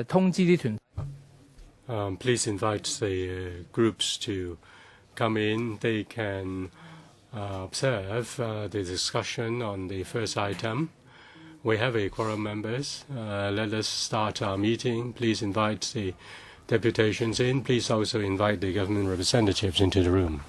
通知啲團。Please invite the groups to come in. They can observe the discussion on the first item. We have a quorum members. Let us start our meeting. Please invite the deputations in. Please also invite the government representatives into the room.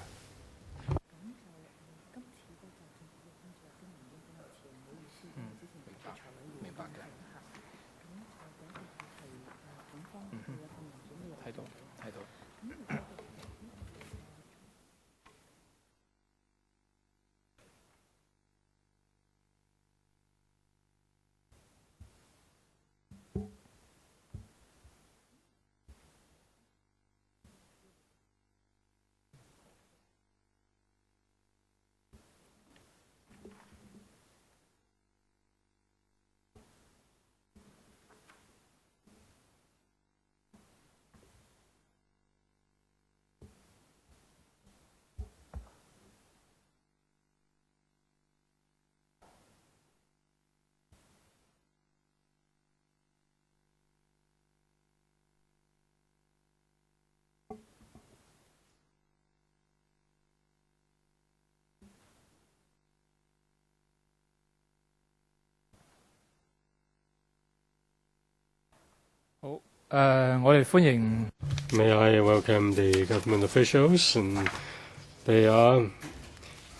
May I welcome the government officials, and they are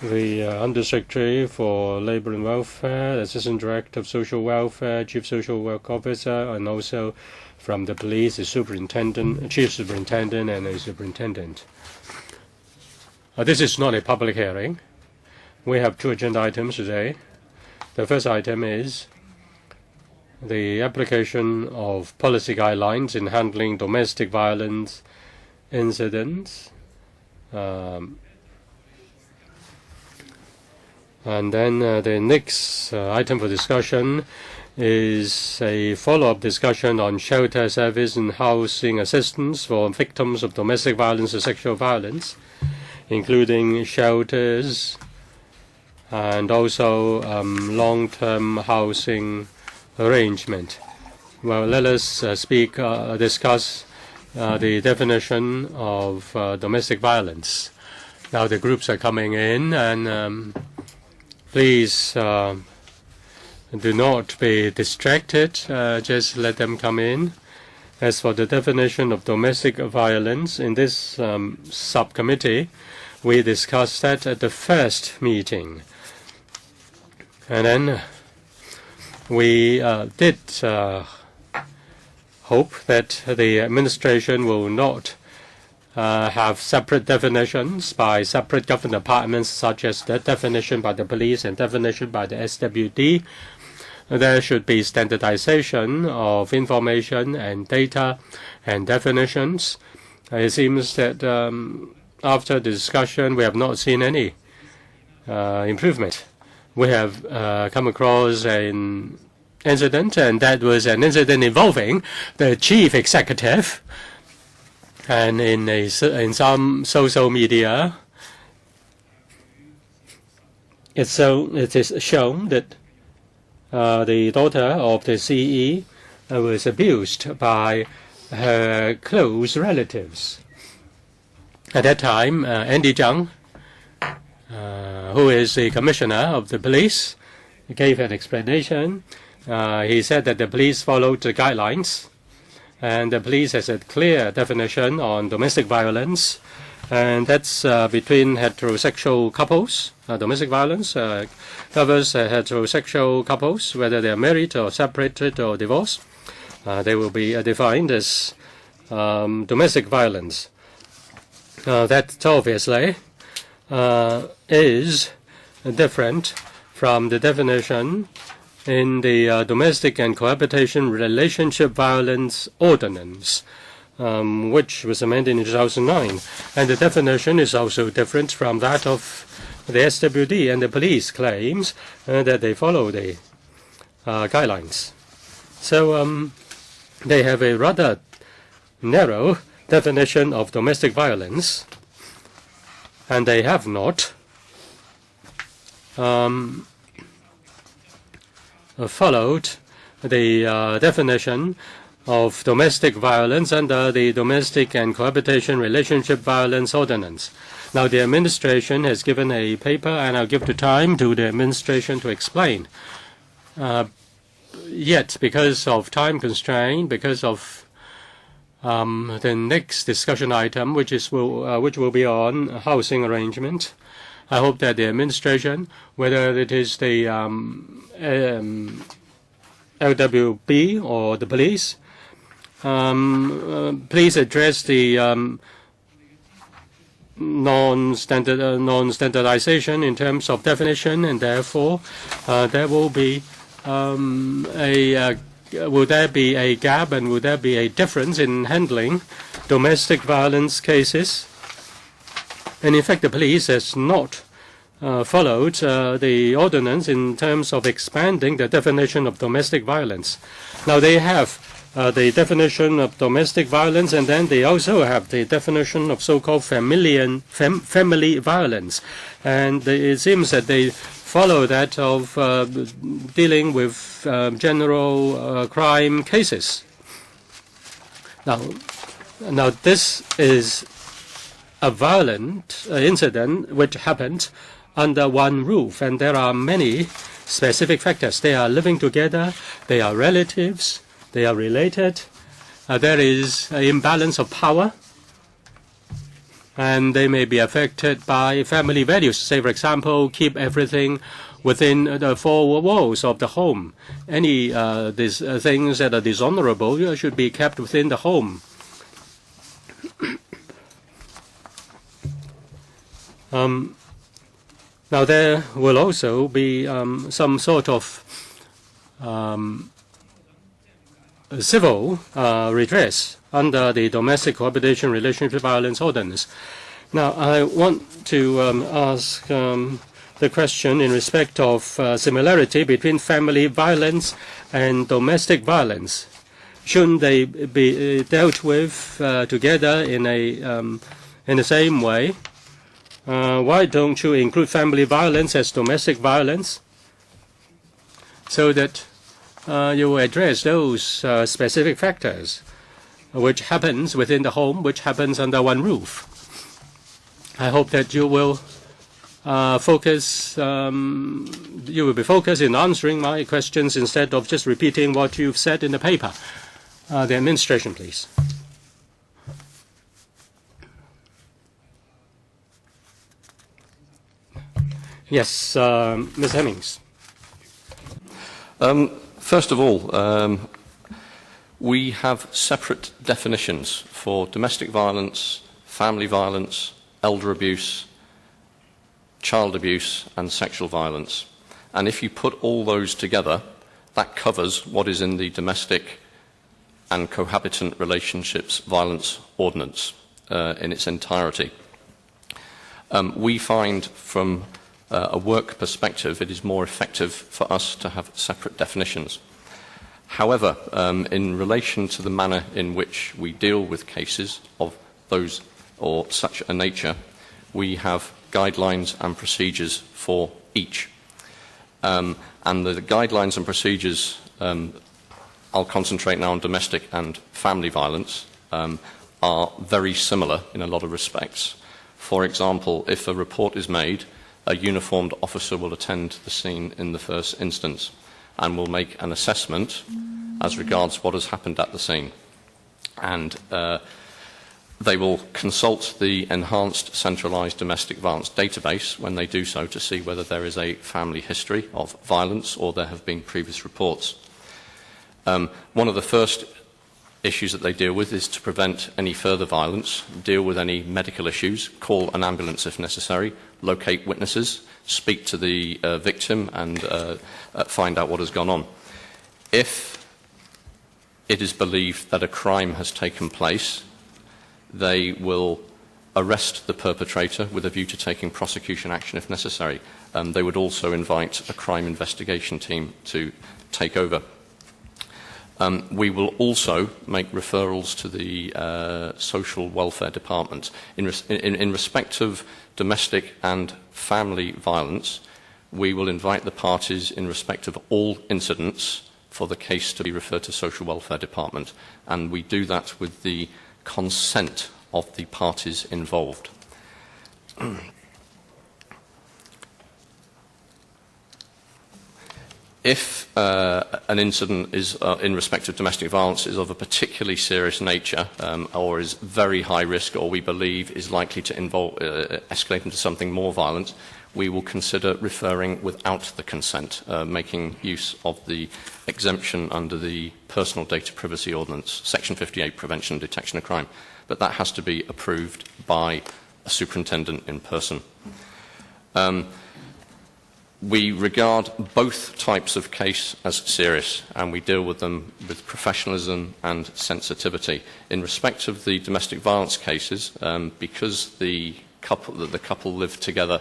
the Undersecretary for Labour and Welfare, Assistant Director of Social Welfare, Chief Social Work Officer, and also from the police, the Superintendent, Chief Superintendent, and a Superintendent. This is not a public hearing. We have two agenda items today. The first item is the application of policy guidelines in handling domestic violence incidents. And then the next item for discussion is a follow-up discussion on shelter service and housing assistance for victims of domestic violence and sexual violence, including shelters and also long-term housing arrangement. Well, let us discuss the definition of domestic violence. Now the groups are coming in, and please do not be distracted. Just let them come in. As for the definition of domestic violence, in this subcommittee, we discussed that at the first meeting. And then we did hope that the administration will not have separate definitions by separate government departments, such as the definition by the police and definition by the SWD. There should be standardization of information and data and definitions. It seems that after the discussion, we have not seen any improvement. We have come across an incident, and that was an incident involving the chief executive. And in some social media, it is shown that the daughter of the CE was abused by her close relatives. At that time, Andy Zhang, who is the commissioner of the police, gave an explanation. He said that the police followed the guidelines, and the police has a clear definition on domestic violence, and that's between heterosexual couples. Domestic violence covers heterosexual couples, whether they are married or separated or divorced. They will be defined as domestic violence. That obviously is different from the definition in the Domestic and Cohabitation Relationship Violence Ordinance, which was amended in 2009. And the definition is also different from that of the SWD, and the police claims that they follow the guidelines. So they have a rather narrow definition of domestic violence, and they have not followed the definition of domestic violence under the Domestic and Cohabitation Relationship Violence Ordinance. Now, the administration has given a paper, and I'll give the time to the administration to explain. Yet, because of time constraint, because of the next discussion item, which will be on housing arrangement, I hope that the administration, whether it is the LWB or the police, please address the non-standardization in terms of definition, and therefore there will be will there be a gap, and will there be a difference in handling domestic violence cases? And in fact, the police has not followed the ordinance in terms of expanding the definition of domestic violence. Now, they have the definition of domestic violence, and then they also have the definition of so-called family violence. And it seems that they follow that of dealing with general crime cases. Now, this is a violent incident which happened under one roof, and there are many specific factors. They are living together, they are relatives, they are related, there is an imbalance of power, and they may be affected by family values. Say, for example, keep everything within the four walls of the home. Any these things that are dishonorable should be kept within the home. Now, there will also be some sort of civil redress under the Domestic Cohabitation Relationship Violence Ordinance. Now, I want to ask the question in respect of similarity between family violence and domestic violence. Shouldn't they be dealt with together in the same way? Why don't you include family violence as domestic violence, so that you will address those specific factors which happens within the home, which happens under one roof? I hope that you will be focused in answering my questions instead of just repeating what you've said in the paper. The administration, please. Yes, Ms. Hemmings. First of all, we have separate definitions for domestic violence, family violence, elder abuse, child abuse, and sexual violence. And if you put all those together, that covers what is in the Domestic and Cohabitant Relationships Violence Ordinance in its entirety. We find from a work perspective, it is more effective for us to have separate definitions. However, in relation to the manner in which we deal with cases of those or such a nature, we have guidelines and procedures for each. And the guidelines and procedures, I'll concentrate now on domestic and family violence, are very similar in a lot of respects. For example, if a report is made, a uniformed officer will attend the scene in the first instance and will make an assessment as regards what has happened at the scene. And they will consult the enhanced centralised domestic violence database when they do so to see whether there is a family history of violence or there have been previous reports. One of the first issues that they deal with is to prevent any further violence, deal with any medical issues, call an ambulance if necessary, locate witnesses, speak to the victim and find out what has gone on. If it is believed that a crime has taken place, they will arrest the perpetrator with a view to taking prosecution action if necessary. They would also invite a crime investigation team to take over. We will also make referrals to the Social Welfare Department. In respect of domestic and family violence, we will invite the parties in respect of all incidents for the case to be referred to Social Welfare Department, and we do that with the consent of the parties involved. If an incident is, in respect of domestic violence, is of a particularly serious nature or is very high risk, or we believe is likely to escalate into something more violent, we will consider referring without the consent, making use of the exemption under the Personal Data Privacy Ordinance, Section 58, Prevention and Detection of Crime. But that has to be approved by a superintendent in person. We regard both types of case as serious, and we deal with them with professionalism and sensitivity. In respect of the domestic violence cases, because the couple live together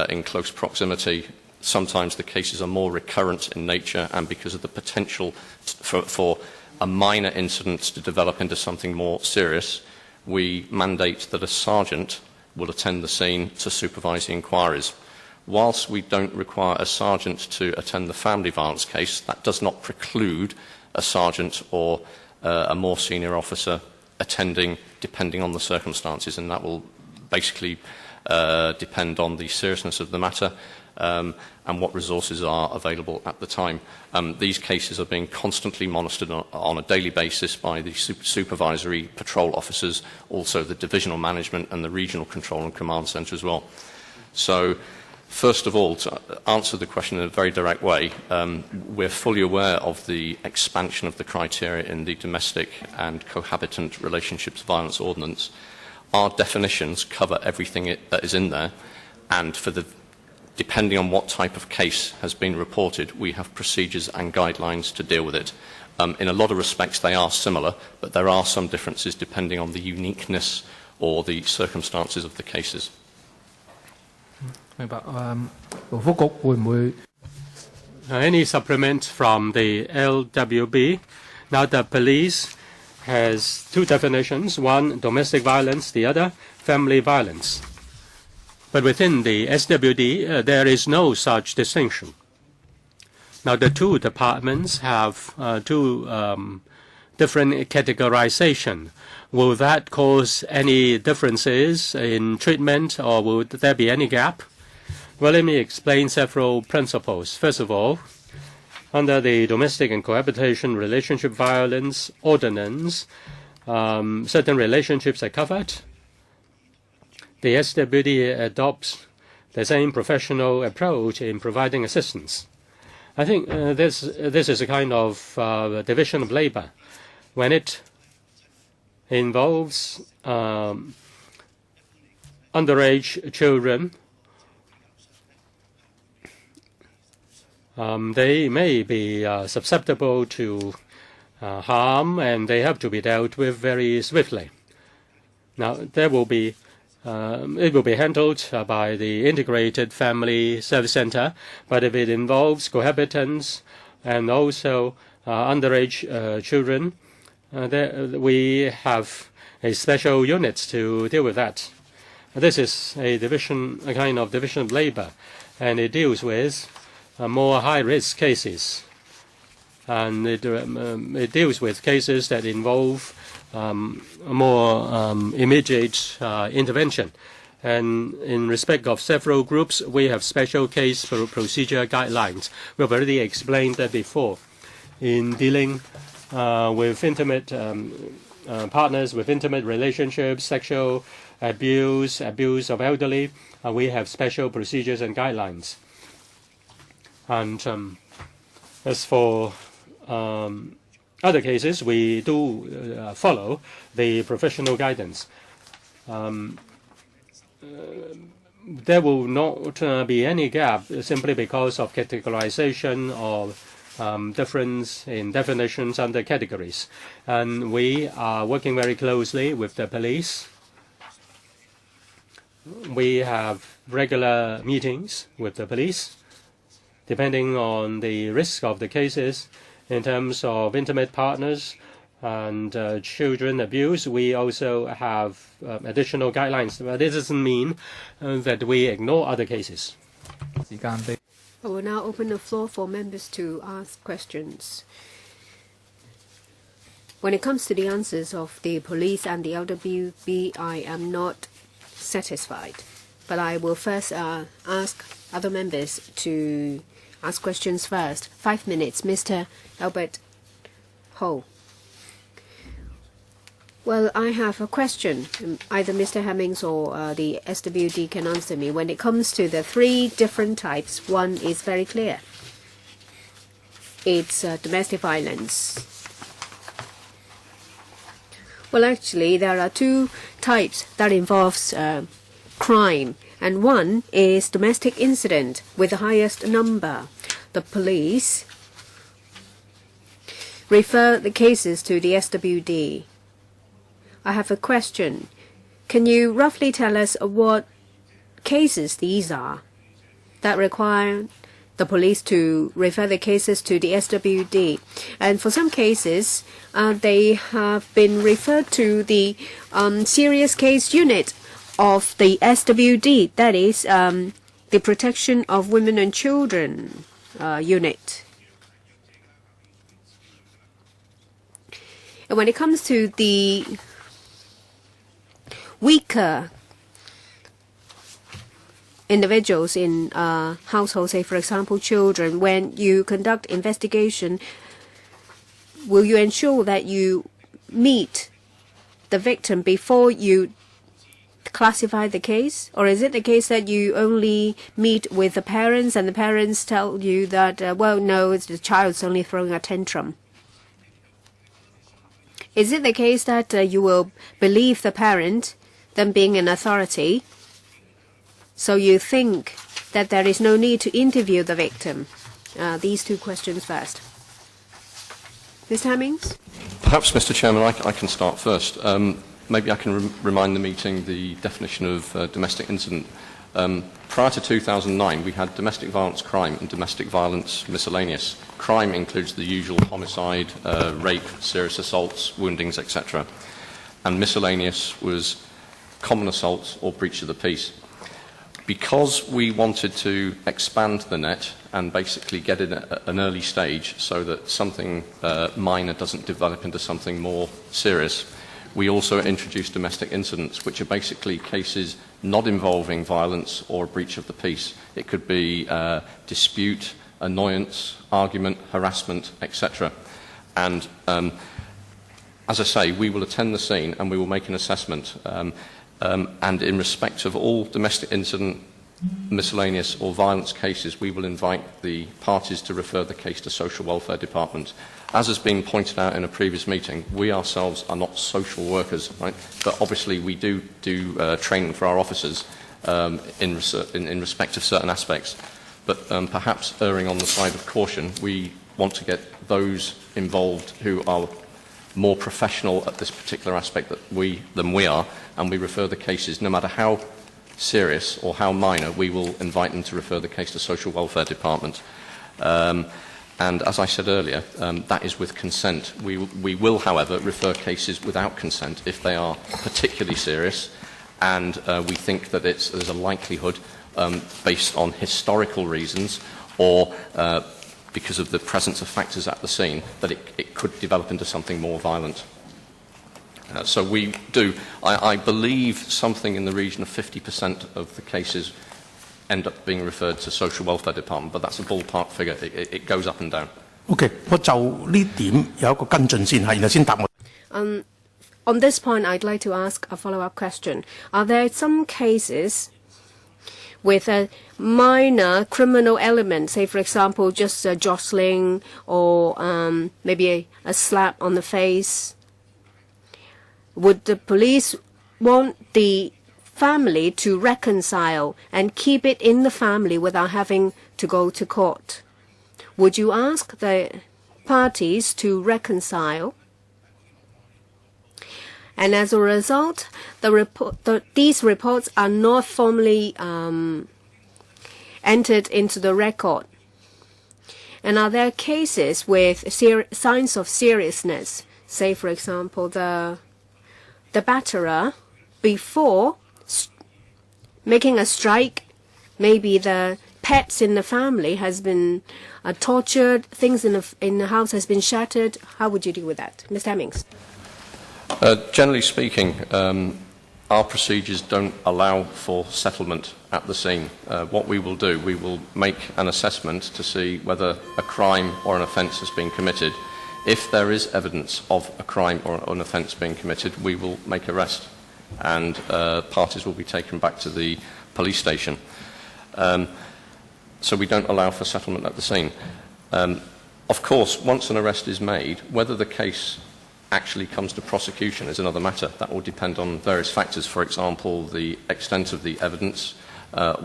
in close proximity, sometimes the cases are more recurrent in nature, and because of the potential for a minor incident to develop into something more serious, we mandate that a sergeant will attend the scene to supervise the inquiries. Whilst we don't require a sergeant to attend the family violence case, that does not preclude a sergeant or a more senior officer attending, depending on the circumstances, and that will basically depend on the seriousness of the matter and what resources are available at the time. These cases are being constantly monitored on a daily basis by the supervisory patrol officers, also the divisional management and the regional control and command centre as well. So, first of all, to answer the question in a very direct way, we're fully aware of the expansion of the criteria in the Domestic and Cohabitant Relationships Violence Ordinance. Our definitions cover everything that is in there, and depending on what type of case has been reported, we have procedures and guidelines to deal with it. In a lot of respects, they are similar, but there are some differences depending on the uniqueness or the circumstances of the cases. 明白。勞福局會唔會 Any supplement from the LWB? Now the police has two definitions, one domestic violence, the other family violence. But within the SWD, there is no such distinction. Now the two departments have two different categorization. Will that cause any differences in treatment, or would there be any gap? Well, let me explain several principles. First of all, under the Domestic and Cohabitation Relationship Violence Ordinance, certain relationships are covered. The SWD adopts the same professional approach in providing assistance. I think this is a kind of division of labor. When it involves underage children, they may be susceptible to harm, and they have to be dealt with very swiftly. Now, it will be handled by the Integrated Family Service Center, but if it involves cohabitants and also underage children, we have a special unit to deal with that. This is a kind of division of labor, and it deals with more high-risk cases, and it deals with cases that involve more immediate intervention. And in respect of several groups, we have special case procedure guidelines. We have already explained that before. In dealing with intimate partners with intimate relationships, sexual abuse, abuse of elderly, we have special procedures and guidelines. And as for other cases, we do follow the professional guidance. There will not be any gap simply because of categorization or difference in definitions under categories. And we are working very closely with the police. We have regular meetings with the police, depending on the risk of the cases. In terms of intimate partners and children abuse, we also have additional guidelines. But this doesn't mean that we ignore other cases. 時間俾 I will now open the floor for members to ask questions. When it comes to the answers of the police and the LWB, I am not satisfied. But I will first ask other members to ask questions first. 5 minutes. Mr. Albert Ho. Well, I have a question. Either Mr. Hemmings or the SWD can answer me. When it comes to the 3 different types, one is very clear. It's domestic violence. Well, actually, there are 2 types that involves crime, and one is domestic incident with the highest number. The police refer the cases to the SWD. I have a question. Can you roughly tell us what cases these are that require the police to refer the cases to the SWD? And for some cases, they have been referred to the serious case unit of the SWD, that is, the Protection of Women and Children unit. And when it comes to the weaker individuals in households, say for example children, when you conduct investigation, will you ensure that you meet the victim before you classify the case? Or is it the case that you only meet with the parents and the parents tell you that, well, no, it's the child's only throwing a tantrum? Is it the case that you will believe the parent, them being an authority, so you think that there is no need to interview the victim? These 2 questions first. Mr. Hemmings? Perhaps, Mr. Chairman, I can start first. Maybe I can remind the meeting the definition of domestic incident. Prior to 2009, we had domestic violence crime and domestic violence miscellaneous. Crime includes the usual homicide, rape, serious assaults, woundings, etc. And miscellaneous was common assaults or breach of the peace. Because we wanted to expand the net and basically get in at an early stage so that something minor doesn't develop into something more serious, we also introduced domestic incidents, which are basically cases not involving violence or a breach of the peace. It could be dispute, annoyance, argument, harassment, etc. And as I say, we will attend the scene and we will make an assessment. And in respect of all domestic incident, miscellaneous or violence cases, we will invite the parties to refer the case to Social Welfare Department. As has been pointed out in a previous meeting, we ourselves are not social workers, right? But obviously we do training for our officers in respect of certain aspects. But perhaps erring on the side of caution, we want to get those involved who are more professional at this particular aspect than we are, and we refer the cases, no matter how serious or how minor, we will invite them to refer the case to Social Welfare Department. And as I said earlier, that is with consent. We will, however, refer cases without consent if they are particularly serious and we think that there's a likelihood, based on historical reasons or because of the presence of factors at the scene, that it could develop into something more violent. So we do, I believe, something in the region of 50% of the cases end up being referred to Social Welfare Department, but that's a ballpark figure. It goes up and down. Okay, 我就呢點有一個跟進先，係然後先答我。On this point, I'd like to ask a follow-up question. Are there some cases with a minor criminal element, say, for example, just a jostling or maybe a slap on the face? Would the police want the family to reconcile and keep it in the family without having to go to court? Would you ask the parties to reconcile? And as a result, these reports are not formally entered into the record. And are there cases with signs of seriousness? Say, for example, the batterer, before making a strike, maybe the pets in the family has been tortured, things in the house has been shattered, how would you deal with that? Mr. Hemmings. Generally speaking, our procedures don't allow for settlement at the scene. What we will do, we will make an assessment to see whether a crime or an offence has been committed. If there is evidence of a crime or an offence being committed, we will make arrest and parties will be taken back to the police station. So we don't allow for settlement at the scene. Of course, once an arrest is made, whether the case actually comes to prosecution is another matter. That will depend on various factors. For example, the extent of the evidence,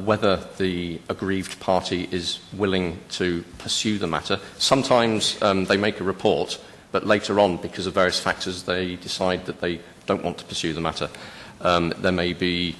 whether the aggrieved party is willing to pursue the matter. Sometimes they make a report, but later on, because of various factors, they decide that they don't want to pursue the matter. There may be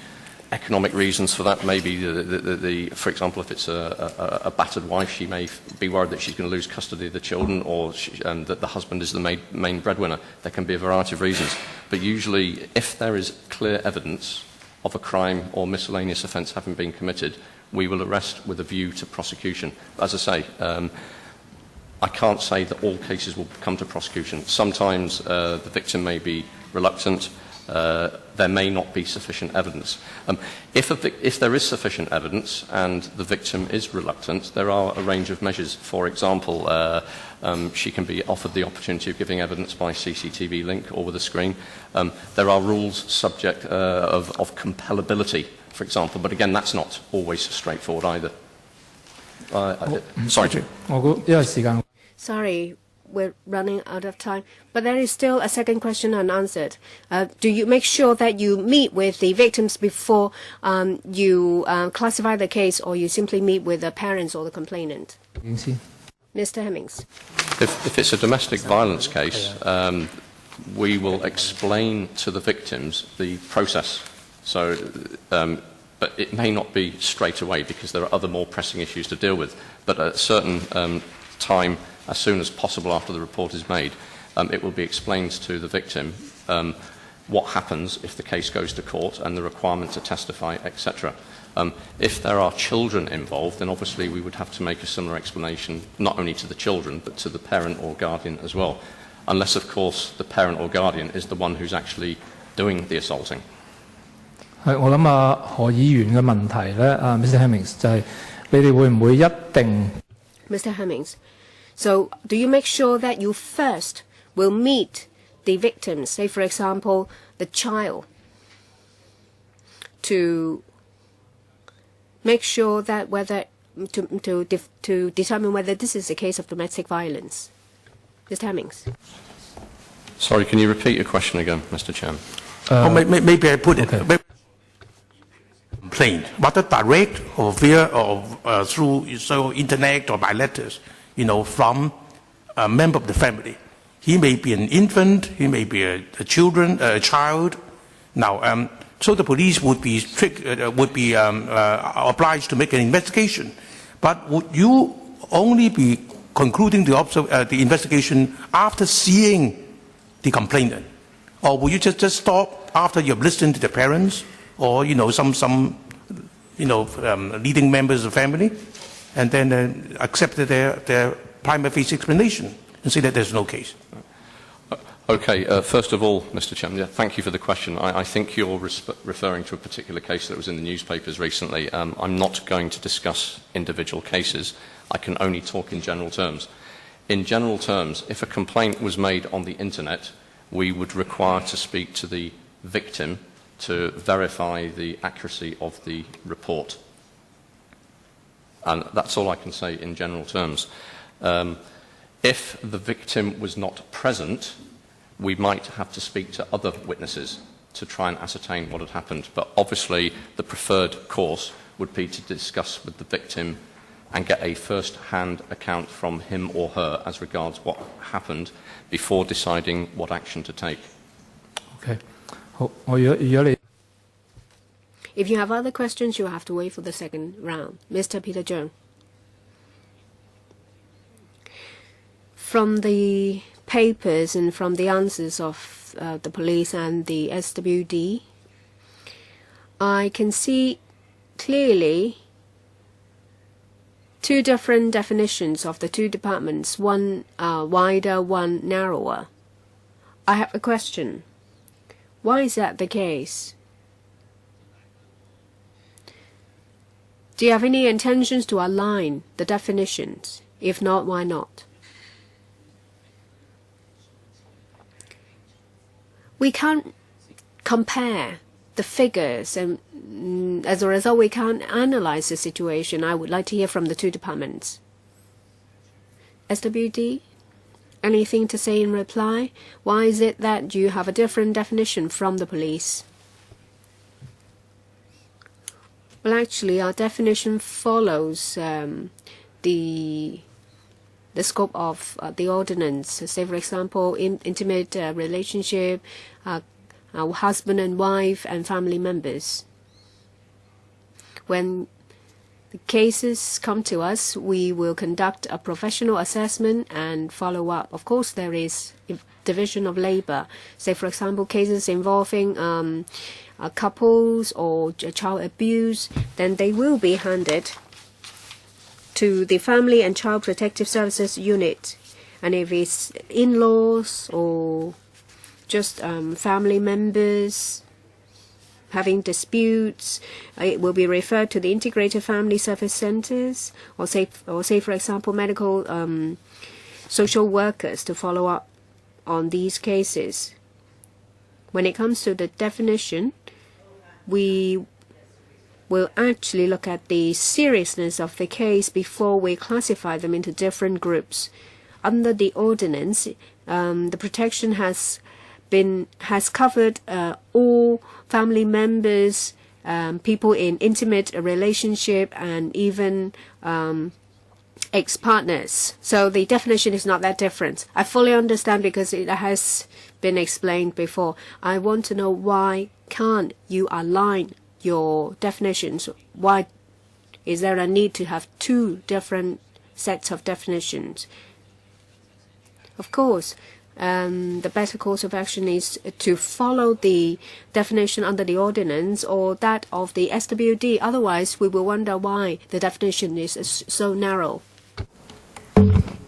economic reasons for that. Maybe, for example, if it's a battered wife, she may be worried that she's going to lose custody of the children, or that the husband is the main breadwinner. There can be a variety of reasons. But usually, if there is clear evidence of a crime or miscellaneous offence having been committed, we will arrest with a view to prosecution. As I say, I can't say that all cases will come to prosecution. Sometimes the victim may be reluctant. There may not be sufficient evidence. If there is sufficient evidence and the victim is reluctant, there are a range of measures. For example, she can be offered the opportunity of giving evidence by CCTV link or with a screen. There are rules subject of compellability, for example, but again, that's not always straightforward either. Sorry. Sorry, we're running out of time. But there is still a second question unanswered. Do you make sure that you meet with the victims before you classify the case, or you simply meet with the parents or the complainant? Mr. Hemmings. If it's a domestic violence case, we will explain to the victims the process. So, but it may not be straight away because there are other more pressing issues to deal with. But at a certain time, as soon as possible after the report is made, it will be explained to the victim what happens if the case goes to court and the requirement to testify, etc. If there are children involved, then obviously we would have to make a similar explanation, not only to the children, but to the parent or guardian as well. Unless, of course, the parent or guardian is the one who's actually doing the assaulting. 係，我諗何議員嘅問題咧，Mr. Hemmings 就係你哋會唔會一定 Mr. Hemmings, so do you make sure that you first will meet the victims, say for example the child, to make sure that whether to determine whether this is a case of domestic violence? Mr. Hemmings. Sorry, can you repeat your question again, Mr. Chairman? Maybe I put it. Complaint, whether direct or via or through internet or by letters, from a member of the family. He may be an infant, he may be a child. Now, so the police would be obliged to make an investigation. But would you only be concluding the investigation after seeing the complainant, or will you just stop after you have listened to the parents? Or some leading members of the family, and then accept their prima facie explanation and say that there's no case. Okay. First of all, Mr. Chairman, thank you for the question. I think you're referring to a particular case that was in the newspapers recently. I'm not going to discuss individual cases. I can only talk in general terms. In general terms, if a complaint was made on the internet, we would require to speak to the victim to verify the accuracy of the report. And that's all I can say in general terms. If the victim was not present, we might have to speak to other witnesses to try and ascertain what had happened. But obviously, the preferred course would be to discuss with the victim and get a first-hand account from him or her as regards what happened before deciding what action to take. Okay. If you have other questions, you have to wait for the second round. Mr. Peter Jung. From the papers and from the answers of the police and the SWD, I can see clearly two different definitions of the two departments, one wider, one narrower. I have a question. Why is that the case? Do you have any intentions to align the definitions? If not, why not? We can't compare the figures, and as a result, we can't analyze the situation. I would like to hear from the two departments. SWD, anything to say in reply? Why is it that you have a different definition from the police? Well, actually, our definition follows the scope of the ordinance. Say, for example, intimate relationship, husband and wife, and family members. When the cases come to us, we will conduct a professional assessment and follow up. Of course, there is division of labor. Say, for example, cases involving couples or child abuse, then they will be handed to the Family and Child Protective Services Unit. And if it's in-laws or just family members having disputes, it will be referred to the Integrated Family Service Centers, or say for example, medical social workers to follow up on these cases. When it comes to the definition, we will actually look at the seriousness of the case before we classify them into different groups. Under the ordinance, the protection has covered all family members, people in intimate relationship, and even ex-partners. So the definition is not that different. I fully understand because it has been explained before. I want to know why can't you align your definitions? Why is there a need to have two different sets of definitions? Of course, the better course of action is to follow the definition under the ordinance or that of the SWD. Otherwise, we will wonder why the definition is so narrow.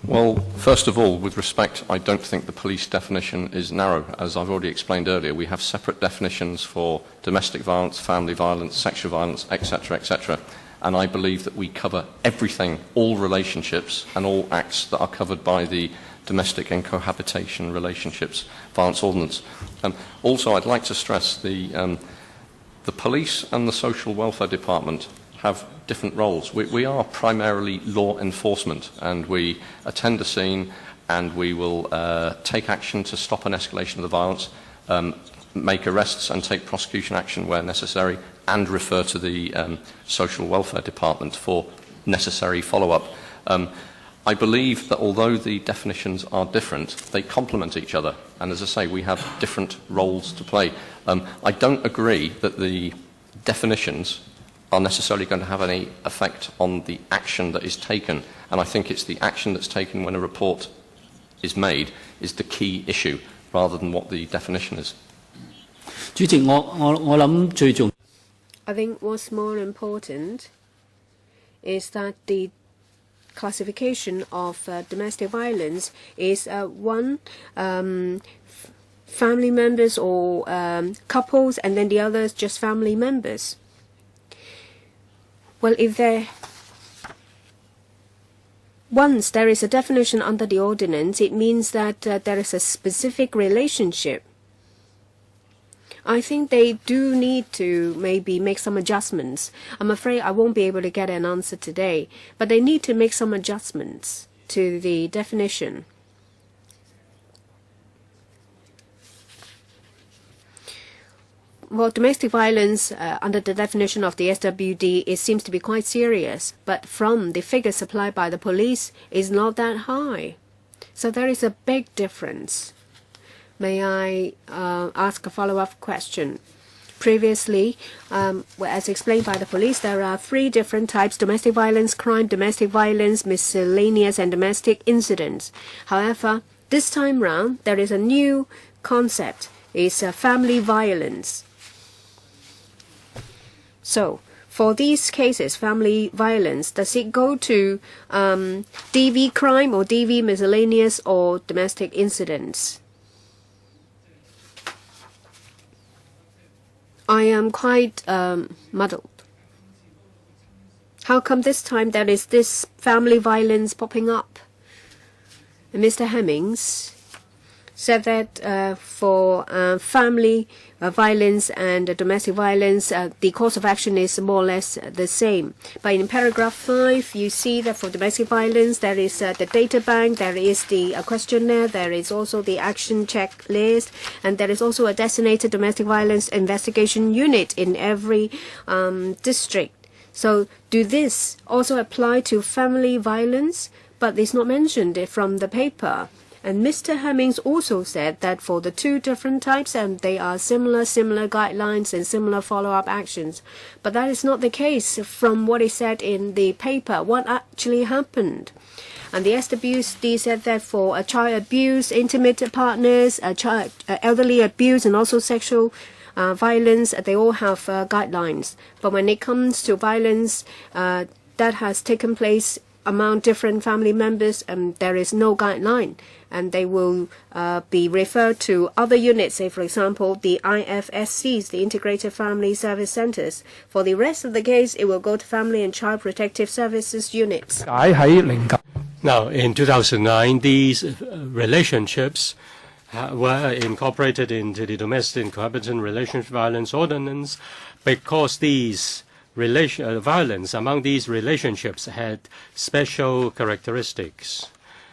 Well, first of all, with respect, I don't think the police definition is narrow. As I've already explained earlier, we have separate definitions for domestic violence, family violence, sexual violence, etc., etc. And I believe that we cover everything, all relationships and all acts that are covered by the Domestic and Cohabitation Relationships Violence Ordinance. Also, I'd like to stress the police and the Social Welfare Department have different roles. We are primarily law enforcement, and we attend a scene and we will take action to stop an escalation of the violence, make arrests and take prosecution action where necessary, and refer to the Social Welfare Department for necessary follow-up. I believe that although the definitions are different, they complement each other, and as I say, we have different roles to play. I don't agree that the definitions are necessarily going to have any effect on the action that is taken, and I think it's the action that's taken when a report is made is the key issue, rather than what the definition is. I think what's more important is that the classification of domestic violence is one, family members or couples, and then the others just family members. Well, once there is a definition under the ordinance, it means that there is a specific relationship. I think they do need to maybe make some adjustments. I'm afraid I won't be able to get an answer today, but they need to make some adjustments to the definition. Well, domestic violence under the definition of the SWD, it seems to be quite serious, but from the figures supplied by the police, is not that high. So there is a big difference. May I ask a follow-up question? Previously, as explained by the police, there are three different types: domestic violence crime, domestic violence, miscellaneous, and domestic incidents. However, this time round, there is a new concept. It's family violence. So, For these cases, family violence, does it go to DV crime or DV miscellaneous or domestic incidents? I am quite muddled. How come this time there is this family violence popping up? And Mr. Hemmings said that for family violence and domestic violence, the course of action is more or less the same. But in paragraph 5, you see that for domestic violence, there is the data bank, there is the questionnaire, there is also the action checklist, and there is also a designated domestic violence investigation unit in every district. So do this also apply to family violence? But it's not mentioned from the paper. And Mr. Hemmings also said that for the two different types, they are similar guidelines and similar follow-up actions. But that is not the case from what is said in the paper. What actually happened? And the SWD said that for child abuse, intimate partners, elderly abuse, and also sexual violence, they all have guidelines. But when it comes to violence that has taken place among different family members, there is no guideline, and they will be referred to other units, say for example the IFSCs, the Integrated Family Service Centers. For the rest of the case, it will go to Family and Child Protective Services units. Now, in 2009, these relationships were incorporated into the Domestic and Cohabitant Relationship Violence Ordinance because these violence among these relationships had special characteristics,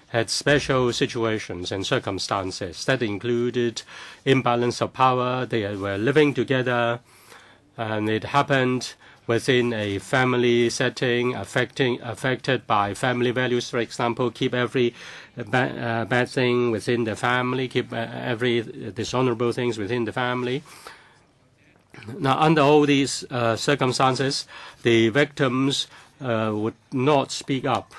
had special situations and circumstances that included imbalance of power. They were living together, and it happened within a family setting, affected by family values. For example, keep every bad thing within the family, keep every dishonorable things within the family. Now, under all these circumstances, the victims would not speak up,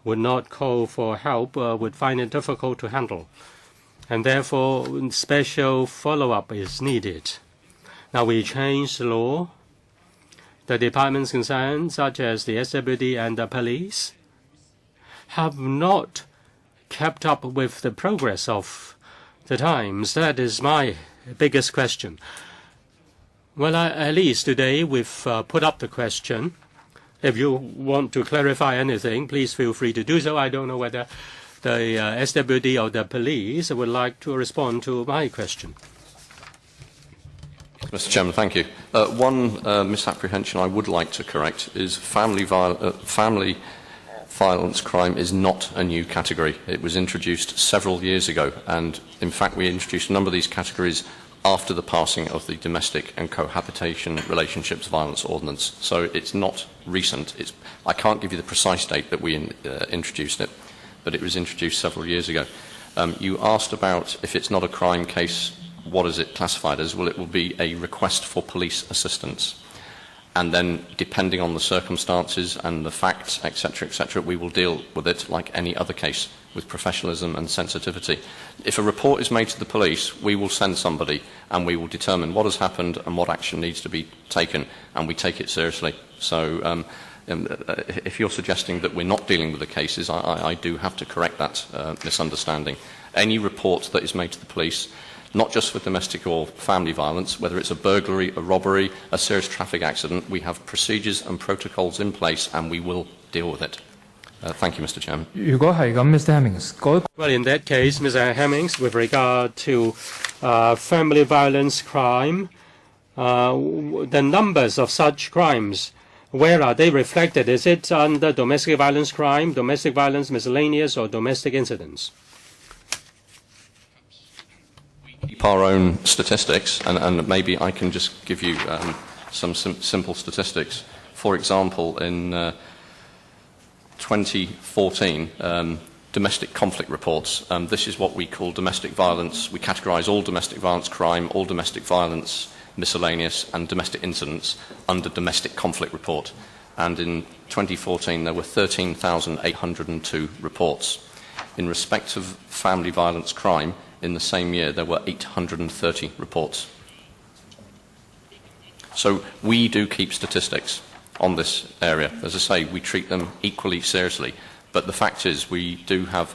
would not call for help, would find it difficult to handle. And therefore, special follow-up is needed. Now, we changed the law. The departments concerned, such as the SWD and the police, have not kept up with the progress of the times. That is my biggest question. Well, at least today we've put up the question. If you want to clarify anything, please feel free to do so. I don't know whether the SWD or the police would like to respond to my question. Mr. Chairman, thank you. One misapprehension I would like to correct is family violence crime is not a new category. It was introduced several years ago, and in fact we introduced a number of these categories after the passing of the Domestic and Cohabitation Relationships Violence Ordinance. So it's not recent. I can't give you the precise date that we introduced it, but it was introduced several years ago. You asked about if it's not a crime case, what is it classified as? Well, it will be a request for police assistance. And then, depending on the circumstances and the facts, etc., we will deal with it like any other case, with professionalism and sensitivity. If a report is made to the police, we will send somebody and we will determine what has happened and what action needs to be taken, and we take it seriously. So if you're suggesting that we're not dealing with the cases, I do have to correct that misunderstanding. Any report that is made to the police, not just for domestic or family violence, whether it's a burglary, a robbery, a serious traffic accident, we have procedures and protocols in place and we will deal with it. Thank you, Mr. Chairman. Mr. Hemmings, well, in that case, Mr. Hemmings, with regard to family violence crime, the numbers of such crimes, where are they reflected? Is it under domestic violence crime, domestic violence miscellaneous, or domestic incidents? Keep our own statistics, and maybe I can just give you some simple statistics. For example, in 2014, domestic conflict reports. This is what we call domestic violence. We categorise all domestic violence crime, all domestic violence miscellaneous, and domestic incidents under domestic conflict report. And in 2014, there were 13,802 reports. In respect of family violence crime, in the same year, there were 830 reports. So we do keep statistics. on this area. As I say, we treat them equally seriously. But the fact is, we do have...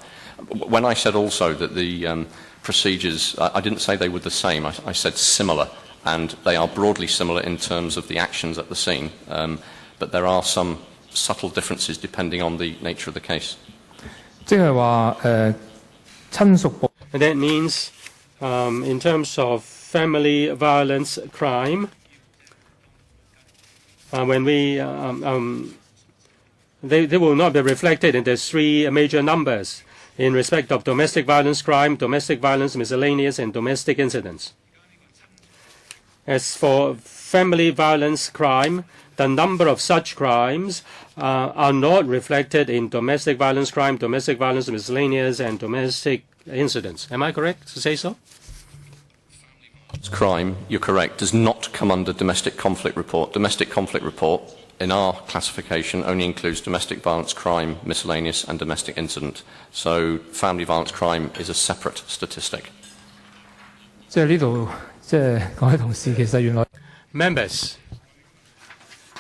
When I said also that the procedures, I didn't say they were the same, I said similar, and they are broadly similar in terms of the actions at the scene, but there are some subtle differences depending on the nature of the case. 即係話親屬部 And that means, in terms of family violence crime, when we they will not be reflected in the three major numbers in respect of domestic violence crime, domestic violence miscellaneous, and domestic incidents. As for family violence crime, the number of such crimes are not reflected in domestic violence crime, domestic violence miscellaneous, and domestic incidents. Am I correct to say so? Crime, you're correct, does not come under domestic conflict report. Domestic conflict report, in our classification, only includes domestic violence crime, miscellaneous, and domestic incident. So family violence crime is a separate statistic. 即係呢度，即係各位同事，其實原來 Members,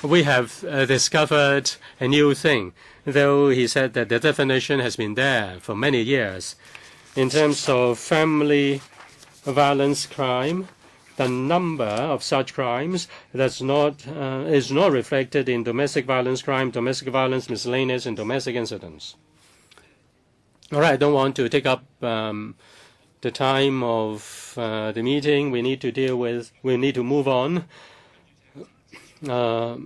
we have discovered a new thing, though he said that the definition has been there for many years. In terms of family violence crime, the number of such crimes is not reflected in domestic violence crime, domestic violence miscellaneous, and domestic incidents. All right, I don't want to take up the time of the meeting. We need to move on.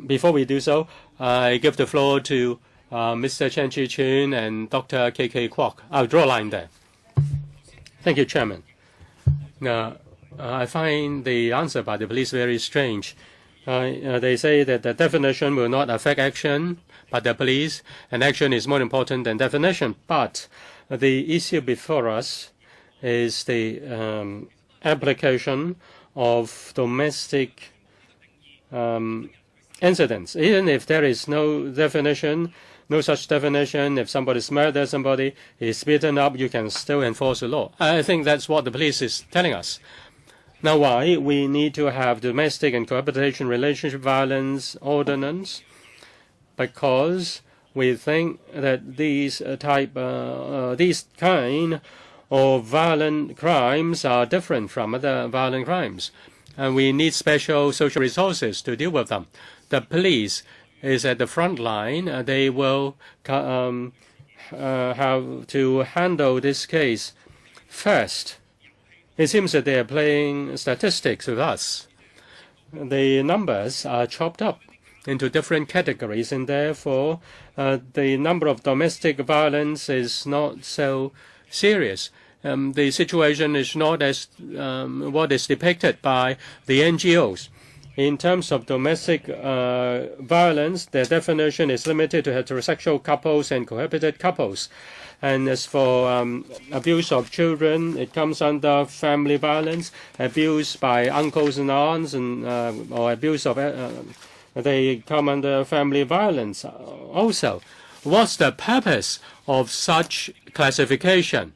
Before we do so, I give the floor to Mr. Chen Chi-chun and Dr. K.K. Kwok. I'll draw a line there. Thank you, Chairman. Now, I find the answer by the police very strange. They say that the definition will not affect action by the police, and action is more important than definition. But the issue before us is the application of domestic incidents. Even if there is no definition, no such definition, if somebody's murdered somebody, is beaten up, you can still enforce the law. I think that's what the police is telling us. Now, why we need to have domestic and cohabitation relationship violence ordinance? Because we think that these kind of violent crimes are different from other violent crimes, and we need special social resources to deal with them. The police is at the front line. They will have to handle this case first. It seems that they are playing statistics with us. The numbers are chopped up into different categories, and therefore the number of domestic violence is not so serious. The situation is not as what is depicted by the NGOs. In terms of domestic violence, the definition is limited to heterosexual couples and cohabited couples. And as for abuse of children, it comes under family violence, abuse by uncles and aunts, and or abuse of they come under family violence also. What's the purpose of such classification?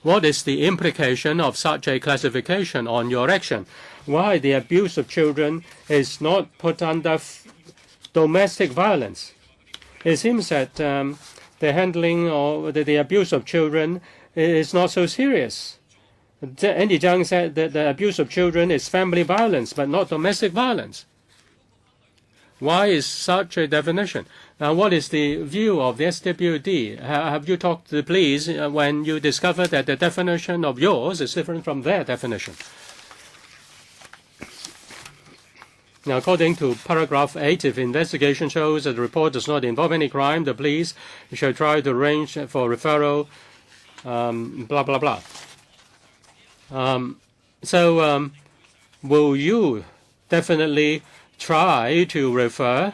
What is the implication of such a classification on your action? Why the abuse of children is not put under domestic violence? It seems that the handling or the abuse of children is not so serious. Andy Zhang said that the abuse of children is family violence, but not domestic violence. Why is such a definition? Now, what is the view of the SWD? Have you talked to the police when you discover that the definition of yours is different from their definition? Now, according to paragraph 8, if investigation shows that the report does not involve any crime, the police shall try to arrange for referral, blah, blah, blah. Will you definitely try to refer,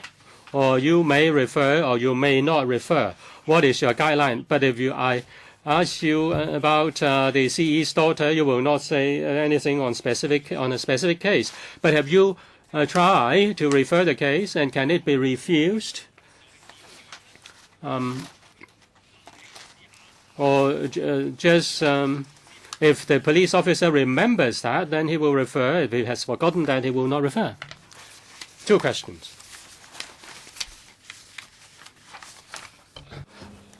or you may refer, or you may not refer? What is your guideline? But if I ask you about the CE's daughter, you will not say anything on a specific case. But have you tried to refer the case, and can it be refused? Or just if the police officer remembers that, then he will refer. If he has forgotten that, he will not refer. Two questions.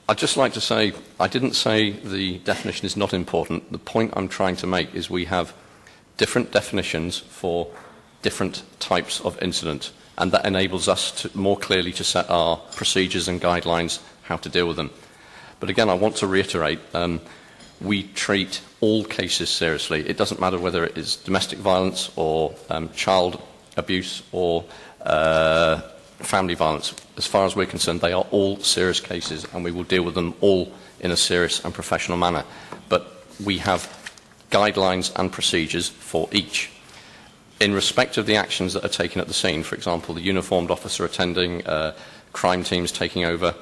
I'd just like to say, I didn't say the definition is not important. The point I'm trying to make is we have different definitions for different types of incident, and that enables us to more clearly to set our procedures and guidelines how to deal with them. But again, I want to reiterate, we treat all cases seriously. It doesn't matter whether it is domestic violence or child abuse or family violence. As far as we're concerned, they are all serious cases, and we will deal with them all in a serious and professional manner. But we have guidelines and procedures for each. In respect of the actions that are taken at the scene, for example, the uniformed officer attending, crime teams taking over,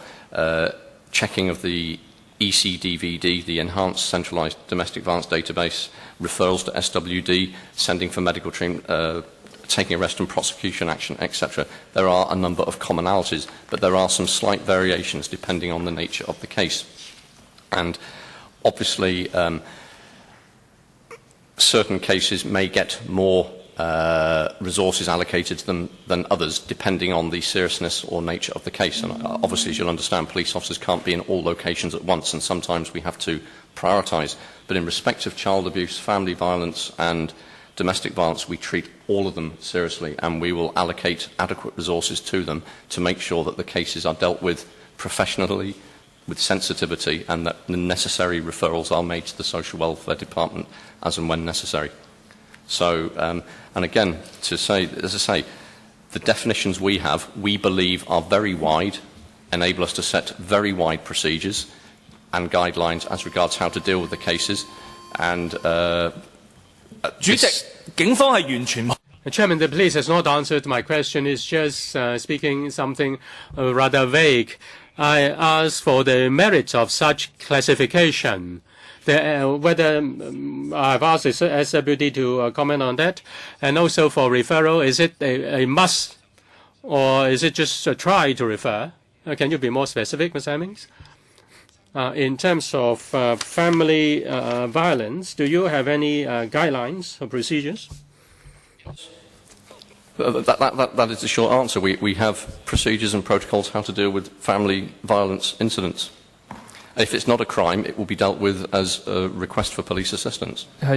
checking of the ECDVD, the Enhanced Centralised Domestic Violence Database, referrals to SWD, sending for medical treatment, taking arrest and prosecution action, etc. There are a number of commonalities, but there are some slight variations depending on the nature of the case. And obviously, certain cases may get more resources allocated to them than others, depending on the seriousness or nature of the case. And obviously, as you'll understand, police officers can't be in all locations at once, and sometimes we have to prioritise. But in respect of child abuse, family violence and domestic violence, we treat all of them seriously, and we will allocate adequate resources to them to make sure that the cases are dealt with professionally, with sensitivity, and that the necessary referrals are made to the Social Welfare Department as and when necessary. So, and again, to say, as I say, the definitions we have, we believe are very wide, enable us to set very wide procedures and guidelines as regards how to deal with the cases. And Chairman, the police has not answered my question. It's just speaking something rather vague. I asked for the merits of such classification. Whether I've asked the SWD to comment on that, and also for referral, is it a must, or is it just a try to refer? Can you be more specific, Ms. Hemmings? In terms of family violence, do you have any guidelines or procedures? That is the short answer. We have procedures and protocols how to deal with family violence incidents. If it's not a crime, it will be dealt with as a request for police assistance. Now,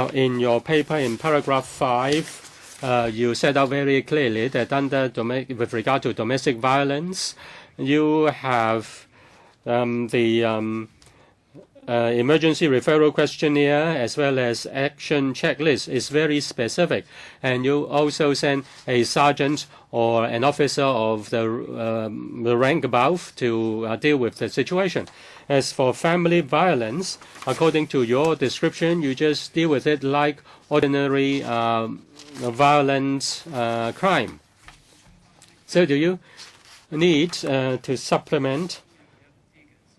in your paper, in paragraph 5, you set out very clearly that with regard to domestic violence, you have the emergency referral questionnaire as well as action checklist is very specific, and you also send a sergeant or an officer of the rank above to deal with the situation. As for family violence, according to your description, you just deal with it like ordinary violent crime. So do you need to supplement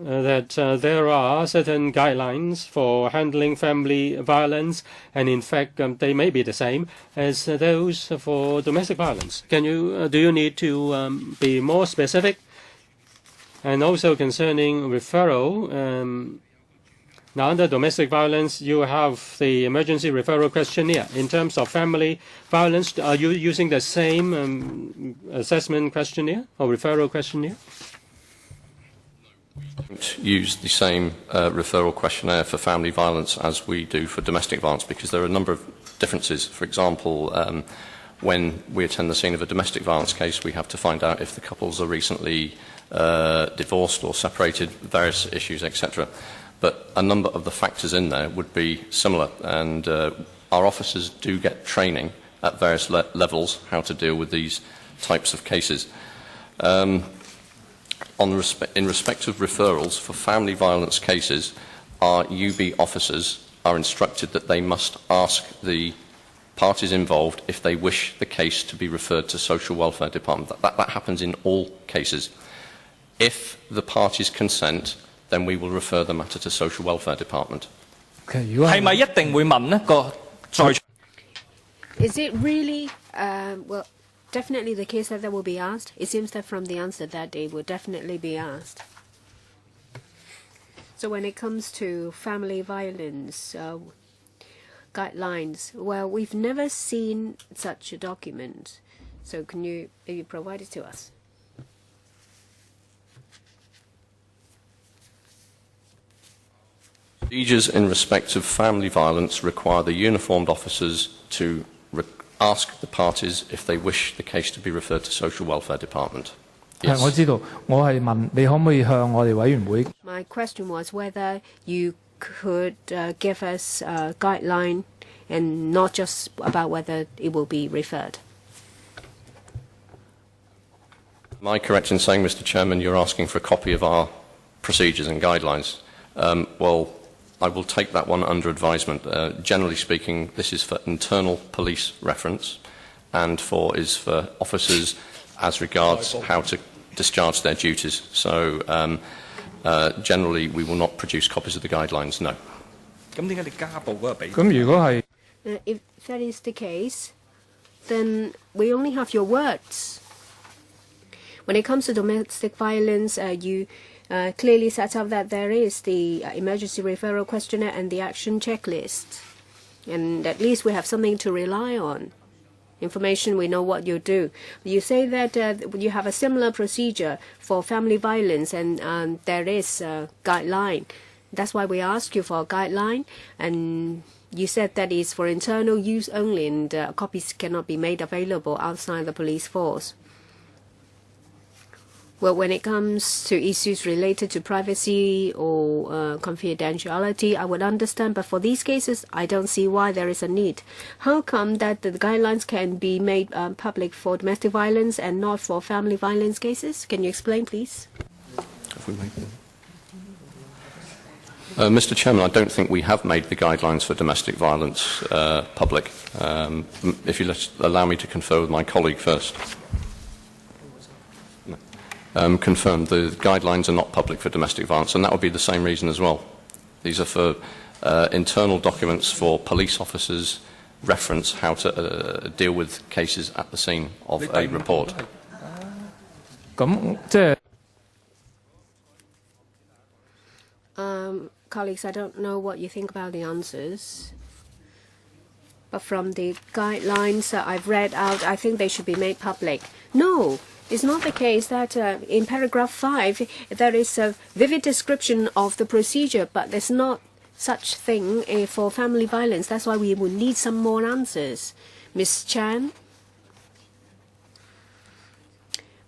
that there are certain guidelines for handling family violence, and in fact they may be the same as those for domestic violence? Do you need to be more specific? And also concerning referral, now under domestic violence you have the emergency referral questionnaire. In terms of family violence, are you using the same assessment questionnaire or referral questionnaire? Use the same referral questionnaire for family violence as we do for domestic violence, because there are a number of differences. For example, when we attend the scene of a domestic violence case, we have to find out if the couples are recently divorced or separated, various issues, etc. But a number of the factors in there would be similar, and our officers do get training at various levels how to deal with these types of cases. In respect of referrals for family violence cases, our UB officers are instructed that they must ask the parties involved if they wish the case to be referred to Social Welfare Department. That happens in all cases. If the parties consent, then we will refer the matter to Social Welfare Department. Is it really, well, definitely the case that will be asked? It seems that from the answer that they will definitely be asked. So when it comes to family violence guidelines, well, we've never seen such a document. So can you maybe provide it to us? Procedures in respect of family violence require the uniformed officers to ask the parties if they wish the case to be referred to Social Welfare Department. 係，我 Yes. 知道，我係問你可唔可以向我哋委員會 My question was whether you could give us a guideline and not just about whether it will be referred. Am I correct in saying, Mr. Chairman, you're asking for a copy of our procedures and guidelines? Well, I will take that one under advisement. Generally speaking, this is for internal police reference and is for officers as regards how to discharge their duties. So generally, we will not produce copies of the guidelines, no. 咁如果係 If that is the case, then we only have your words. When it comes to domestic violence, you clearly set out that there is the emergency referral questionnaire and the action checklist. And at least we have something to rely on. Information, we know what you do. You say that you have a similar procedure for family violence and there is a guideline. That's why we ask you for a guideline. And you said that is for internal use only and copies cannot be made available outside the police force. Well, when it comes to issues related to privacy or confidentiality, I would understand. But for these cases, I don't see why there is a need. How come that the guidelines can be made public for domestic violence and not for family violence cases? Can you explain, please? Mr. Chairman, I don't think we have made the guidelines for domestic violence public. If you allow me to confer with my colleague first. Confirmed, the guidelines are not public for domestic violence, and that would be the same reason as well. These are for internal documents for police officers, reference how to deal with cases at the scene of a report. 咁即係 Colleagues, I don't know what you think about the answers. But from the guidelines I've read out, I think they should be made public. No, it's not the case that in paragraph 5 there is a vivid description of the procedure, but there's not such thing for family violence. That's why we would need some more answers. Ms. Chan?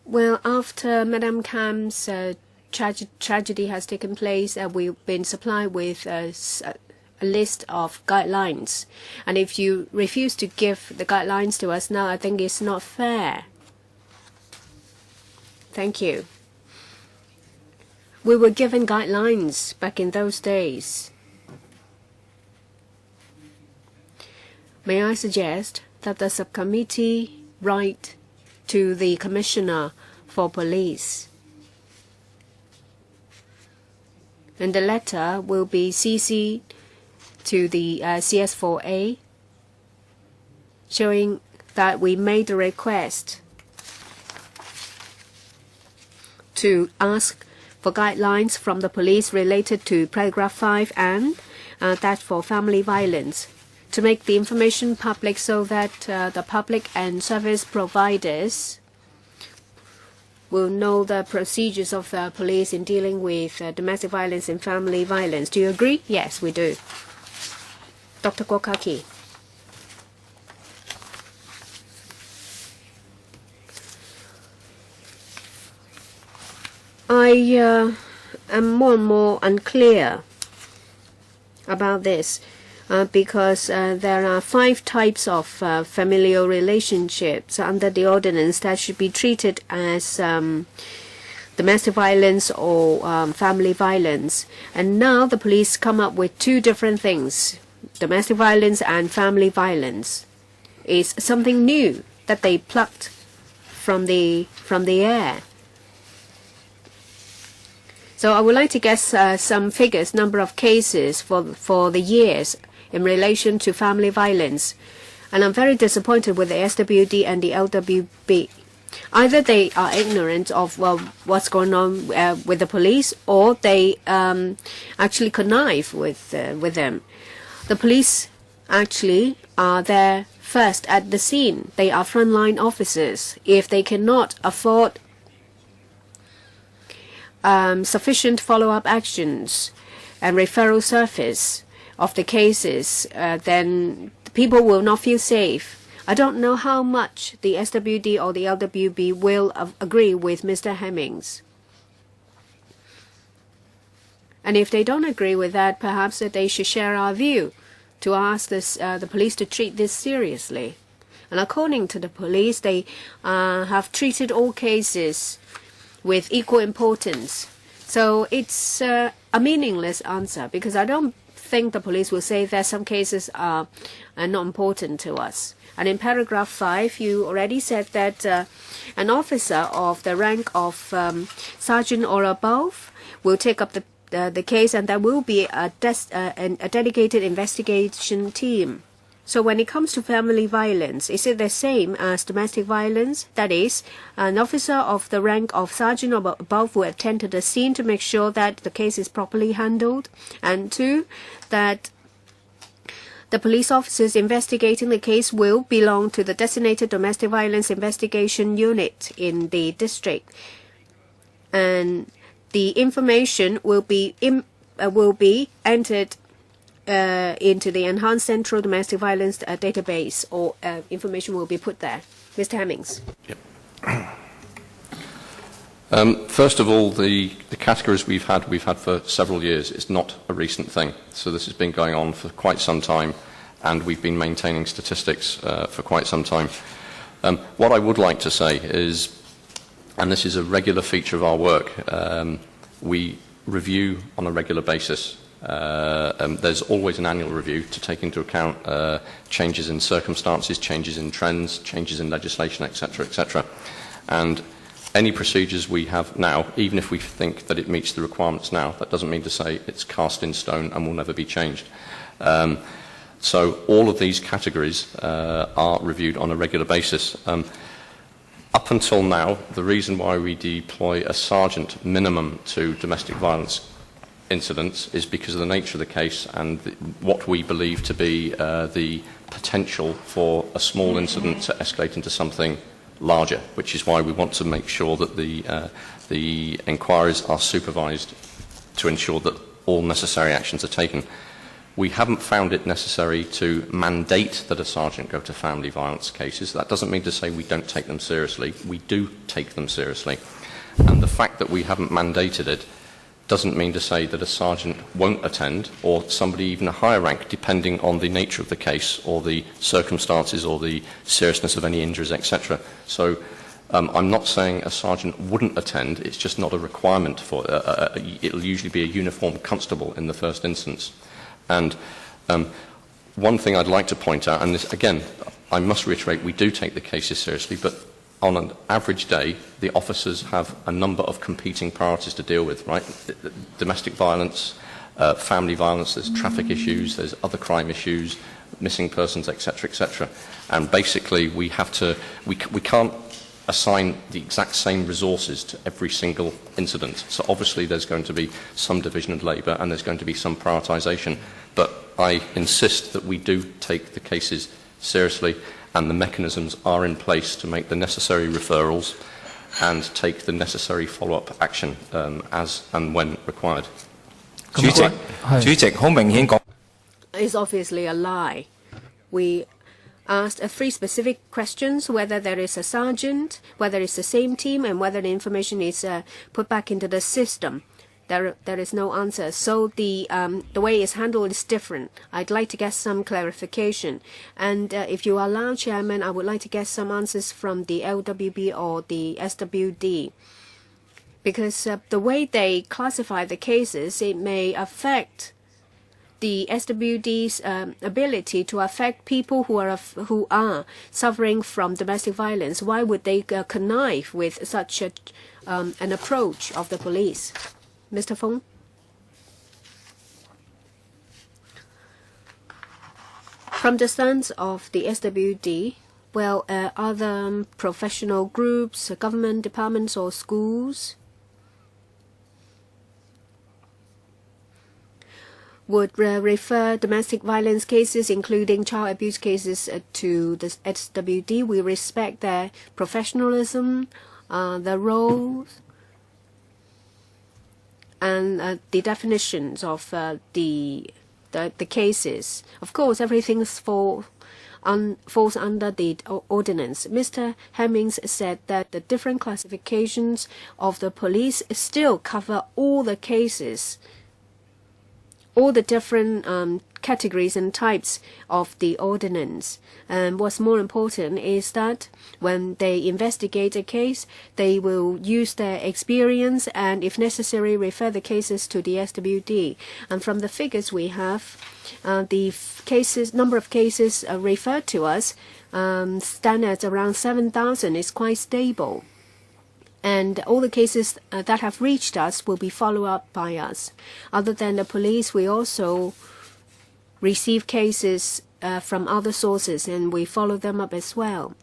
Well, after Madame Kam's tragedy has taken place, we've been supplied with a list of guidelines. And if you refuse to give the guidelines to us now, I think it's not fair. Thank you. We were given guidelines back in those days. May I suggest that the subcommittee write to the Commissioner for Police, and the letter will be CC'd to the CS4A, showing that we made a request to ask for guidelines from the police related to paragraph 5 and that for family violence, to make the information public so that the public and service providers will know the procedures of the police in dealing with domestic violence and family violence. Do you agree? Yes, we do. Dr. Kokaki. I am more and more unclear about this because there are 5 types of familial relationships under the ordinance that should be treated as domestic violence or family violence. And now the police come up with 2 different things, domestic violence and family violence. It's something new that they plucked from the air. So I would like to get some figures, number of cases for the years in relation to family violence. And I'm very disappointed with the SWD and the LWB. Either they are ignorant of what's going on with the police, or they actually connive with them. The police actually are there first at the scene. They are frontline officers. If they cannot afford sufficient follow-up actions, and referral service of the cases, then people will not feel safe. I don't know how much the SWD or the LWB will agree with Mr. Hemmings. And if they don't agree with that, perhaps that they should share our view to ask the police to treat this seriously. And according to the police, they have treated all cases with equal importance. So it's a meaningless answer, because I don't think the police will say that some cases are not important to us. And in paragraph 5, you already said that an officer of the rank of sergeant or above will take up the case, and there will be a dedicated investigation team. So when it comes to family violence, is it the same as domestic violence? That is, an officer of the rank of sergeant or above will attend to the scene to make sure that the case is properly handled. And 2, that the police officers investigating the case will belong to the designated domestic violence investigation unit in the district. And the information will be entered into the enhanced central domestic violence database, or information will be put there. Mr. Hemmings. Yep. First of all, the categories we've had for several years. It's not a recent thing. So this has been going on for quite some time, and we've been maintaining statistics for quite some time. What I would like to say is, and this is a regular feature of our work, we review on a regular basis. There's always an annual review to take into account changes in circumstances, changes in trends, changes in legislation, etc., etc. And any procedures we have now, even if we think that it meets the requirements now, that doesn't mean to say it's cast in stone and will never be changed. So all of these categories are reviewed on a regular basis. Up until now, the reason why we deploy a sergeant minimum to domestic violence incidents is because of the nature of the case and what we believe to be the potential for a small incident to escalate into something larger, which is why we want to make sure that the inquiries are supervised to ensure that all necessary actions are taken. We haven't found it necessary to mandate that a sergeant go to family violence cases. That doesn't mean to say we don't take them seriously. We do take them seriously. And the fact that we haven't mandated it doesn't mean to say that a sergeant won't attend, or somebody even a higher rank, depending on the nature of the case or the circumstances or the seriousness of any injuries, etc. So I'm not saying a sergeant wouldn't attend. It's just not a requirement for it'll usually be a uniformed constable in the first instance. And one thing I'd like to point out, and this, again, I must reiterate, we do take the cases seriously, but on an average day, the officers have a number of competing priorities to deal with, right? Domestic violence, family violence, there's traffic issues, there's other crime issues, missing persons, etc., etc. And basically, we can't assign the exact same resources to every single incident. So obviously, there's going to be some division of labour and there's going to be some prioritisation. But I insist that we do take the cases seriously, and the mechanisms are in place to make the necessary referrals and take the necessary follow-up action as and when required. It's obviously a lie. We asked 3 specific questions: whether there is a sergeant, whether it's the same team, and whether the information is put back into the system. There is no answer. So the way it's handled is different. I'd like to get some clarification. And if you allow, Chairman, I would like to get some answers from the LWB or the SWD. Because the way they classify the cases, it may affect the SWD's ability to affect people who are suffering from domestic violence. Why would they connive with such an approach of the police? Mr. Fong? From the stance of the SWD, well, other professional groups, government departments or schools would refer domestic violence cases, including child abuse cases, to the SWD. We respect their professionalism, their roles, and the definitions of the cases. Of course, everything falls under the ordinance. Mr. Hemmings said that the different classifications of the police still cover all the cases, all the different categories and types of the ordinance. And what's more important is that when they investigate a case, they will use their experience and, if necessary, refer the cases to the SWD. And from the figures we have, the number of cases referred to us stand at around 7,000. It's quite stable. And all the cases that have reached us will be followed up by us. Other than the police, we also receive cases from other sources, and we follow them up as well.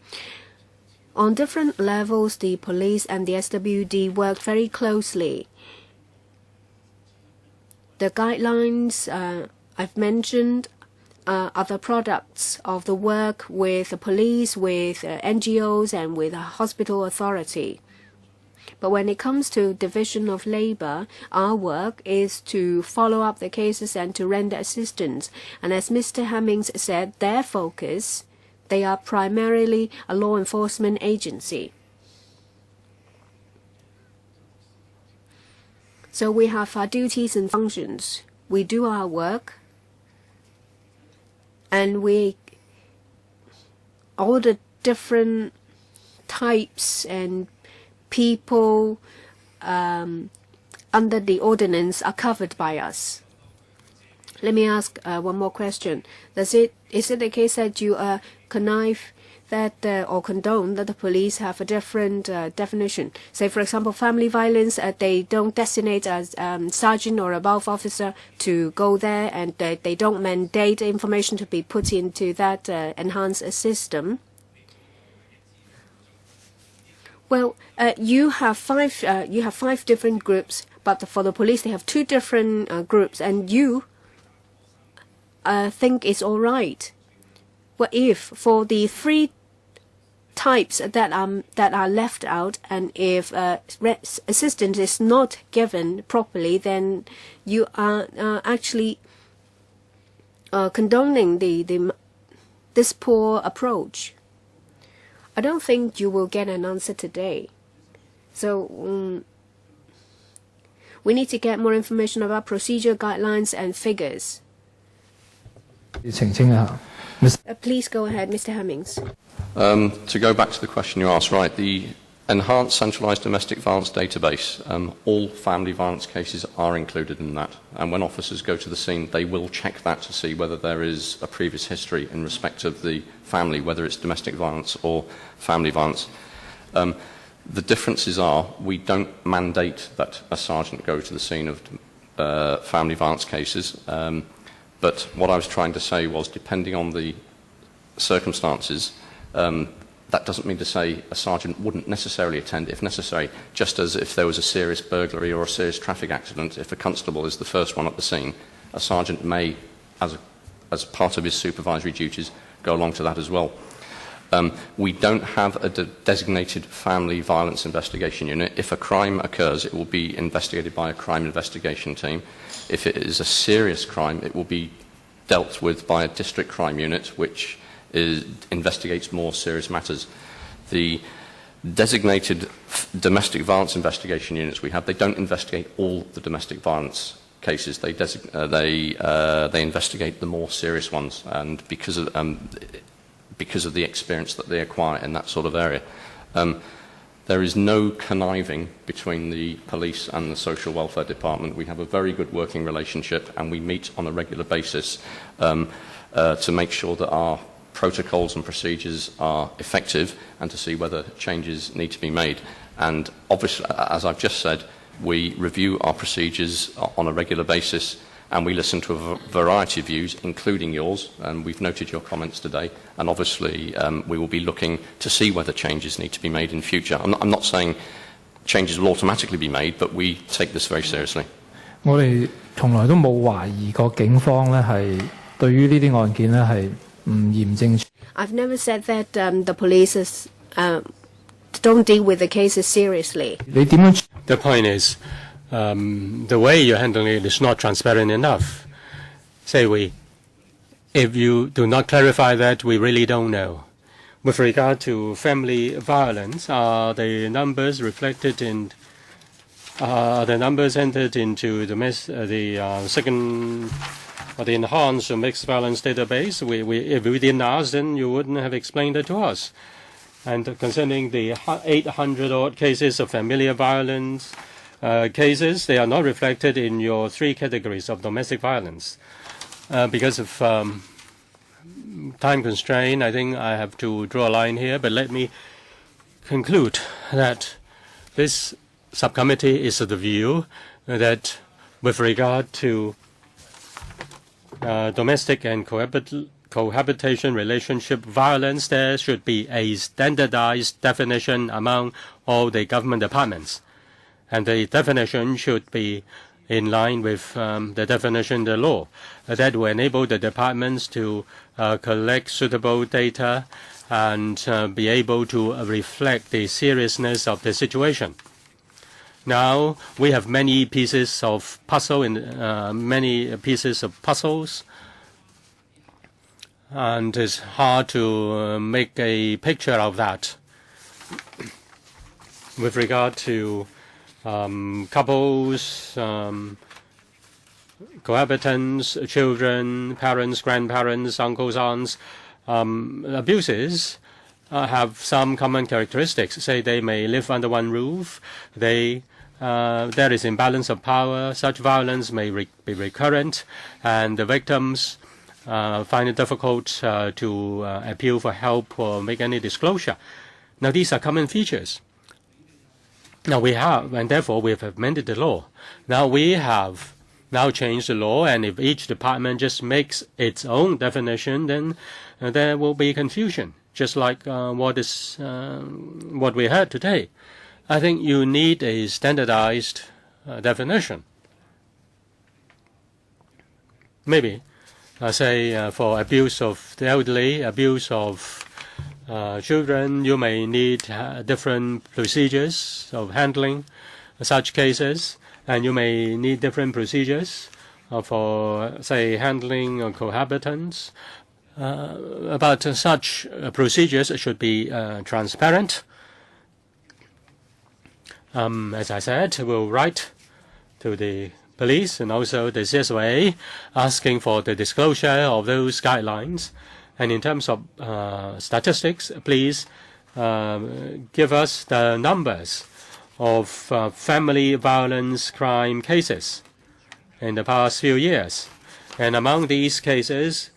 On different levels, the police and the SWD work very closely. The guidelines I've mentioned are the products of the work with the police, with NGOs, and with a hospital authority. But when it comes to division of labor, our work is to follow up the cases and to render assistance. And as Mr. Hemmings said, their focus, they are primarily a law enforcement agency. So we have our duties and functions. We do our work, and all the different types and people under the ordinance are covered by us. Let me ask one more question. Is it the case that you connive that or condone that the police have a different definition? Say, for example, family violence, they don't designate a sergeant or above officer to go there, and they don't mandate information to be put into that enhanced system. Well, you have five different groups, but for the police they have two different groups, and you think it's all right. Well, if for the three types that are left out, and if assistance is not given properly, then you are actually condoning this poor approach. I don't think you will get an answer today. So we need to get more information about procedure, guidelines, and figures. Please go ahead, Mr. Hemmings. To go back to the question you asked, right, the enhanced centralised domestic violence database, all family violence cases are included in that. And when officers go to the scene, they will check that to see whether there is a previous history in respect of the family, whether it's domestic violence or family violence. The differences are we don't mandate that a sergeant go to the scene of family violence cases. But what I was trying to say was, depending on the circumstances, that doesn't mean to say a sergeant wouldn't necessarily attend if necessary, just as if there was a serious burglary or a serious traffic accident, if a constable is the first one at the scene, a sergeant may, as part of his supervisory duties, go along to that as well. We don't have a designated family violence investigation unit. If a crime occurs, it will be investigated by a crime investigation team. If it is a serious crime, it will be dealt with by a district crime unit, which investigates more serious matters. The designated domestic violence investigation units we have, they don't investigate all the domestic violence cases. They investigate the more serious ones, and because of the experience that they acquire in that sort of area. There is no conniving between the police and the social welfare department. We have a very good working relationship, and we meet on a regular basis to make sure that our protocols and procedures are effective and to see whether changes need to be made. And obviously, as I've just said, we review our procedures on a regular basis, and we listen to a variety of views, including yours, and we've noted your comments today, and obviously we will be looking to see whether changes need to be made in future. I'm not saying changes will automatically be made, but we take this very seriously. 我哋從來都冇懷疑過警方咧係對於呢啲案件咧係唔嚴正。I've never said that the police don't deal with the cases seriously. The point is, the way you're handling it is not transparent enough. If you do not clarify that, we really don't know. With regard to family violence, are the numbers reflected in the numbers entered into the second or the enhanced mixed violence database? If we didn't ask, then you wouldn't have explained it to us. And concerning the 800-odd cases of familial violence cases, they are not reflected in your 3 categories of domestic violence. Because of time constraint, I think I have to draw a line here, but let me conclude that this subcommittee is of the view that with regard to domestic and cohabitation relationship violence, there should be a standardized definition among all the government departments. And the definition should be in line with the definition in the law. That will enable the departments to collect suitable data and be able to reflect the seriousness of the situation. Now we have many pieces of puzzles, and it's hard to make a picture of that. With regard to couples, cohabitants, children, parents, grandparents, uncles, aunts, abuses have some common characteristics. Say they may live under one roof, there is imbalance of power, such violence may be recurrent, and the victims find it difficult to appeal for help or make any disclosure. Now these are common features. Now we have, and therefore we have amended the law. Now we have changed the law, and if each department just makes its own definition, then there will be confusion, just like what we heard today. I think you need a standardized definition. Maybe, say, for abuse of the elderly, abuse of children, you may need different procedures of handling such cases, and you may need different procedures for, say, handling cohabitants. But such procedures should be transparent. As I said, we'll write to the police and also the CSOA asking for the disclosure of those guidelines. And in terms of statistics, please give us the numbers of family violence crime cases in the past few years. And among these cases,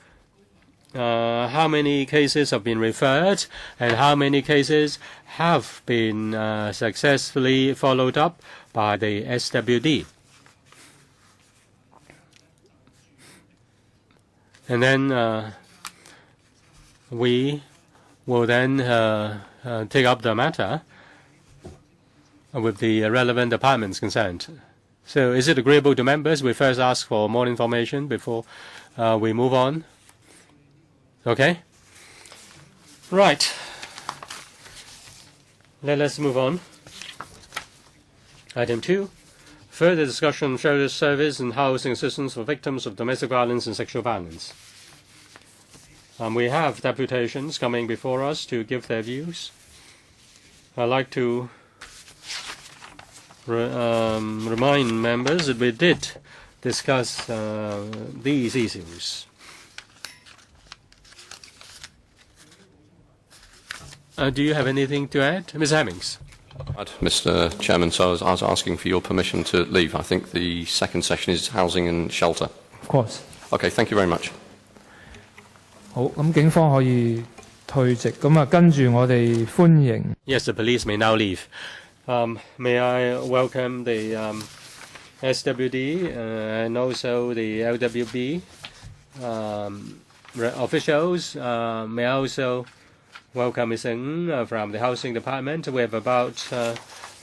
how many cases have been referred and how many cases have been successfully followed up by the SWD. And then we will then take up the matter with the relevant departments concerned. So is it agreeable to members? We first ask for more information before we move on. Okay? Right. Let's move on. Item 2. Further discussion on shelter service and housing assistance for victims of domestic violence and sexual violence. We have deputations coming before us to give their views. I'd like to remind members that we did discuss these issues. Do you have anything to add? Ms. Hemmings. Mr. Chairman, so I was asking for your permission to leave. I think the second session is housing and shelter. Of course. Okay, thank you very much. 好，咁警方可以退席，咁啊跟住我哋歡迎。Yes, the police may now leave. May I welcome the SWD and also the LWB officials. May I also welcome Ms. Ng from the Housing Department. We have about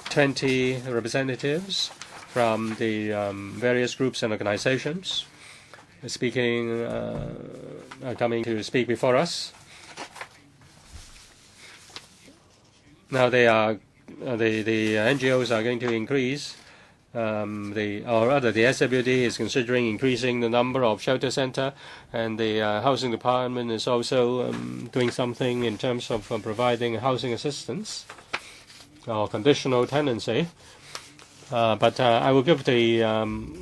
20 representatives from the various groups and organizations coming to speak before us. Now they are the NGOs are going to increase the SWD is considering increasing the number of shelter center, and the housing department is also doing something in terms of providing housing assistance or conditional tenancy. But I will give the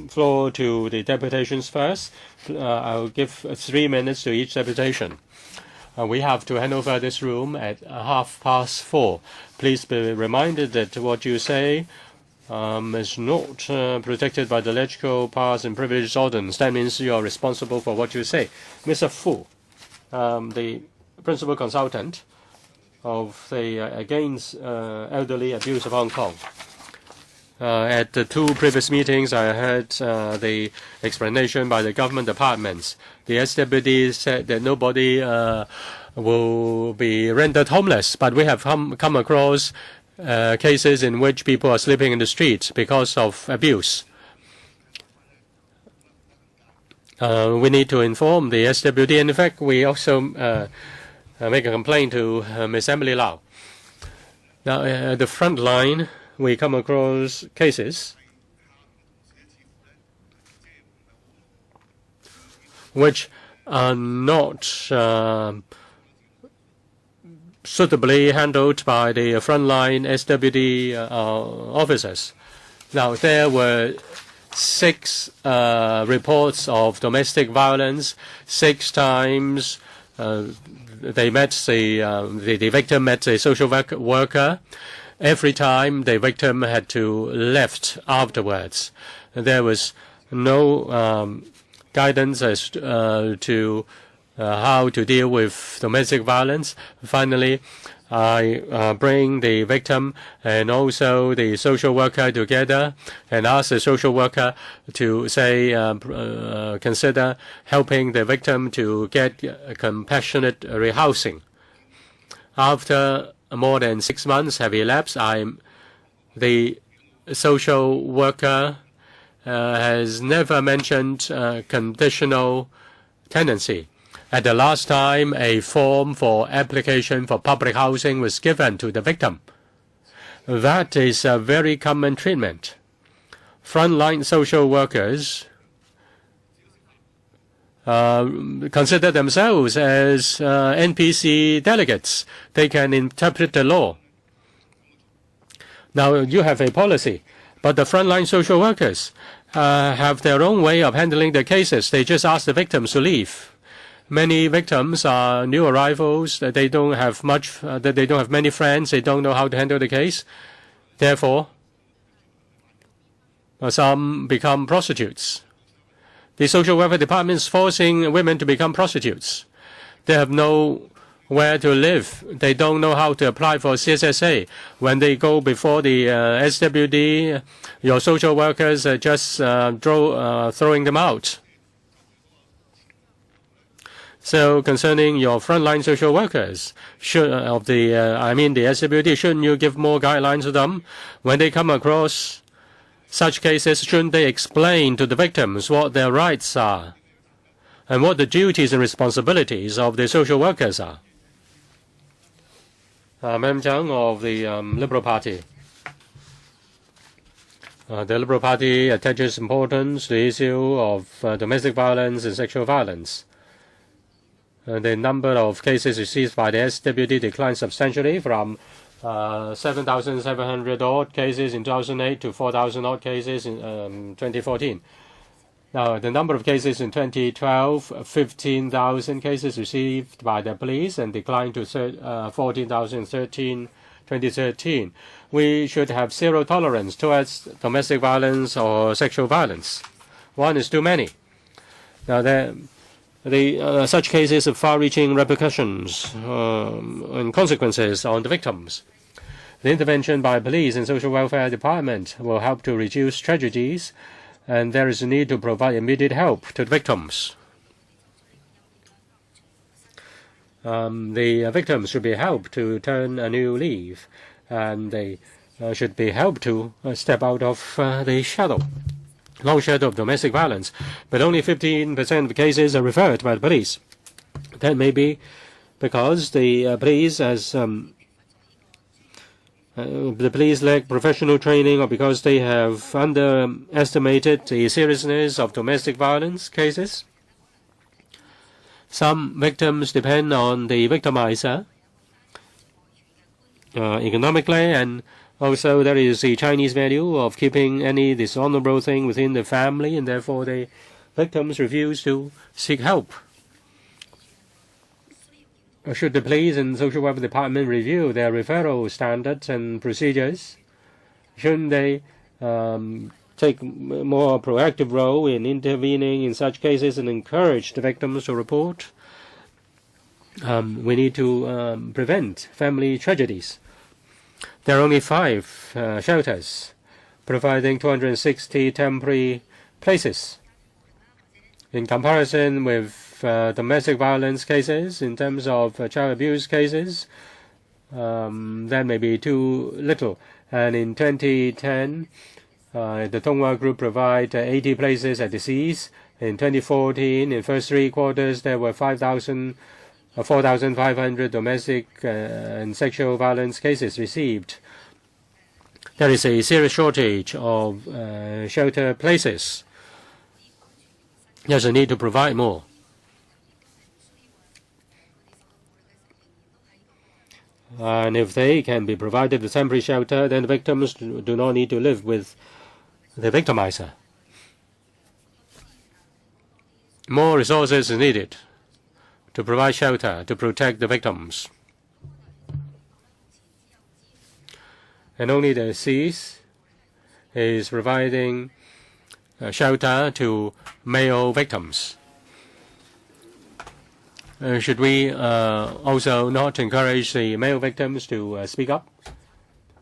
floor to the deputations first. I will give 3 minutes to each deputation. We have to hand over this room at 4:30. Please be reminded that what you say is not protected by the legal powers and privileges ordinance. That means you are responsible for what you say. Mr. Fu, the principal consultant of the Against Elderly Abuse of Hong Kong. At the 2 previous meetings, I heard the explanation by the government departments. The SWD said that nobody will be rendered homeless, but we have come across cases in which people are sleeping in the streets because of abuse. We need to inform the SWD. And in fact, we also make a complaint to Ms. Emily Lau. Now, at the front line, we come across cases which are not suitably handled by the frontline SWD officers. Now, there were 6 reports of domestic violence. 6 times they met the victim met a social worker. Every time the victim had to left afterwards. There was no guidance as to how to deal with domestic violence. Finally, I bring the victim and also the social worker together and ask the social worker to say, consider helping the victim to get compassionate rehousing. After more than 6 months have elapsed, the social worker has never mentioned conditional tenancy. At the last time, a form for application for public housing was given to the victim. That is a very common treatment. Frontline social workers consider themselves as NPC delegates. They can interpret the law. Now, you have a policy, but the frontline social workers have their own way of handling their cases. They just ask the victims to leave. Many victims are new arrivals. They don't have much. They don't have many friends. They don't know how to handle the case. Therefore, some become prostitutes. The social welfare department is forcing women to become prostitutes. They have nowhere to live. They don't know how to apply for CSSA. When they go before the SWD, your social workers are just throwing them out. So concerning your frontline social workers, the SWD, shouldn't you give more guidelines to them when they come across such cases? Shouldn't they explain to the victims what their rights are and what the duties and responsibilities of the social workers are? Madam Zhang of the Liberal Party. The Liberal Party attaches importance to the issue of domestic violence and sexual violence. The number of cases received by the SWD declined substantially from 7,700 odd cases in 2008 to 4,000 odd cases in 2014. Now, the number of cases in 2012, 15,000 cases received by the police and declined to 14,000 in 2013. We should have zero tolerance towards domestic violence or sexual violence. One is too many. Now, such cases have far-reaching repercussions and consequences on the victims. The intervention by police and social welfare department will help to reduce tragedies, and there is a need to provide immediate help to the victims. The victims should be helped to turn a new leaf, and they should be helped to step out of the long shadow of domestic violence. But only 15% of cases are referred by the police. That may be because the police has the police lack professional training or because they have underestimated the seriousness of domestic violence cases. Some victims depend on the victimizer economically, and also there is the Chinese value of keeping any dishonorable thing within the family, and therefore the victims refuse to seek help. Should the police and social welfare department review their referral standards and procedures? Shouldn't they take a more proactive role in intervening in such cases and encourage the victims to report? We need to prevent family tragedies. There are only 5 shelters providing 260 temporary places. In comparison with domestic violence cases, in terms of child abuse cases, that may be too little. And in 2010, the Tonghua Group provided 80 places at the seas. In 2014, in first 3 quarters, there were 4,500 domestic and sexual violence cases received. There is a serious shortage of shelter places. There's a need to provide more. And if they can be provided with temporary shelter, then the victims do not need to live with the victimizer. More resources are needed to provide shelter, to protect the victims. And only the seas is providing shelter to male victims. Should we also not encourage the male victims to speak up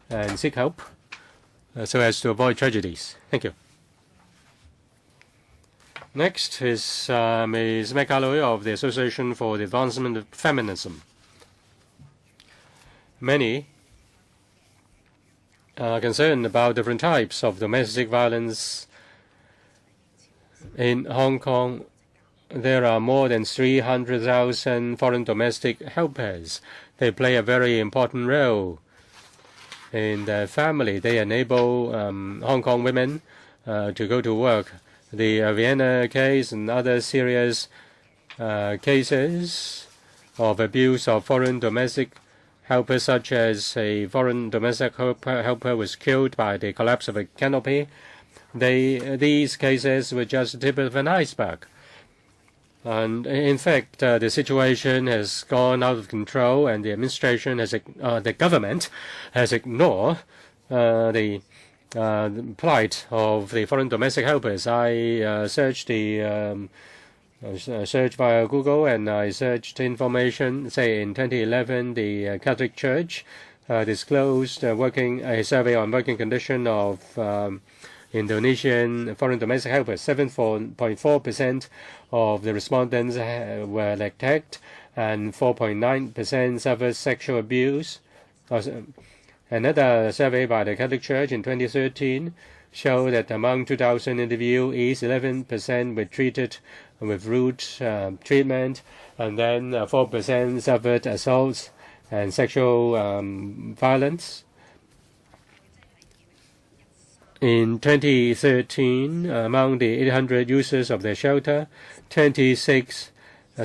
and seek help so as to avoid tragedies? Thank you. Next is Ms. McAlloy of the Association for the Advancement of Feminism. Many are concerned about different types of domestic violence. In Hong Kong, there are more than 300,000 foreign domestic helpers. They play a very important role in the family. They enable Hong Kong women to go to work. The Vienna case and other serious cases of abuse of foreign domestic helpers, such as a foreign domestic helper was killed by the collapse of a canopy. These cases were just the tip of an iceberg. And in fact, the situation has gone out of control, and the administration has, the government has ignored the plight of the foreign domestic helpers. I searched searched via Google, and I searched information. Say in 2011, the Catholic Church disclosed a survey on working condition of Indonesian foreign domestic helpers. 7.4% of the respondents were attacked, and 4.9% suffered sexual abuse. Another survey by the Catholic Church in 2013 showed that among 2,000 interviewees, 11% were treated with rude treatment, and then 4% suffered assaults and sexual violence. In 2013, among the 800 users of the shelter, 26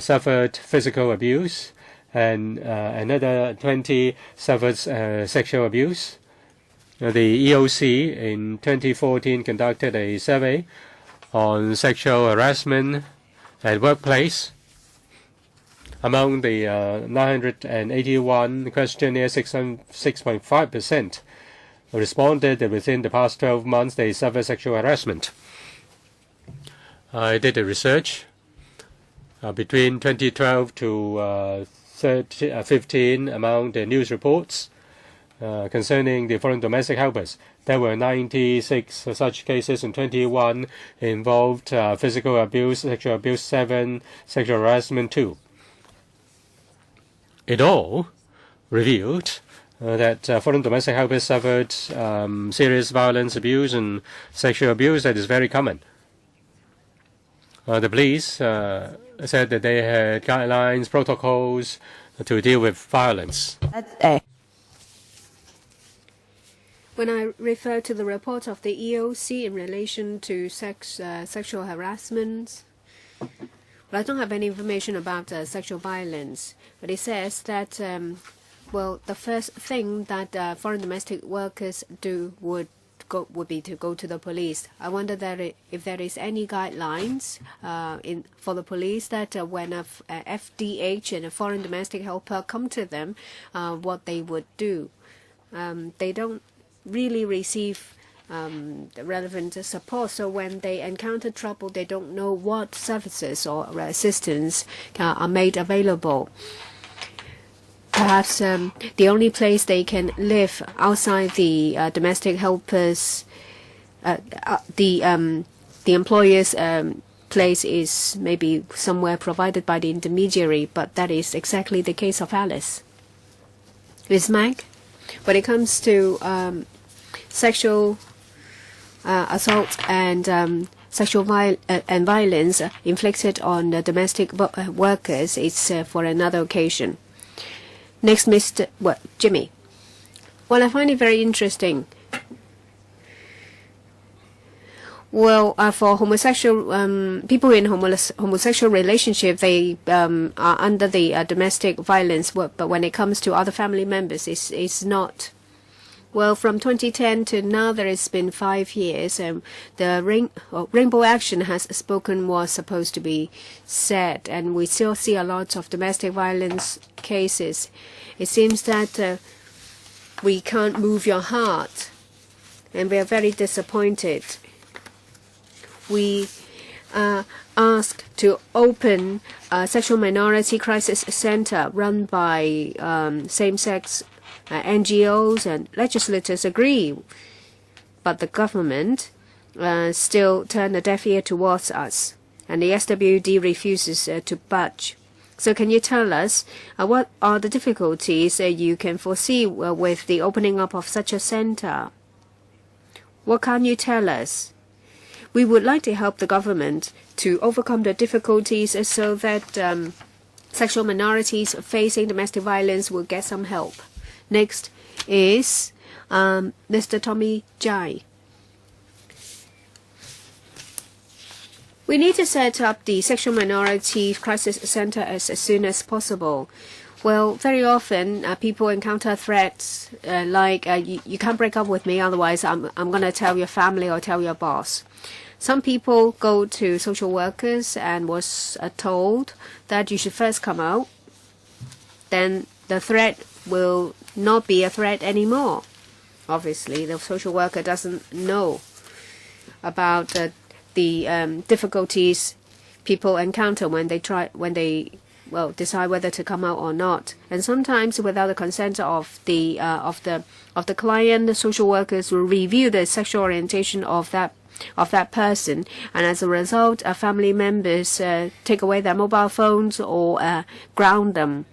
suffered physical abuse, and another 20 suffered sexual abuse. The EOC in 2014 conducted a survey on sexual harassment at workplace. Among the 981 questionnaires, 6.5% responded that within the past 12 months they suffered sexual harassment. I did a research between 2012 to 15 among the news reports concerning the foreign domestic helpers. There were 96 such cases, and 21 involved physical abuse, sexual abuse, 7 sexual harassment, 2. It all revealed that foreign domestic helpers suffered serious violence, abuse, and sexual abuse that is very common. The police said that they had guidelines, protocols to deal with violence. When I refer to the report of the EOC in relation to sexual harassment, well, I don't have any information about sexual violence, but it says that, well, the first thing that foreign domestic workers do would be to go to the police. I wonder that if there is any guidelines for the police that when a FDH and a foreign domestic helper come to them, what they would do. They don't really receive the relevant support. So when they encounter trouble, they don't know what services or assistance are made available. Perhaps the only place they can live outside the domestic helpers, the employer's place is maybe somewhere provided by the intermediary, but that is exactly the case of Alice. Ms. Mag, when it comes to sexual assault and sexual violence inflicted on domestic workers, it's for another occasion. Next, Jimmy. Well, I find it very interesting. Well, for homosexual people in homosexual relationship, they are under the domestic violence. But when it comes to other family members, it's not. Well, from 2010 to now, there has been 5 years. The Rainbow Action has spoken was supposed to be said, and we still see a lot of domestic violence cases. It seems that we can't move your heart, and we are very disappointed. We asked to open a sexual minority crisis center run by same-sex NGOs, and legislators agree, but the government still turn a deaf ear towards us, and the SWD refuses to budge. So can you tell us what are the difficulties you can foresee with the opening up of such a center? What can you tell us? We would like to help the government to overcome the difficulties so that sexual minorities facing domestic violence will get some help. Next is Mr. Tommy Jai. We need to set up the Sexual Minority Crisis Center as soon as possible. Well, very often people encounter threats like you can't break up with me, otherwise I'm going to tell your family or tell your boss. Some people go to social workers and was told that you should first come out. Then the threat will not be a threat anymore. Obviously, the social worker doesn't know about the difficulties people encounter when they decide whether to come out or not. And sometimes, without the consent of the client, the social workers will review the sexual orientation of that person, and as a result, family members take away their mobile phones or ground them.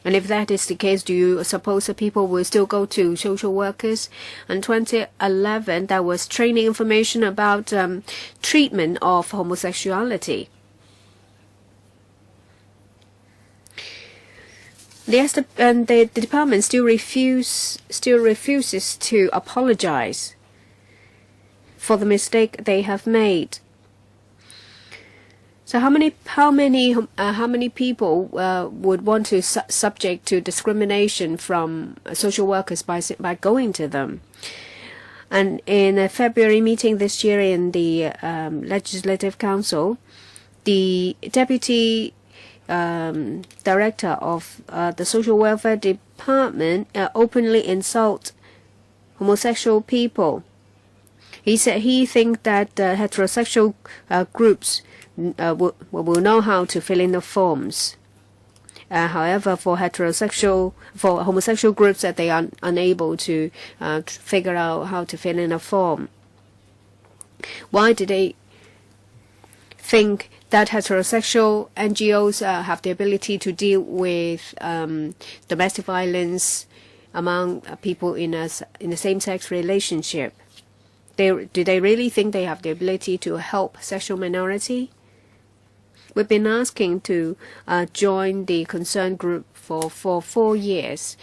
And if that is the case, do you suppose that people will still go to social workers? In 2011, there was training information about treatment of homosexuality. The department still refuses to apologize for the mistake they have made. So how many people would want to subject to discrimination from social workers by going to them? And in a February meeting this year in the Legislative Council, the Deputy Director of the Social Welfare Department openly insulted homosexual people. He said he thinks that heterosexual groups will know how to fill in the forms. However, for homosexual groups, that they are unable to figure out how to fill in a form. Why do they think that heterosexual NGOs have the ability to deal with domestic violence among people in a same-sex relationship? Do they really think they have the ability to help sexual minority? We've been asking to join the concerned group for 4 years.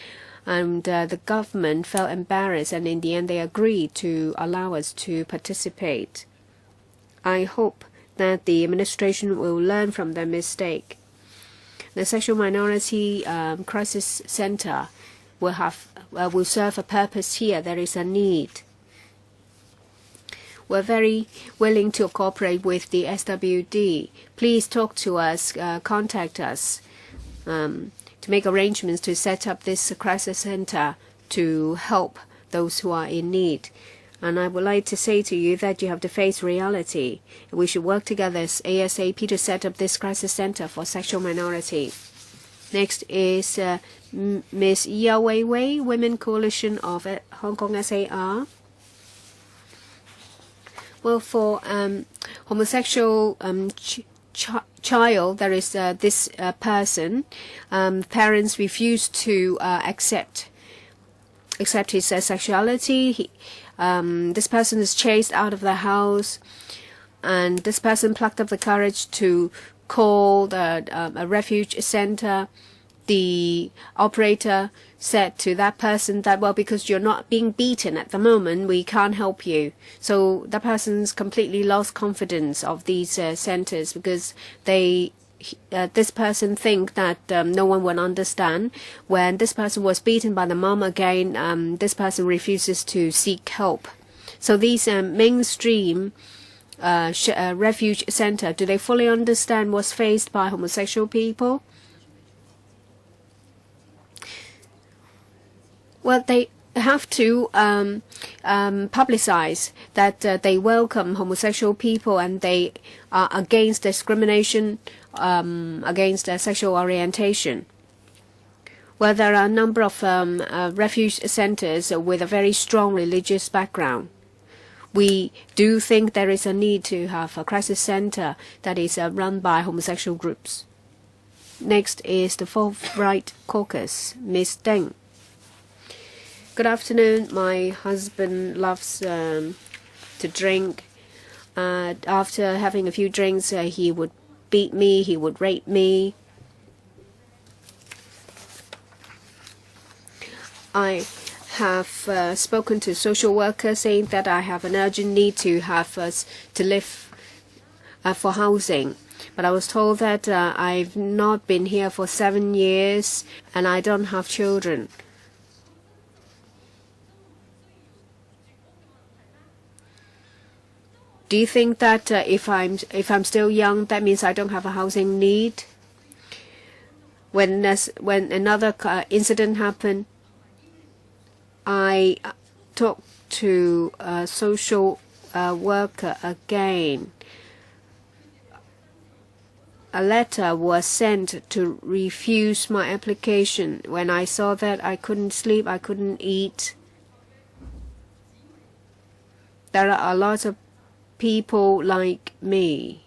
And the government felt embarrassed, and in the end they agreed to allow us to participate. I hope that the administration will learn from their mistake. The Sexual Minority Crisis Center will serve a purpose here. There is a need. We're very willing to cooperate with the SWD. Please talk to us, contact us to make arrangements to set up this crisis center to help those who are in need. And I would like to say to you that you have to face reality. We should work together as ASAP to set up this crisis center for sexual minority. Next is Ms. Yao Weiwei, Women Coalition of Hong Kong SAR. Well, for homosexual child, there is this person. Parents refuse to accept his sexuality. This person is chased out of the house, and this person plucked up the courage to call a refuge center. The operator said to that person that, well, because you're not being beaten at the moment, we can't help you. So that person's completely lost confidence of these centers because this person think that no one will understand. When this person was beaten by the mom again, this person refuses to seek help. So these mainstream refuge center, do they fully understand what's faced by homosexual people? Well, they have to publicize that they welcome homosexual people and they are against discrimination against sexual orientation. Well, there are a number of refuge centers with a very strong religious background. We do think there is a need to have a crisis center that is run by homosexual groups. Next is the Fourth Right Caucus, Ms. Deng. Good afternoon. My husband loves to drink. After having a few drinks, he would beat me, he would rape me. I have spoken to social workers saying that I have an urgent need to have us to live for housing. But I was told that I've not been here for 7 years and I don't have children. Do you think that if I'm still young, that means I don't have a housing need? When another incident happened, I talked to a social worker again. A letter was sent to refuse my application. When I saw that, I couldn't sleep, I couldn't eat. There are a lot of people like me.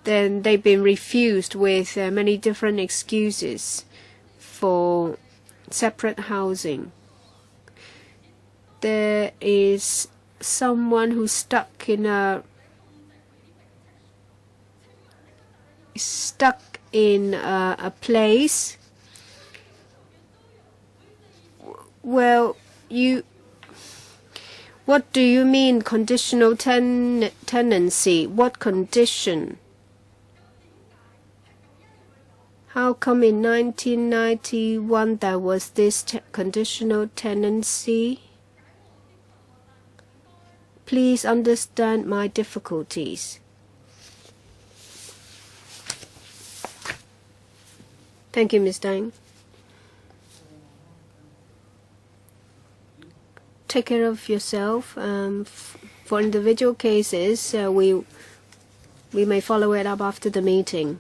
Then they've been refused with many different excuses for separate housing. There is someone who's stuck in a place. Well, what do you mean conditional tenancy? What condition? How come in 1991 there was this conditional tenancy? Please understand my difficulties. Thank you, Ms. Deng. Take care of yourself. For individual cases, we may follow it up after the meeting.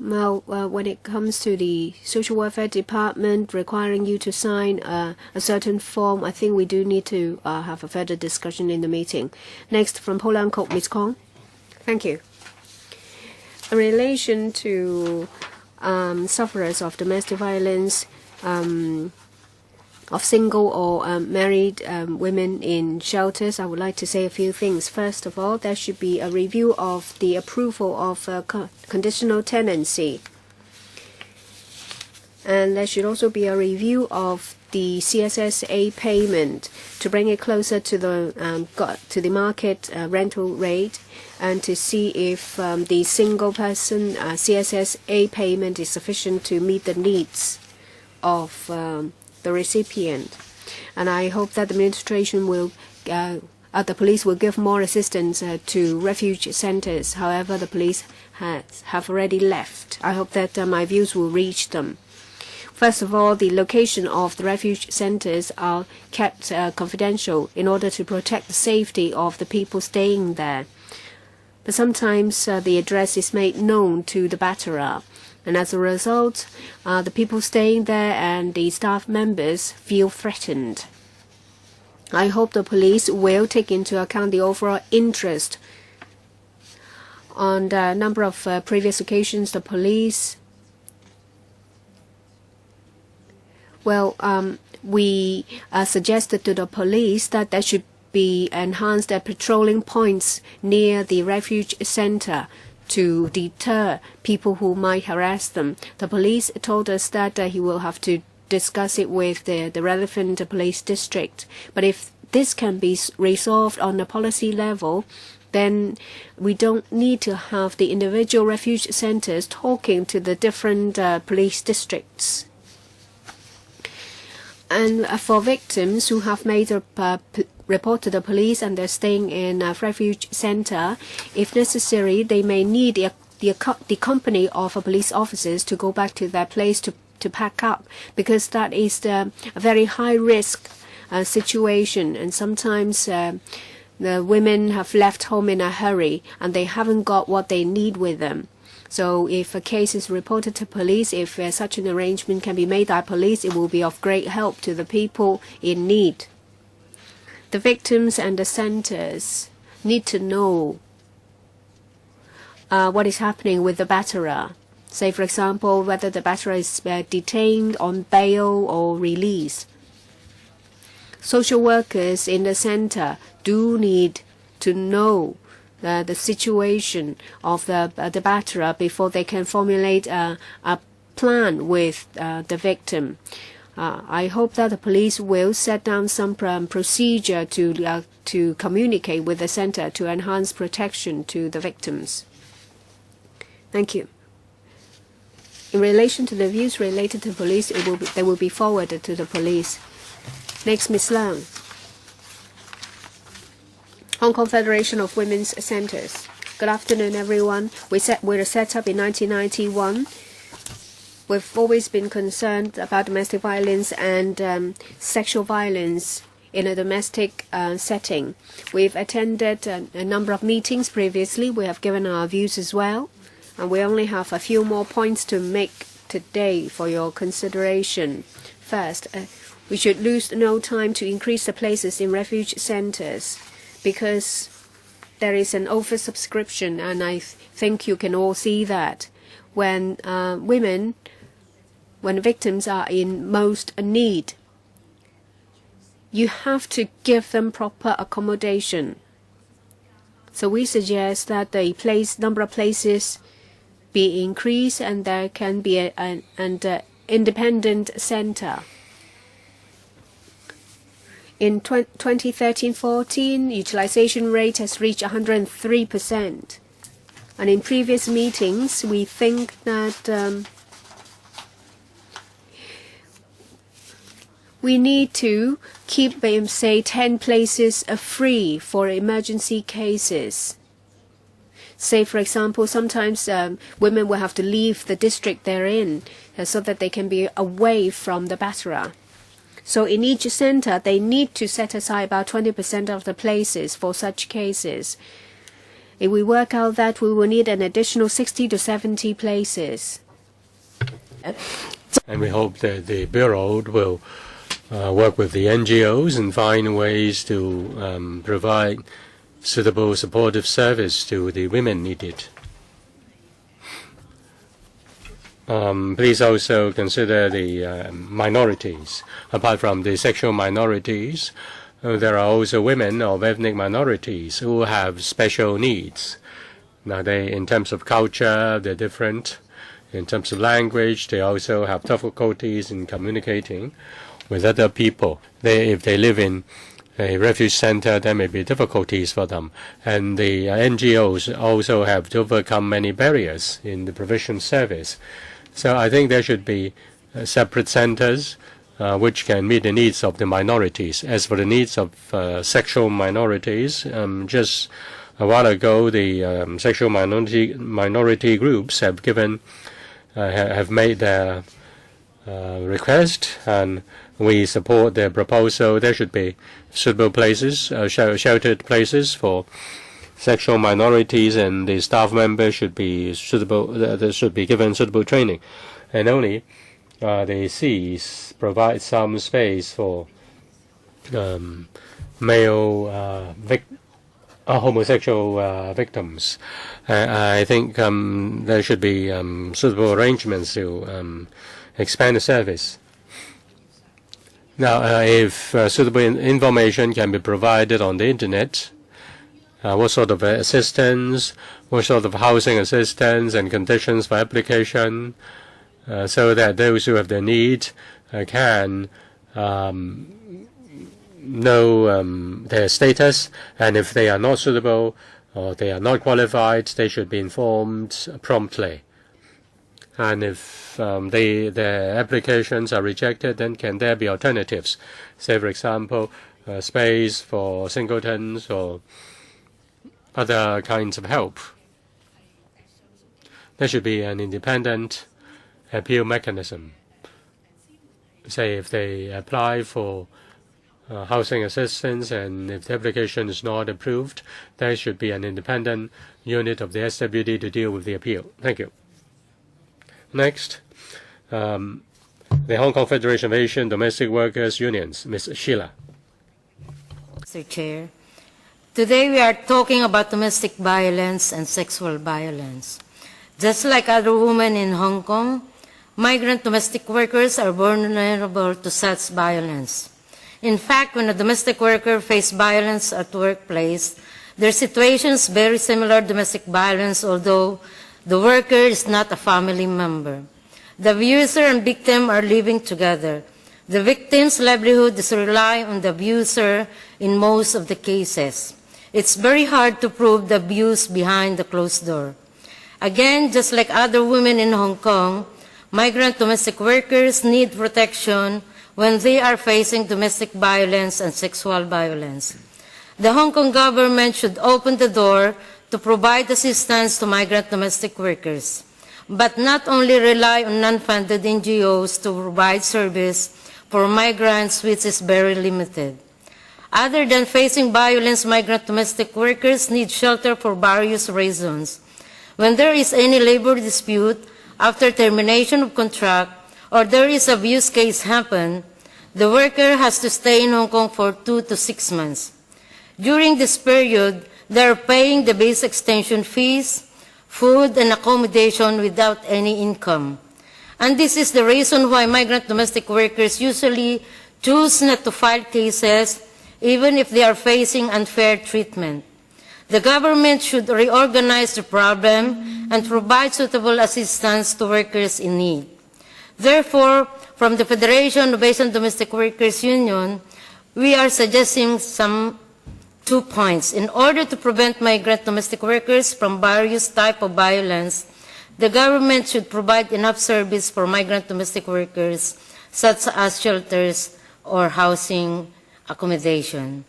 Now, when it comes to the social welfare department requiring you to sign a certain form, I think we do need to have a further discussion in the meeting. Next, from Poland, Ms. Kong. Thank you. In relation to sufferers of domestic violence, of single or married women in shelters, I would like to say a few things. First of all, there should be a review of the approval of conditional tenancy. And there should also be a review of the CSSA payment to bring it closer to the market rental rate, and to see if the single person CSSA payment is sufficient to meet the needs of the recipient. And I hope that the administration will, the police will give more assistance to refuge centers. However, the police have already left. I hope that my views will reach them. First of all, the location of the refuge centers are kept confidential in order to protect the safety of the people staying there. But sometimes the address is made known to the batterer, and as a result, the people staying there and the staff members feel threatened. I hope the police will take into account the overall interest. On a number of previous occasions, the police we suggested to the police that there should be enhanced patrolling points near the refuge center to deter people who might harass them. The police told us that he will have to discuss it with the relevant police district. But if this can be resolved on a policy level, then we don't need to have the individual refuge centers talking to the different police districts. And for victims who have made a report to the police and they're staying in a refuge center, if necessary, they may need the company of police officers to go back to their place to pack up, because that is a very high-risk situation. And sometimes the women have left home in a hurry and they haven't got what they need with them. So if a case is reported to police, if such an arrangement can be made by police, it will be of great help to the people in need. The victims and the centers need to know what is happening with the batterer. Say, for example, whether the batterer is detained on bail or released. Social workers in the center do need to know the situation of the batterer before they can formulate a plan with the victim. I hope that the police will set down some procedure to communicate with the center to enhance protection to the victims. Thank you. In relation to the views related to police, they will be forwarded to the police. Next, Ms. Leung. Hong Kong Federation of Women's Centres. Good afternoon, everyone. We were set up in 1991. We've always been concerned about domestic violence and sexual violence in a domestic setting. We've attended a number of meetings previously. We have given our views as well. And we only have a few more points to make today for your consideration. First, we should lose no time to increase the places in refuge centres, because there is an oversubscription, and I think you can all see that. When victims are in most need, you have to give them proper accommodation. So we suggest that the number of places be increased, and there can be an independent center. In 2013-14, utilization rate has reached 103%. And in previous meetings, we think that we need to keep, say, 10 places free for emergency cases. Say, for example, sometimes women will have to leave the district they're in so that they can be away from the batterer. So in each center, they need to set aside about 20% of the places for such cases. If we work out that, we will need an additional 60 to 70 places. And we hope that the Bureau will work with the NGOs and find ways to provide suitable supportive service to the women needed. please also consider the minorities. Apart from the sexual minorities, there are also women of ethnic minorities who have special needs. Now, in terms of culture, they're different. In terms of language, they also have difficulties in communicating with other people. If they live in a refuge center, there may be difficulties for them. And the NGOs also have to overcome many barriers in the provision service. So I think there should be separate centers which can meet the needs of the minorities. As for the needs of sexual minorities, just a while ago, the sexual minority groups have made their request, and we support their proposal. There should be suitable places, sheltered places for sexual minorities, and the staff members should be suitable. They should be given suitable training, and only the Cs provide some space for male homosexual victims. I think there should be suitable arrangements to expand the service. Now, if suitable information can be provided on the internet, what sort of assistance, what sort of housing assistance and conditions for application, so that those who have the need can know their status, and if they are not suitable or they are not qualified, they should be informed promptly. And if their applications are rejected, then can there be alternatives? Say, for example, space for singletons or other kinds of help. There should be an independent appeal mechanism. Say, if they apply for housing assistance and if the application is not approved, there should be an independent unit of the SWD to deal with the appeal. Thank you. Next, the Hong Kong Federation of Asian Domestic Workers Unions, Ms. Sheila. Mr. Chair, today we are talking about domestic violence and sexual violence. Just like other women in Hong Kong, migrant domestic workers are vulnerable to such violence. In fact, when a domestic worker faces violence at the workplace, their situation is very similar to domestic violence, although the worker is not a family member. The abuser and victim are living together. The victim's livelihood is rely on the abuser in most of the cases. It's very hard to prove the abuse behind the closed door. Again, just like other women in Hong Kong, migrant domestic workers need protection when they are facing domestic violence and sexual violence. The Hong Kong government should open the door to provide assistance to migrant domestic workers, but not only rely on non-funded NGOs to provide service for migrants, which is very limited. Other than facing violence, migrant domestic workers need shelter for various reasons. When there is any labor dispute after termination of contract, or there is abuse case happen, the worker has to stay in Hong Kong for 2 to 6 months. During this period, they are paying the base extension fees, food, and accommodation without any income. And this is the reason why migrant domestic workers usually choose not to file cases even if they are facing unfair treatment. The government should reorganize the problem and provide suitable assistance to workers in need. Therefore, from the Federation of Asian Domestic Workers Union, we are suggesting 2 points. In order to prevent migrant domestic workers from various types of violence, the government should provide enough service for migrant domestic workers, such as shelters or housing accommodation.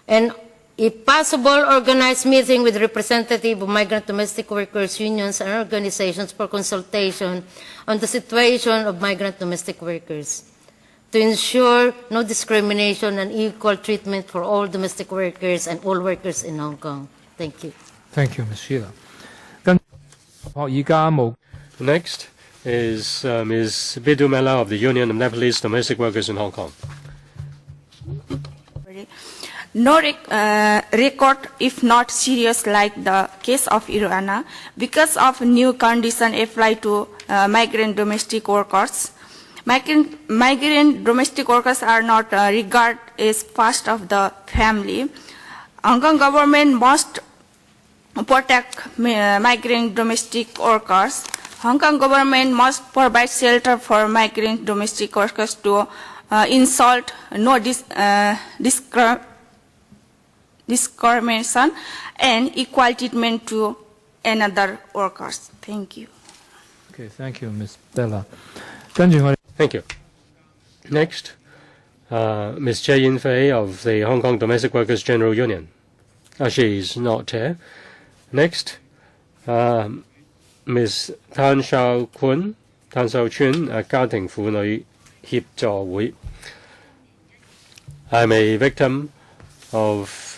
And if possible, organize meeting with representatives of migrant domestic workers unions and organizations for consultation on the situation of migrant domestic workers, to ensure no discrimination and equal treatment for all domestic workers and all workers in Hong Kong. Thank you. Thank you, Ms. Sheila. Next is Ms. Bidumela of the Union of Nepalese Domestic Workers in Hong Kong. no record if not serious like the case of Irwana because of new condition applied to migrant domestic workers. Migrant domestic workers are not regarded as part of the family. Hong Kong government must protect migrant domestic workers. Hong Kong government must provide shelter for migrant domestic workers to insult no discrimination and equal treatment to another workers. Thank you. Okay, thank you, Ms. Della. 跟住我哋 Thank you. Next, Ms. Chey Yin-fei of the Hong Kong Domestic Workers General Union. She is not here. Next, Ms. Tan Shao-chun, 家庭婦女協助會. I'm a victim of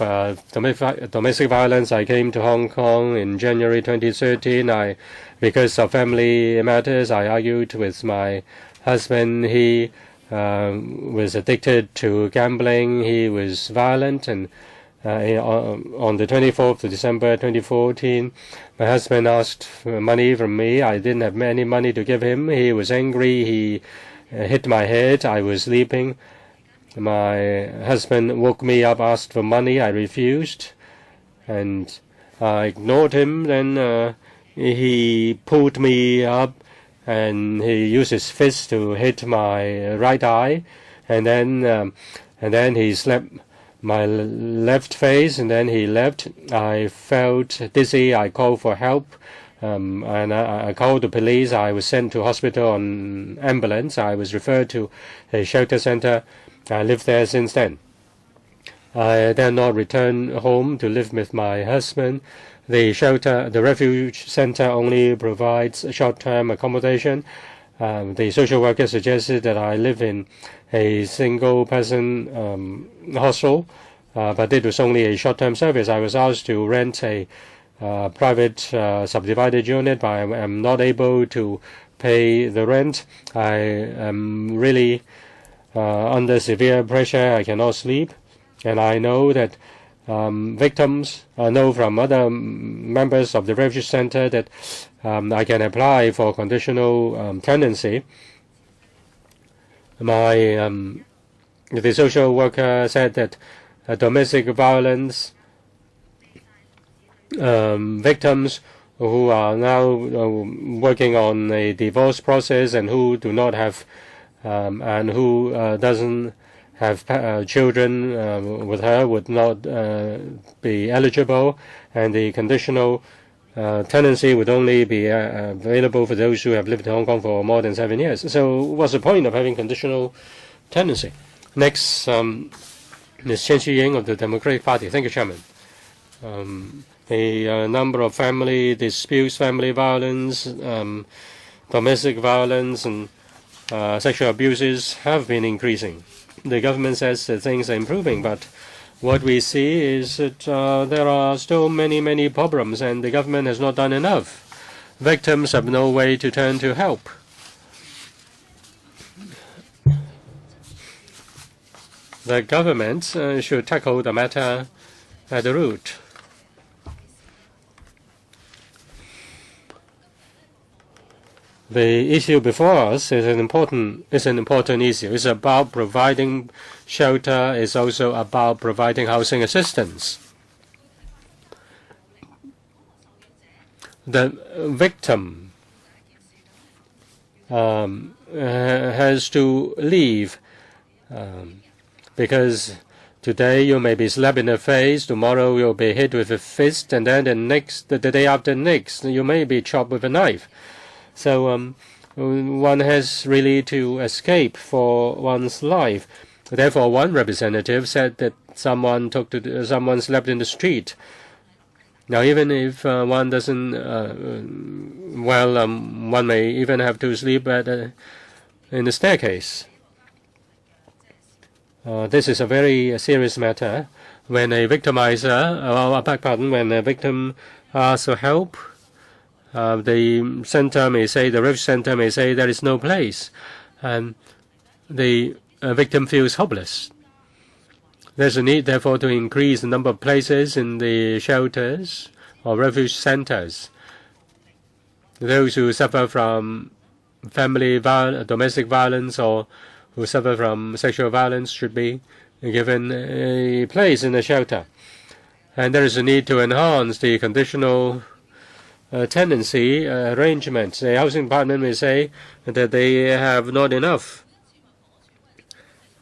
domestic violence. I came to Hong Kong in January 2013. Because of family matters, I argued with my husband. He was addicted to gambling. He was violent, and on the 24th of December 2014, my husband asked for money from me. I didn't have any money to give him. He was angry. He hit my head. I was sleeping. My husband woke me up, asked for money. I refused, and I ignored him. Then he pulled me up, and he used his fist to hit my right eye, and then he slapped my left face, and then he left. I felt dizzy. I called for help, and I called the police. I was sent to hospital on ambulance. I was referred to a shelter center. I lived there since then. I did not return home to live with my husband. The shelter, the refuge center only provides short-term accommodation. The social worker suggested that I live in a single-person hostel, but it was only a short-term service. I was asked to rent a private subdivided unit, but I am not able to pay the rent. I am really under severe pressure. I cannot sleep, and I know that victims know from other members of the refuge center that I can apply for conditional tenancy. The social worker said that domestic violence victims who are now working on a divorce process and who do not have and who doesn't have children with her would not be eligible, and the conditional tenancy would only be available for those who have lived in Hong Kong for more than 7 years. So what's the point of having conditional tenancy? Next, Ms. Chen Shiying of the Democratic Party. Thank you, Chairman. The number of family disputes, family violence, domestic violence, and sexual abuses have been increasing. The government says that things are improving, but what we see is that there are still many problems, and the government has not done enough. Victims have no way to turn to help. The government should tackle the matter at the root. The issue before us is an important issue. It's about providing shelter. It's also about providing housing assistance. The victim has to leave because today you may be slapped in the face, tomorrow you'll be hit with a fist, and then the day after next you may be chopped with a knife. So one has really to escape for one's life. Therefore, one representative said that someone slept in the street. Now, even if one doesn't, one may even have to sleep in the staircase. This is a very serious matter. When a victimizer, when a victim asks for help, the center may say, the refuge center may say there is no place, and the victim feels hopeless. There's a need, therefore, to increase the number of places in the shelters or refuge centers. Those who suffer from domestic violence or who suffer from sexual violence should be given a place in a shelter. And there is a need to enhance the conditional tenancy arrangements. The housing department may say that they have not enough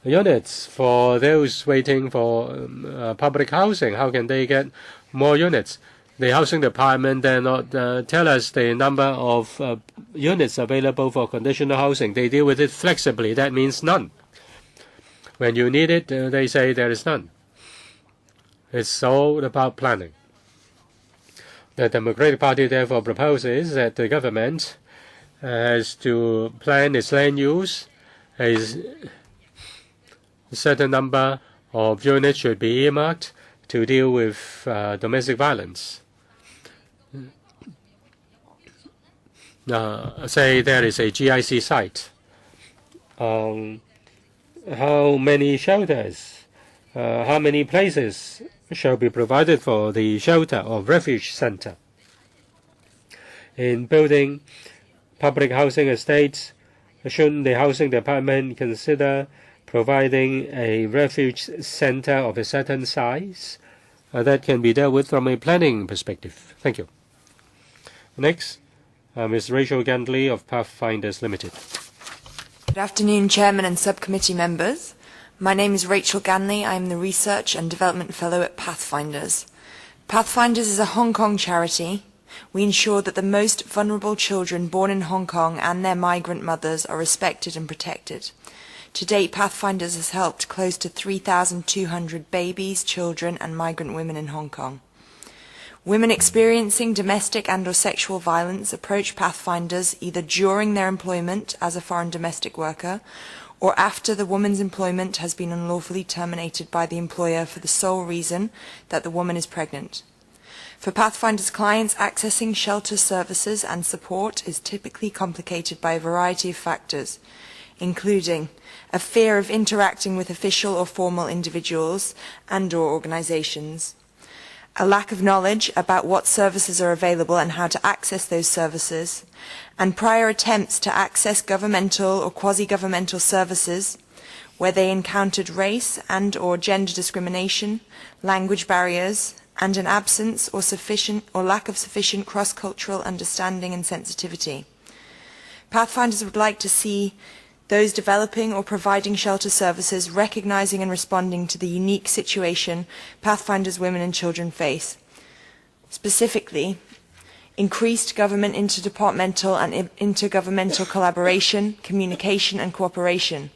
units for those waiting for public housing. How can they get more units? The housing department dare not tell us the number of units available for conditional housing. They deal with it flexibly. That means none. When you need it, they say there is none. It's all about planning. The Democratic Party therefore proposes that the government has to plan its land use. A certain number of units should be earmarked to deal with domestic violence. Say there is a GIC site. How many shelters, how many places shall be provided for the shelter or refuge center? In building public housing estates, shouldn't the housing department consider providing a refuge center of a certain size that can be dealt with from a planning perspective? Thank you. Next, Ms. Rachel Gandley of Pathfinders Limited. Good afternoon, Chairman and Subcommittee members. My name is Rachel Ganley. I am the Research and Development Fellow at Pathfinders. Pathfinders is a Hong Kong charity. We ensure that the most vulnerable children born in Hong Kong and their migrant mothers are respected and protected. To date, Pathfinders has helped close to 3,200 babies, children and migrant women in Hong Kong. Women experiencing domestic and/or sexual violence approach Pathfinders either during their employment as a foreign domestic worker or after the woman's employment has been unlawfully terminated by the employer for the sole reason that the woman is pregnant. For Pathfinders clients, accessing shelter services and support is typically complicated by a variety of factors, including a fear of interacting with official or formal individuals and/or organizations, a lack of knowledge about what services are available and how to access those services, and prior attempts to access governmental or quasi-governmental services where they encountered race and/or gender discrimination, language barriers, and an absence or lack of sufficient cross-cultural understanding and sensitivity. Pathfinders would like to see those developing or providing shelter services recognizing and responding to the unique situation Pathfinders women and children face. Specifically, increased government interdepartmental and intergovernmental collaboration, communication and cooperation.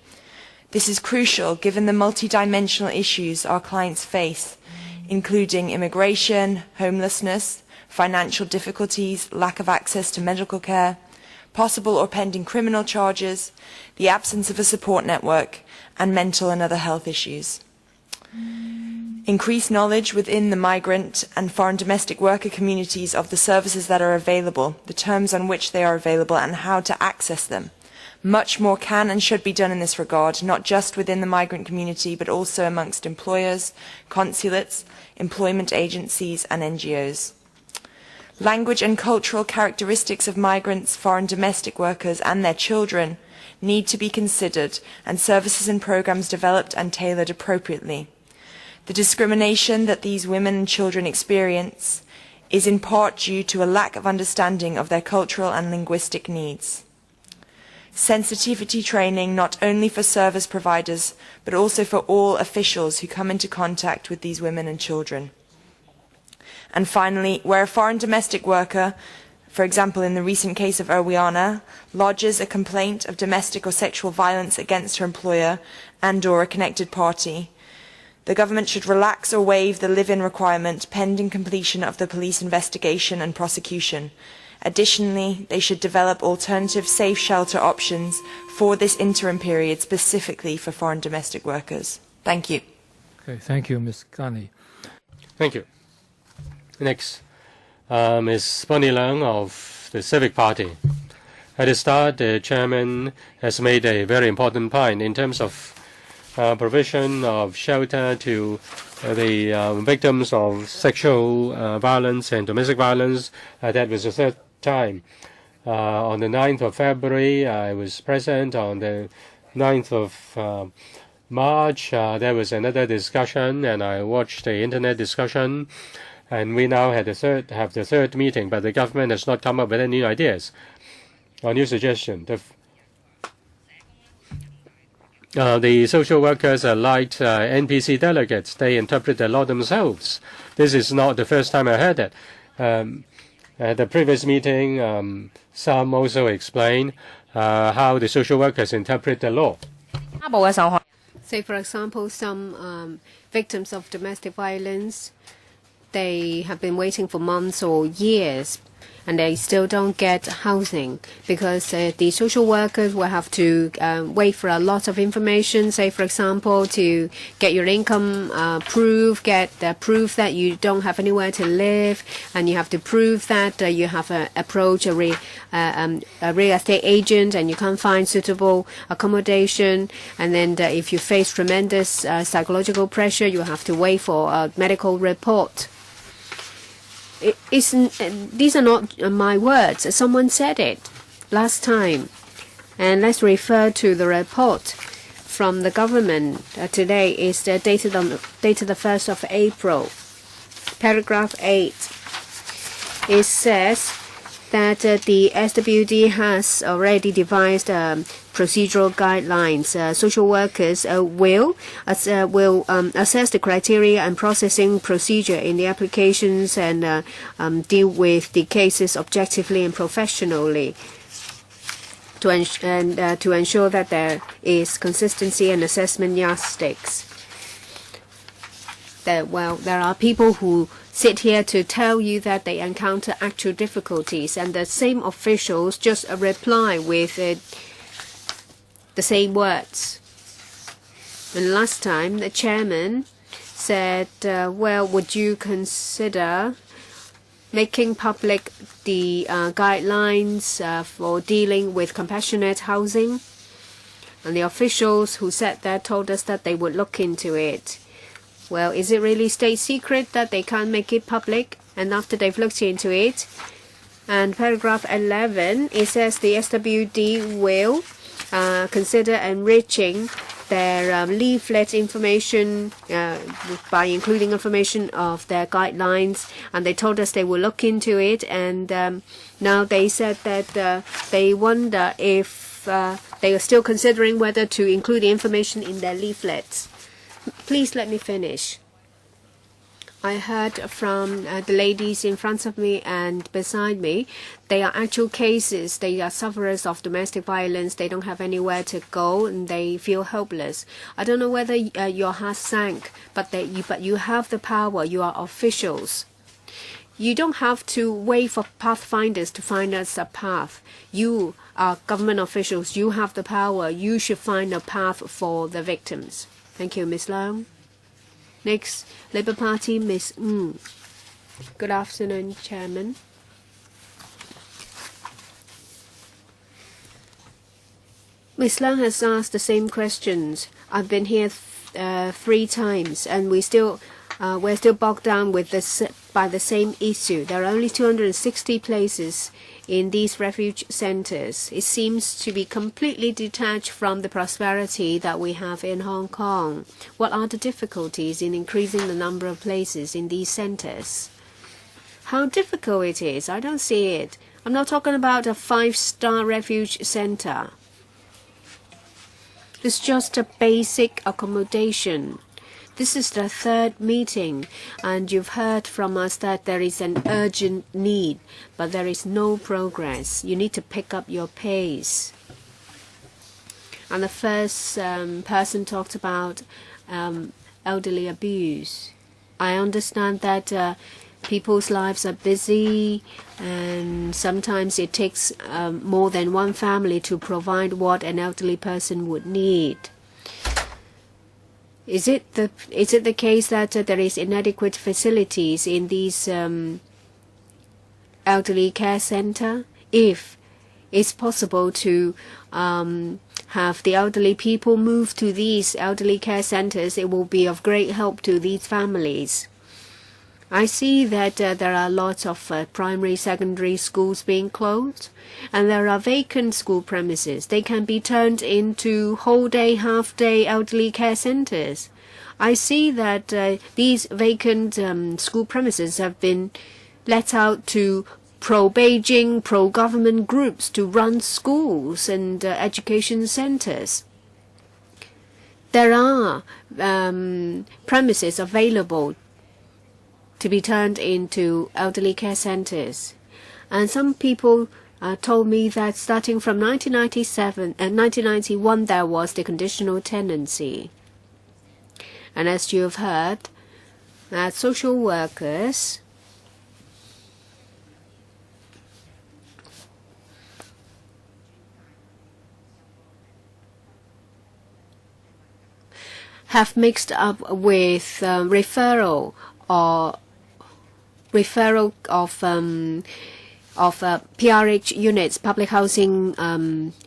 This is crucial given the multidimensional issues our clients face, including immigration, homelessness, financial difficulties, lack of access to medical care, possible or pending criminal charges, the absence of a support network, and mental and other health issues. Increased knowledge within the migrant and foreign domestic worker communities of the services that are available, the terms on which they are available, and how to access them. Much more can and should be done in this regard, not just within the migrant community, but also amongst employers, consulates, employment agencies, and NGOs. Language and cultural characteristics of migrants, foreign domestic workers and their children need to be considered and services and programs developed and tailored appropriately. The discrimination that these women and children experience is in part due to a lack of understanding of their cultural and linguistic needs. Sensitivity training not only for service providers but also for all officials who come into contact with these women and children. And finally, where a foreign domestic worker, for example in the recent case of Irwiana, lodges a complaint of domestic or sexual violence against her employer and/or a connected party, the government should relax or waive the live-in requirement pending completion of the police investigation and prosecution. Additionally, they should develop alternative safe shelter options for this interim period specifically for foreign domestic workers. Thank you. Okay, thank you, Ms. Ghani. Thank you. Next, Ms. Bonnie Leung of the Civic Party. At the start, the chairman has made a very important point in terms of provision of shelter to the victims of sexual violence and domestic violence. That was the third time. On the 9th of February, I was present. On the 9th of March, there was another discussion, and I watched the internet discussion. And we now have the third meeting, but the government has not come up with any new ideas or new suggestions. The social workers are like NPC delegates. They interpret the law themselves. This is not the first time I heard it. At the previous meeting, some also explained how the social workers interpret the law. Say, for example, some victims of domestic violence, they have been waiting for months or years, and they still don't get housing because the social workers will have to wait for a lot of information. Say, for example, to get your income proof, get the proof that you don't have anywhere to live, and you have to prove that you have approached a real estate agent and you can't find suitable accommodation. And then if you face tremendous psychological pressure, you have to wait for a medical report. These are not my words. Someone said it last time. And let's refer to the report from the government. Today is dated the 1st of April. Paragraph 8. It says that the SWD has already devised procedural guidelines. Social workers will assess the criteria and processing procedure in the applications and deal with the cases objectively and professionally to ensure that there is consistency and assessment yardsticks. There are people who sit here to tell you that they encounter actual difficulties, and the same officials just reply with the same words. And last time, the chairman said, would you consider making public the guidelines for dealing with compassionate housing? And the officials who said that told us that they would look into it. Well, is it really state secret that they can't make it public? And after they've looked into it, and paragraph 11, it says the SWD will consider enriching their leaflet information by including information of their guidelines, and they told us they will look into it. And now they said that they wonder if they are still considering whether to include the information in their leaflets. Please let me finish. I heard from the ladies in front of me and beside me. They are actual cases. They are sufferers of domestic violence. They don't have anywhere to go and they feel helpless. I don't know whether your heart sank, but you have the power. You are officials. You don't have to wait for pathfinders to find us a path. You are government officials. You have the power. You should find a path for the victims. Thank you, Ms. Leung. Next, Labour Party, Ms. Ng. Good afternoon, Chairman. Ms. Leung has asked the same questions. I've been here 3 times, and we're still bogged down with by the same issue. There are only 260 places in these refuge centres. It seems to be completely detached from the prosperity that we have in Hong Kong. What are the difficulties in increasing the number of places in these centres? How difficult it is, I don't see it. I'm not talking about a 5-star refuge centre. It's just a basic accommodation. This is the 3rd meeting, and you've heard from us that there is an urgent need, but there is no progress. You need to pick up your pace. And the first person talked about elderly abuse. I understand that people's lives are busy, and sometimes it takes more than one family to provide what an elderly person would need. Is it the case that there is inadequate facilities in these elderly care center? If it's possible to have the elderly people move to these elderly care centers. It will be of great help to these families. I see that there are lots of primary, secondary schools being closed, and there are vacant school premises. They can be turned into whole-day, half-day elderly care centers. I see that these vacant school premises have been let out to pro-Beijing, pro-government groups to run schools and education centers. There are premises available to be turned into elderly care centers. And some people told me that starting from 1997 and 1991 there was the conditional tenancy. And as you have heard, that social workers have mixed up with referral of PRH units, public housing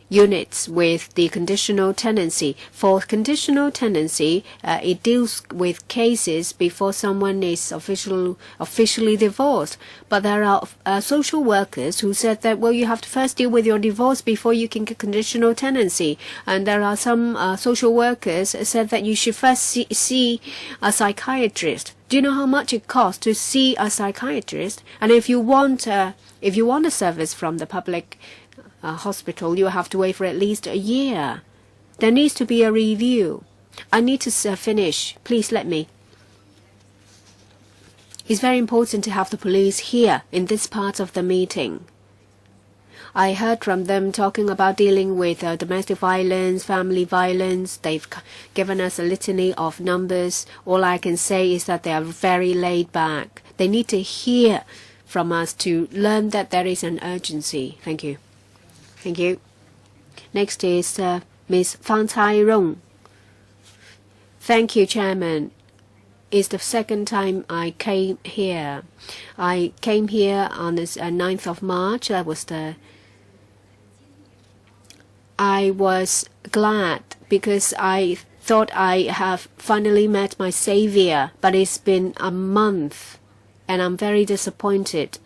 units, with the conditional tenancy. For conditional tenancy, it deals with cases before someone is officially divorced. But there are social workers who said that, well, you have to first deal with your divorce before you can get conditional tenancy. And there are some social workers said that you should first see a psychiatrist. Do you know how much it costs to see a psychiatrist? And if you want a service from the public hospital, you have to wait for at least a year. There needs to be a review. I need to finish. Please let me. It's very important to have the police here in this part of the meeting. I heard from them talking about dealing with domestic violence, family violence. They've given us a litany of numbers. All I can say is that they are very laid back. They need to hear from us to learn that there is an urgency. Thank you. Thank you. Next is Ms. Fang Cai-rong. Thank you, Chairman. It's the second time I came here. I came here on the 9th of March. I was glad because I thought I have finally met my savior, but it's been a month and I'm very disappointed.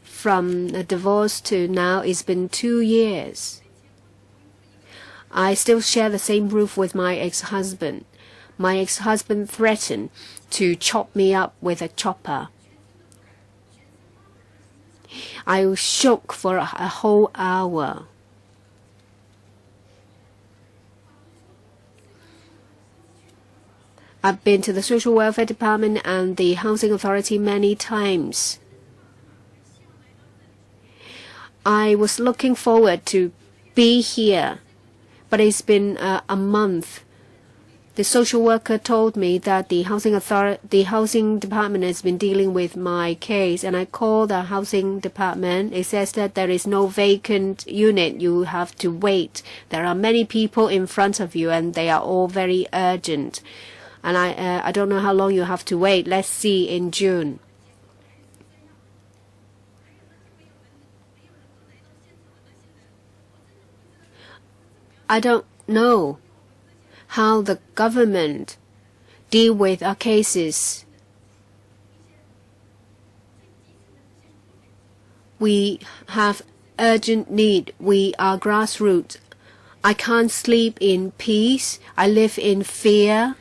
From a divorce to now, it's been 2 years. I still share the same roof with my ex-husband. My ex-husband threatened to chop me up with a chopper. I was shook for a whole hour. I've been to the Social Welfare Department and the Housing Authority many times. I was looking forward to be here, but it's been a month. The social worker told me that the housing department has been dealing with my case, and I called the housing department. It says that there is no vacant unit. You have to wait. There are many people in front of you, and they are all very urgent. And I don't know how long you have to wait. Let's see in June. I don't know how the government deal with our cases. We have urgent need. We are grassroots. I can't sleep in peace. I live in fear.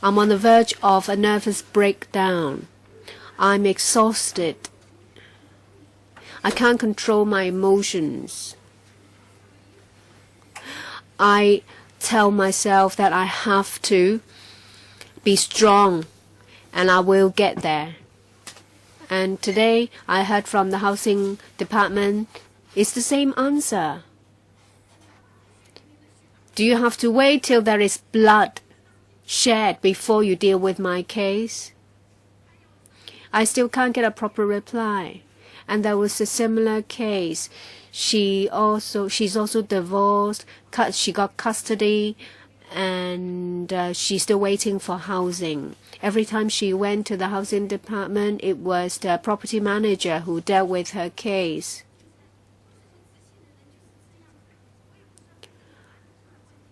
I'm on the verge of a nervous breakdown. I'm exhausted. I can't control my emotions. I tell myself that I have to be strong and I will get there. And today I heard from the housing department, it's the same answer. Do you have to wait till there is blood shed before you deal with my case? I still can't get a proper reply. And there was a similar case. She's also divorced. She got custody, and she's still waiting for housing. Every time she went to the housing department, it was the property manager who dealt with her case.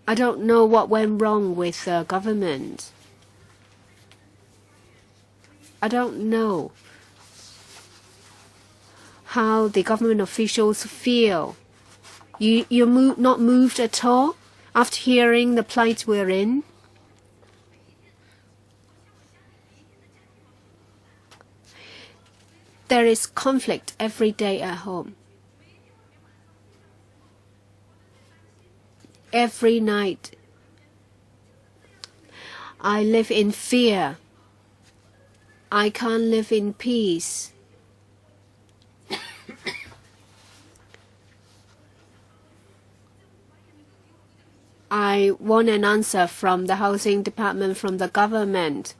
I don't know what went wrong with the government. I don't know how the government officials feel. You're not moved at all after hearing the plight we're in? There is conflict every day at home. Every night, I live in fear. I can't live in peace. I want an answer from the housing department, from the government.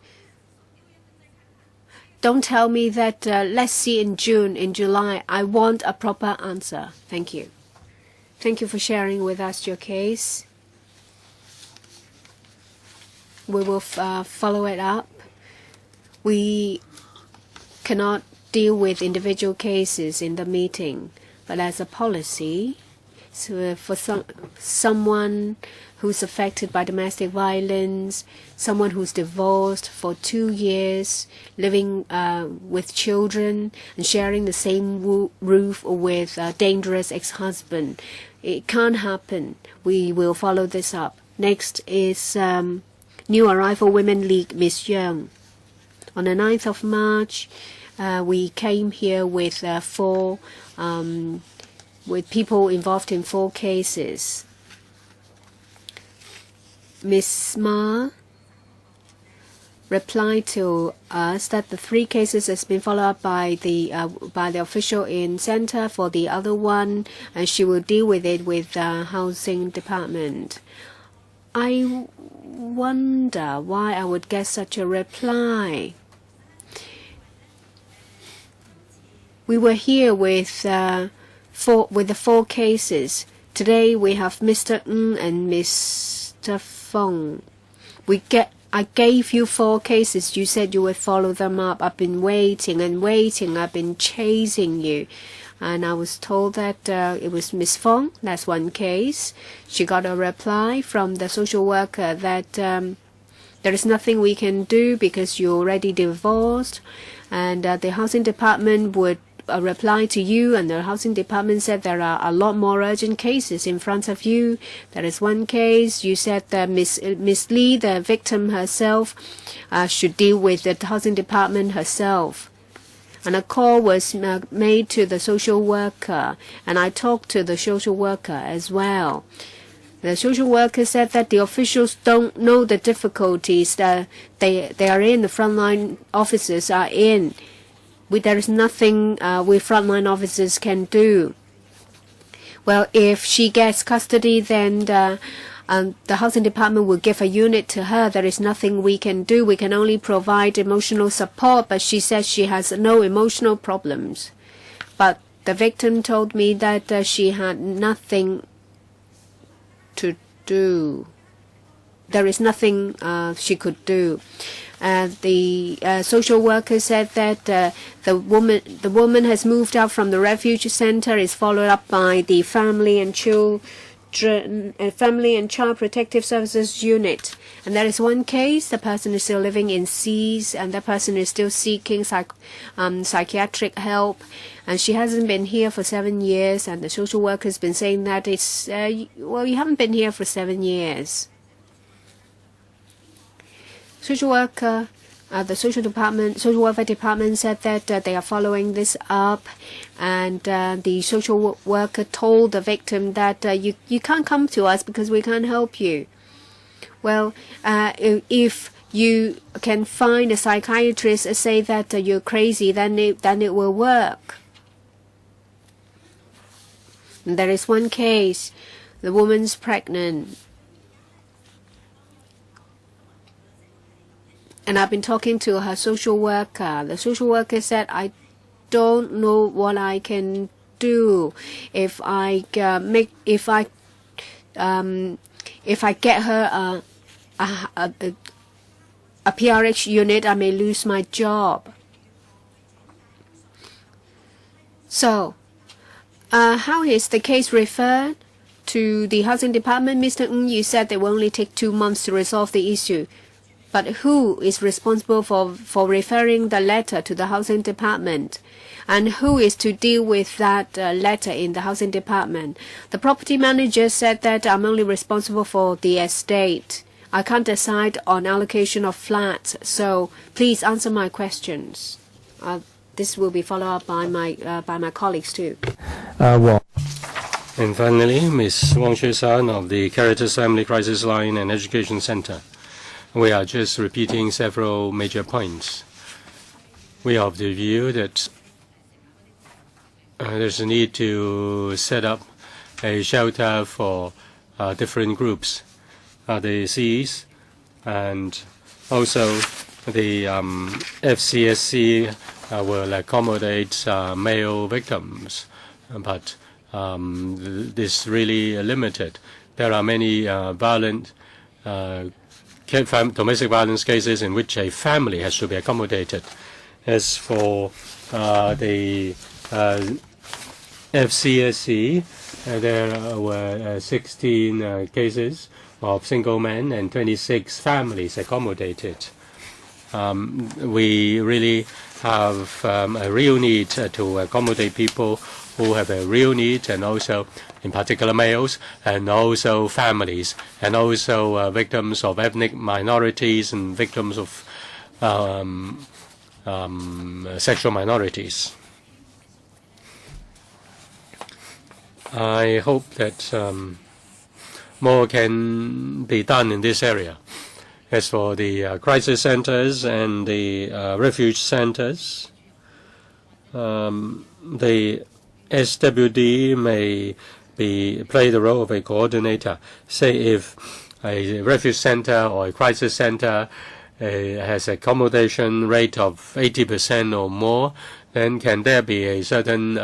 Don't tell me that let's see in June, in July. I want a proper answer. Thank you. Thank you for sharing with us your case. We will follow it up. We cannot deal with individual cases in the meeting, but as a policy, so for someone who's affected by domestic violence, someone who's divorced for 2 years, living with children and sharing the same roof with a dangerous ex-husband, it can't happen. We will follow this up. Next is New Arrival Women League, Ms. Young. On the 9th of March, we came here with with people involved in 4 cases. Ms. Ma replied to us that the 3 cases has been followed up by the official in center for the other one, and she will deal with it with the housing department. I wonder why I would get such a reply. We were here with the 4 cases. Today we have Mr. Ng and Mr. Feng. I gave you 4 cases. You said you would follow them up. I've been waiting and waiting. I've been chasing you. And I was told that it was Miss Feng. That's one case. She got a reply from the social worker that there is nothing we can do because you're already divorced. And the housing department would reply to you, and the housing department said there are a lot more urgent cases in front of you. There is one case. You said that Miss Lee, the victim herself, should deal with the housing department herself. And a call was made to the social worker, and I talked to the social worker as well. The social worker said that the officials don't know the difficulties that they are in, the frontline officers are in. There is nothing we frontline officers can do. Well, if she gets custody, then the housing department will give a unit to her. There is nothing we can do. We can only provide emotional support, but she says she has no emotional problems. But the victim told me that she had nothing to do. There is nothing she could do. The social worker said that the woman has moved out from the refuge center, is followed up by the family and child protective services unit. And there is one case, the person is still living in C's, and that person is still seeking psychiatric help. And she hasn't been here for 7 years, and the social worker has been saying that it's, well, you haven't been here for 7 years. Social worker, the social welfare department said that they are following this up, and the social worker told the victim that you can't come to us because we can't help you. Well, if you can find a psychiatrist and say that you're crazy, then it will work. And there is one case, the woman's pregnant. And I've been talking to her social worker. The social worker said, I don't know what I can do. If I get her a PRH unit, I may lose my job. So, how is the case referred to the Housing Department. Mr. Ng, you said they will only take 2 months to resolve the issue. But who is responsible for referring the letter to the Housing Department? And who is to deal with that letter in the Housing Department? The property manager said that I'm only responsible for the estate. I can't decide on allocation of flats. So please answer my questions. This will be followed up by my colleagues too. Wong. And finally, Ms. Wang Shui-san of the Caritas Family Crisis Line and Education Center. We are just repeating several major points. We have the view that there's a need to set up a shelter for different groups, the Cs, and also the FCSC will accommodate male victims, but this really limited. There are many violent domestic violence cases in which a family has to be accommodated. As for the FCSC, there were 16 cases of single men and 26 families accommodated. We really have a real need to accommodate people who have a real need, and also in particular males, and also families, and also victims of ethnic minorities and victims of sexual minorities. I hope that more can be done in this area. As for the crisis centers and the refuge centers, the SWD may play the role of a coordinator. Say if a refuge center or a crisis center has accommodation rate of 80% or more, then can there be a certain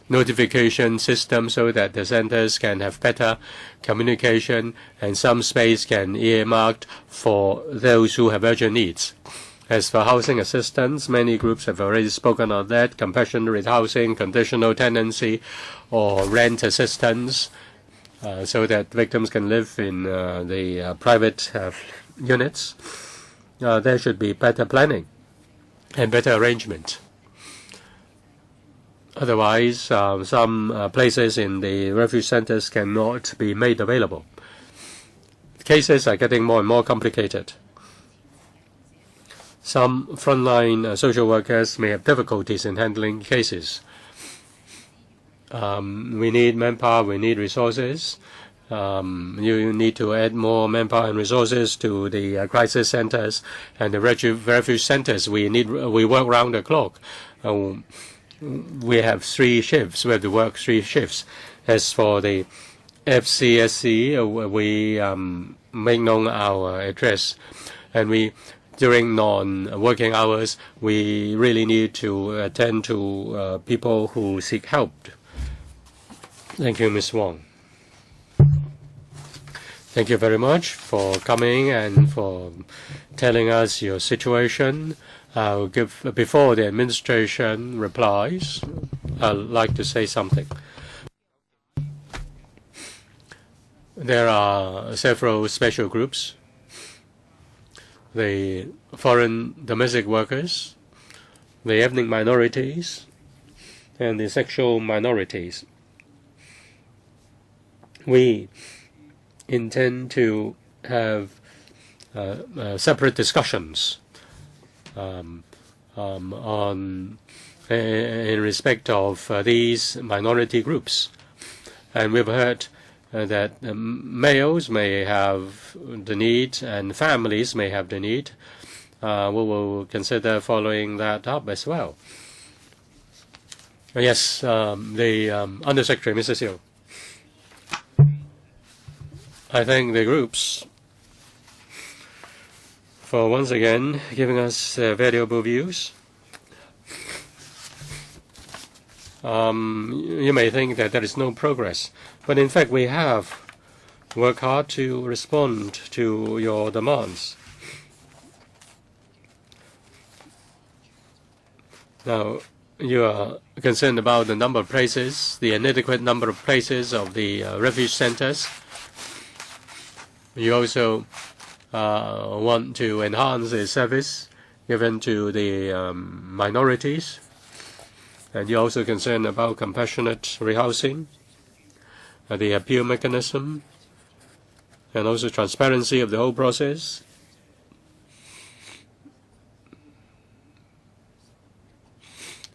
notification system so that the centers can have better communication and some space can earmarked for those who have urgent needs. As for housing assistance, many groups have already spoken on that: compassionate housing, conditional tenancy, or rent assistance, so that victims can live in the private units. There should be better planning and better arrangement. Otherwise, some places in the refuge centers cannot be made available. Cases are getting more and more complicated. Some frontline social workers may have difficulties in handling cases. We need manpower, we need resources. You need to add more manpower and resources to the crisis centers and the refuge centers. We work round the clock. We have 3 shifts. We have to work 3 shifts. As for the FCSC, we make known our address, and during non-working hours, we really need to attend to people who seek help. Thank you, Ms. Wong. Thank you very much for coming and for telling us your situation. I'll give, before the administration replies, I'd like to say something. There are several special groups: the foreign domestic workers, the ethnic minorities, and the sexual minorities. We intend to have separate discussions in respect of these minority groups. And we've heard that males may have the need and families may have the need. We will consider following that up as well. Yes, the Undersecretary, Mr. Seo. I thank the groups for once again giving us valuable views. You may think that there is no progress, but in fact we have worked hard to respond to your demands. Now, You are concerned about the number of places, the inadequate number of places of the refuge centers. You also want to enhance the service given to the minorities. And you're also concerned about compassionate rehousing, the appeal mechanism, and also transparency of the whole process.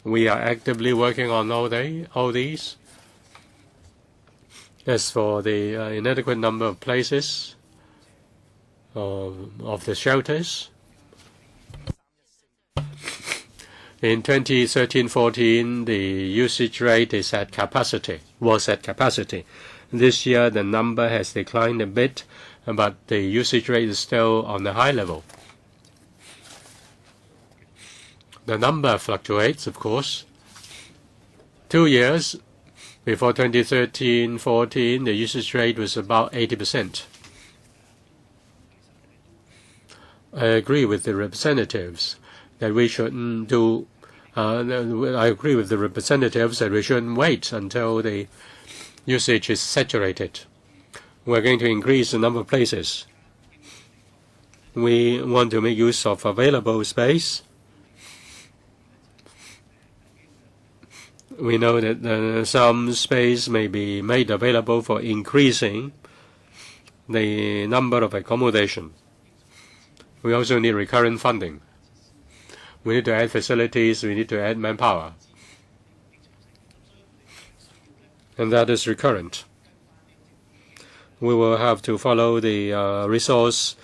We are actively working on all these. As for the inadequate number of places of the shelters, in 2013-14, the usage rate was at capacity. This year, the number has declined a bit, but the usage rate is still on a high level. The number fluctuates, of course. 2 years before 2013-14, the usage rate was about 80%. I agree with the representatives that we shouldn't do. I agree with the representatives that we shouldn't wait until the usage is saturated. We're going to increase the number of places. We want to make use of available space. We know that some space may be made available for increasing the number of accommodation. We also need recurrent funding. We need to add facilities. We need to add manpower. And that is recurrent. We will have to follow the resource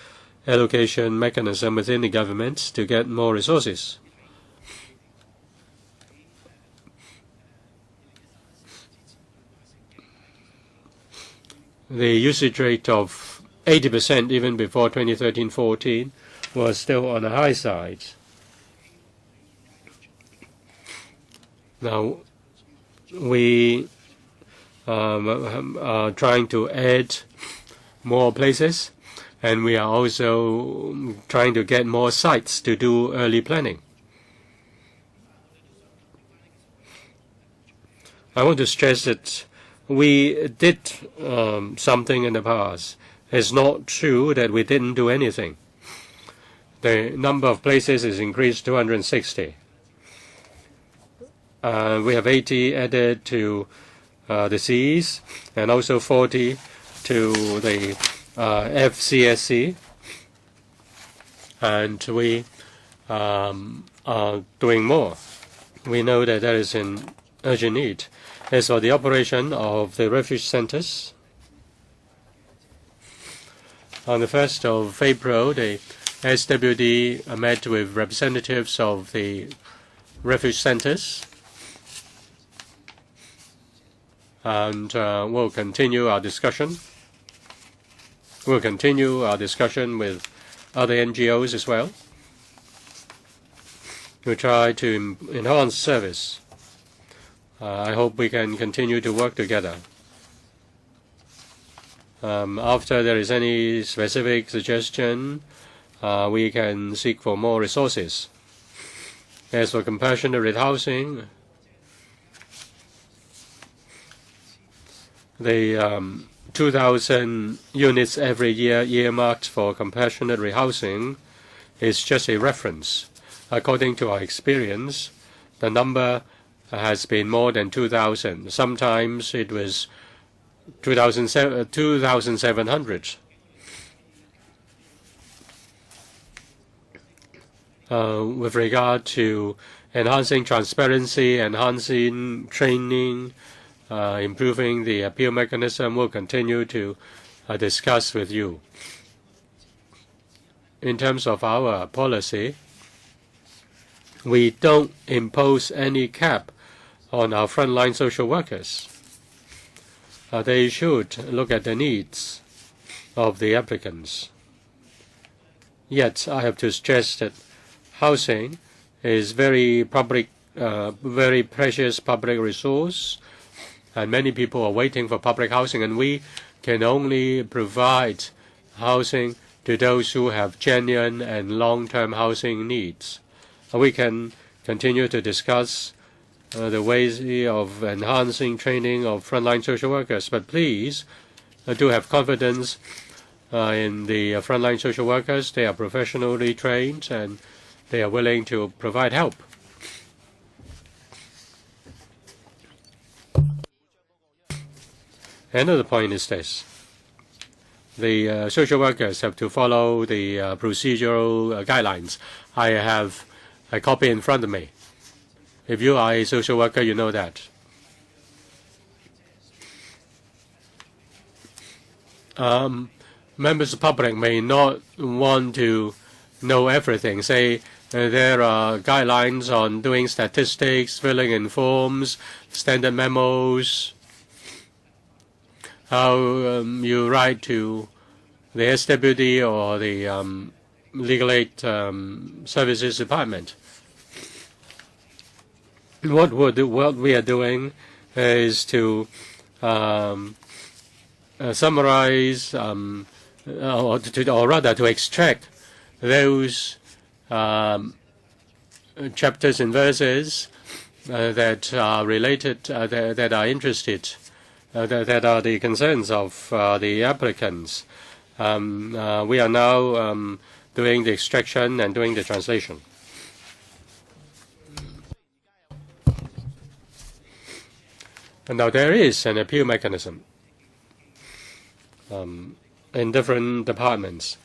allocation mechanism within the government to get more resources. The usage rate of 80% even before 2013-14 was still on the high side. Now, we are trying to add more places, and we are also trying to get more sites to do early planning. I want to stress that we did something in the past. It's not true that we didn't do anything. The number of places is increased to 260. We have 80 added to the Cs and also 40 to the FCSC. And we are doing more. We know that there is an urgent need. As for the operation of the refuge centers, on the 1st of April, the SWD met with representatives of the refuge centers, and we'll continue our discussion. We'll continue our discussion with other NGOs as well. We'll try to enhance service. I hope we can continue to work together. After there is any specific suggestion, we can seek for more resources. As for compassionate housing, the 2,000 units every year earmarked for compassionate rehousing is just a reference. According to our experience, the number has been more than 2,000. Sometimes it was 2,700. With regard to enhancing transparency, enhancing training, improving the appeal mechanism, we'll continue to discuss with you. In terms of our policy, we don't impose any cap on our frontline social workers. They should look at the needs of the applicants. Yet, I have to stress that housing is very precious public resource, and many people are waiting for public housing, and we can only provide housing to those who have genuine and long-term housing needs. We can continue to discuss the ways of enhancing training of frontline social workers. But please do have confidence in the frontline social workers. They are professionally trained and they are willing to provide help. Another point is this. The social workers have to follow the procedural guidelines. I have a copy in front of me. If you are a social worker, you know that. Members of the public may not want to know everything. Say there are guidelines on doing statistics, filling in forms, standard memos, how you write to the SWD or the Legal Aid Services Department. What we are doing is to summarize, or rather to extract those chapters and verses that are related, that are interested, that are the concerns of the applicants. We are now doing the extraction and doing the translation. And now there is an appeal mechanism in different departments,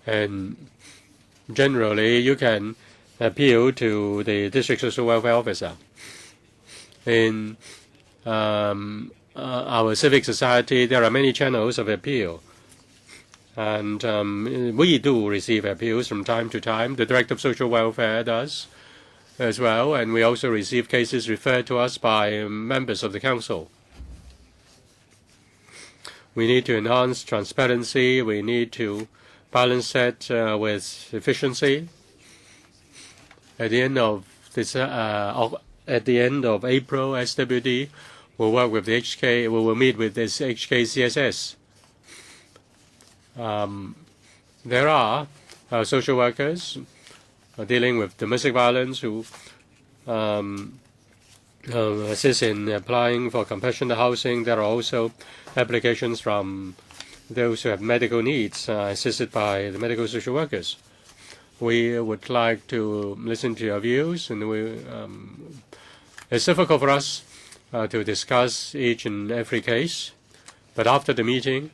and generally you can appeal to the district social welfare officer. In our civic society, there are many channels of appeal, and we do receive appeals from time to time. The Director of Social Welfare does as well, and we also receive cases referred to us by members of the Council. We need to enhance transparency. We need to balance that with efficiency. At the end of this, at the end of April, SWD will work with the HK. We will meet with this HKCSS. There are social workers dealing with domestic violence who assist in applying for compassionate housing. There are also applications from those who have medical needs assisted by the medical social workers. We would like to listen to your views, and it's difficult for us to discuss each and every case. But after the meeting,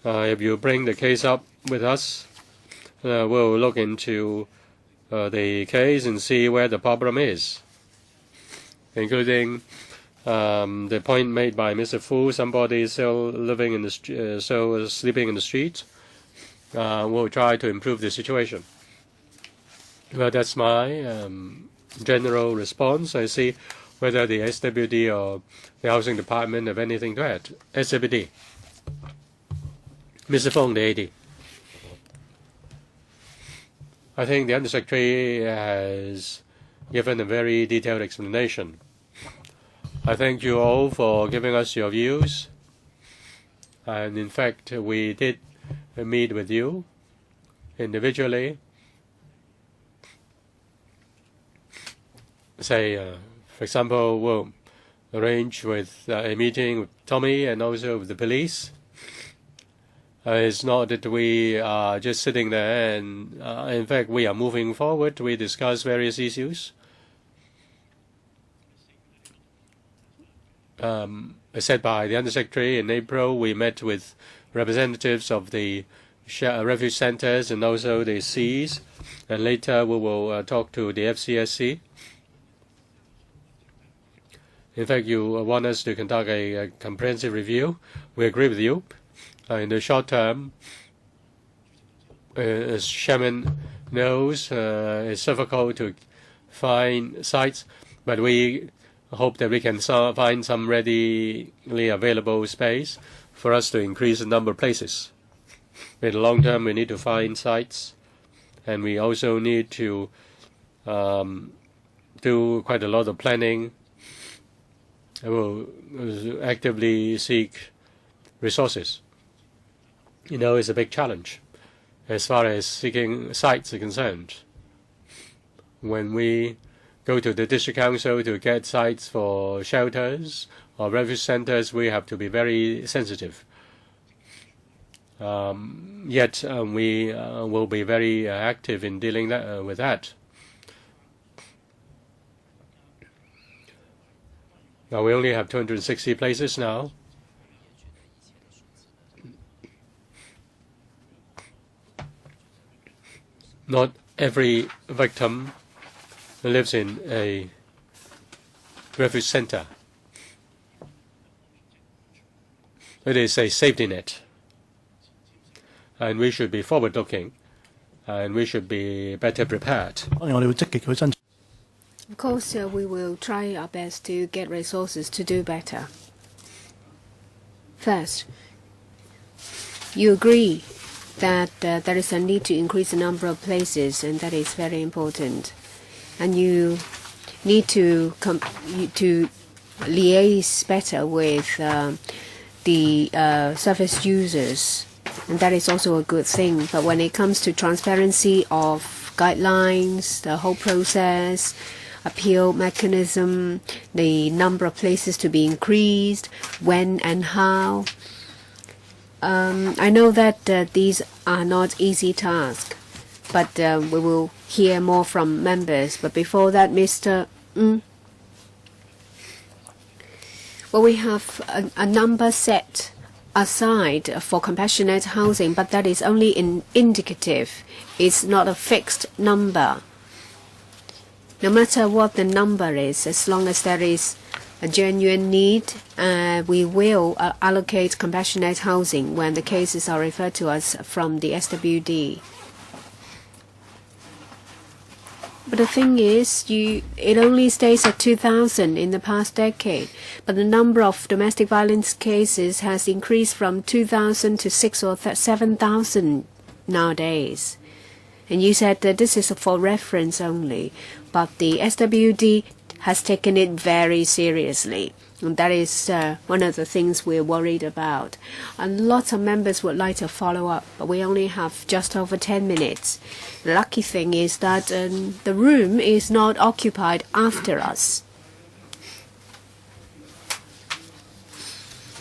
if you bring the case up with us, we'll look into the case and see where the problem is, including the point made by Mr. Fu. Somebody is still living in the sleeping in the street. We'll try to improve the situation. Well, that's my general response. I see whether the SWD or the Housing Department have anything to add. SWD. Mr. Fong, the AD. I think the Undersecretary has given a very detailed explanation. I thank you all for giving us your views. And in fact, we did meet with you individually. Say, for example, we'll arrange with a meeting with Tommy and also with the police. It's not that we are just sitting there, and in fact, we are moving forward. We discuss various issues. As said by the Undersecretary, in April, we met with representatives of the refuge centers and also the Cs, and later we will talk to the FCSC. In fact, you want us to conduct a comprehensive review. We agree with you. In the short term, as Chairman knows, it's difficult to find sites, but we hope that we can find some readily available space for us to increase the number of places. In the long term, we need to find sites, and we also need to do quite a lot of planning. We will actively seek resources. You know, it's a big challenge as far as seeking sites are concerned. When we go to the district council to get sites for shelters or refuge centers, we have to be very sensitive. Yet we will be very active in dealing with that. Now we only have 260 places now. Not every victim lives in a refuge center. It is a safety net. And we should be forward-looking, and we should be better prepared. Of course, we will try our best to get resources to do better. First, you agree that there is a need to increase the number of places, and that is very important. And you need to liaise better with the service users, and that is also a good thing. But when it comes to transparency of guidelines, the whole process, appeal mechanism, the number of places to be increased, when and how, I know that these are not easy tasks, but we will hear more from members. But before that, Mr. Well, we have a number set aside for compassionate housing, but that is only indicative. It's not a fixed number. No matter what the number is, as long as there is a genuine need, we will allocate compassionate housing when the cases are referred to us from the SWD. But the thing is, it only stays at 2,000 in the past decade, but the number of domestic violence cases has increased from 2,000 to 6,000 or 7,000 nowadays. And you said that this is for reference only, but the SWD has taken it very seriously. And that is one of the things we're worried about. And lots of members would like to follow up, but we only have just over 10 minutes. The lucky thing is that the room is not occupied after us.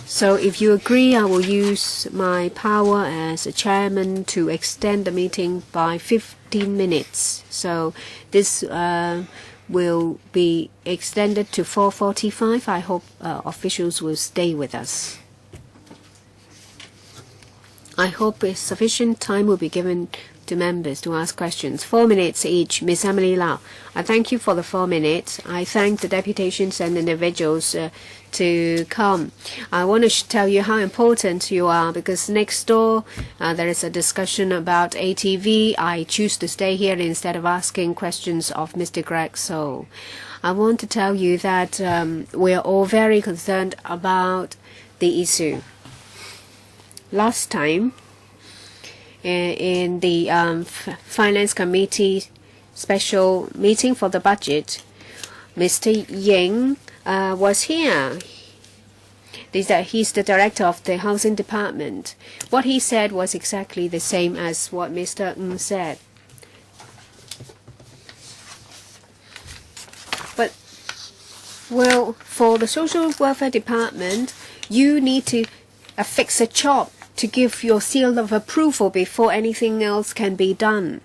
So if you agree, I will use my power as a chairman to extend the meeting by 15 minutes. So this will be extended to 4:45. I hope officials will stay with us. I hope sufficient time will be given to members to ask questions. 4 minutes each. Ms. Emily Lau, I thank you for the 4 minutes. I thank the deputations and individuals to come. I want to tell you how important you are, because next door there is a discussion about ATV. I choose to stay here instead of asking questions of Mr. Greg. So I want to tell you that we are all very concerned about the issue. Last time, in the Finance Committee special meeting for the budget, Mr. Ying was here. He's the director of the Housing Department. What he said was exactly the same as what Mr. Ng said. But, well, for the Social Welfare Department, you need to fix a job to give your seal of approval before anything else can be done.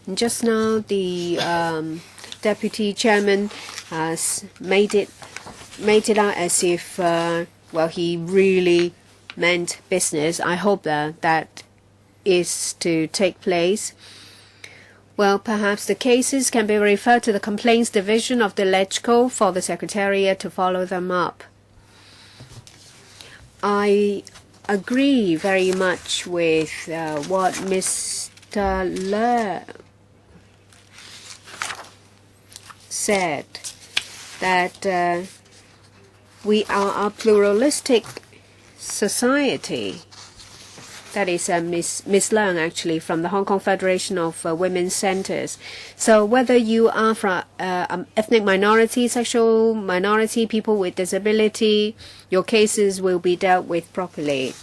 And just now, the deputy chairman has made it out as if, well, he really meant business. I hope that is to take place. Well, perhaps the cases can be referred to the Complaints Division of the LegCo for the Secretariat to follow them up. I agree very much with what Mr. Le said, that we are a pluralistic society. That is Miss Leung, actually, from the Hong Kong Federation of Women's Centres. So whether you are from ethnic minority, sexual minority, people with disability, your cases will be dealt with properly.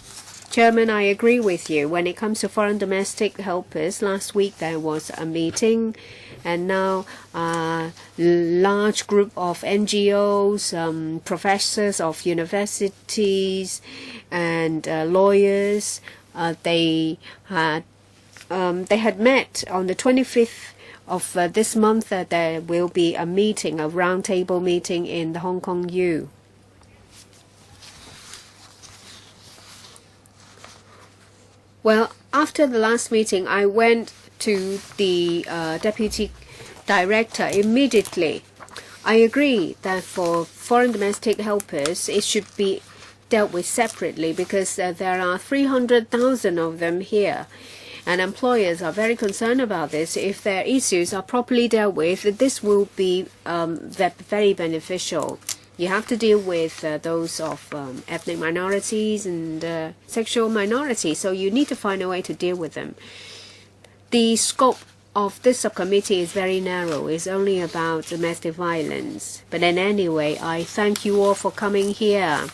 Chairman, I agree with you. When it comes to foreign domestic helpers, last week there was a meeting, And now a large group of NGOs, professors of universities, and lawyers, they had met on the 25th of this month. There will be a meeting, a roundtable meeting in the Hong Kong U. Well, after the last meeting, I went to the deputy director immediately. I agree that for foreign domestic helpers, it should be dealt with separately because there are 300,000 of them here. And employers are very concerned about this. If their issues are properly dealt with, this will be very beneficial. You have to deal with those of ethnic minorities and sexual minorities, so you need to find a way to deal with them. The scope of this subcommittee is very narrow. It's only about domestic violence. But in any way, I thank you all for coming here.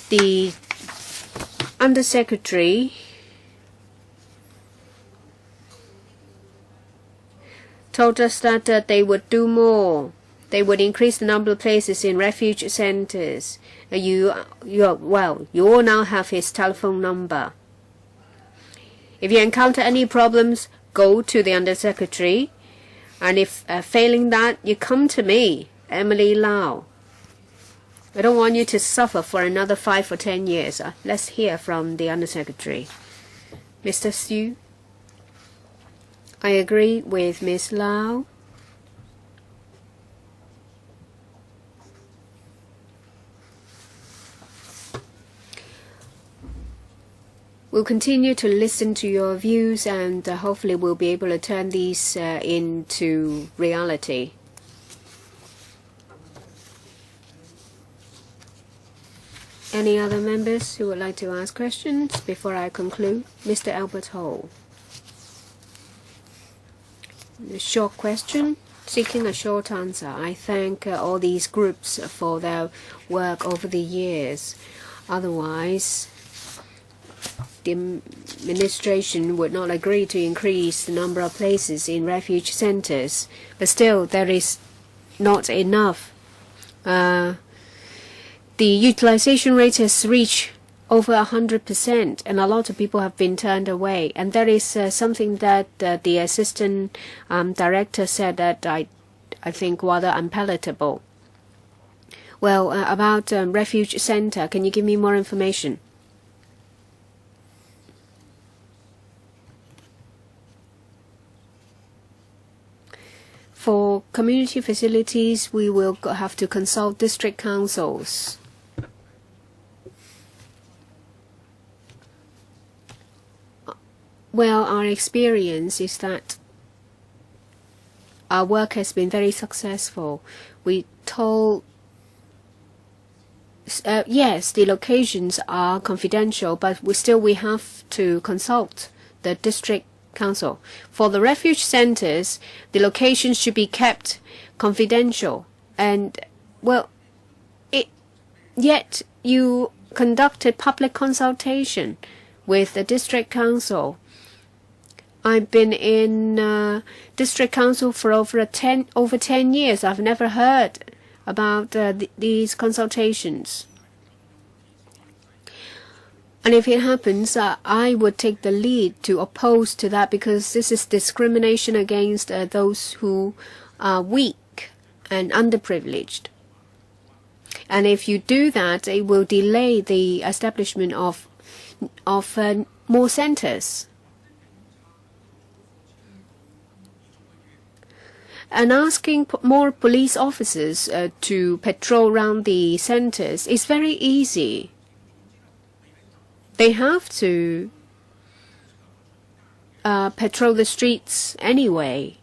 The Undersecretary told us that they would do more. They would increase the number of places in refuge centers. You all now have his telephone number. If you encounter any problems, go to the Undersecretary. And if failing that, you come to me, Emily Lau. I don't want you to suffer for another 5 or 10 years. Let's hear from the Undersecretary. Mr. Xu. I agree with Ms. Lau. We'll continue to listen to your views, and hopefully we'll be able to turn these into reality. Any other members who would like to ask questions before I conclude? Mr. Albert Ho. A short question, seeking a short answer. I thank all these groups for their work over the years. Otherwise, the administration would not agree to increase the number of places in refuge centers. But still, there is not enough. The utilization rate has reached over 100%, and a lot of people have been turned away. And that is something that the assistant director said that I think rather unpalatable. Well, about refuge center, can you give me more information? For community facilities, we will have to consult district councils. Well, our experience is that our work has been very successful. We told, yes, the locations are confidential, but we have to consult the district council. For the refuge centers, the locations should be kept confidential. And, well, yet you conducted public consultation with the district council. I've been in district council for over 10 years. I've never heard about these consultations. And if it happens, I would take the lead to oppose to that, because this is discrimination against those who are weak and underprivileged. And if you do that, it will delay the establishment of more centers. And asking more police officers to patrol around the centers is very easy. They have to patrol the streets anyway.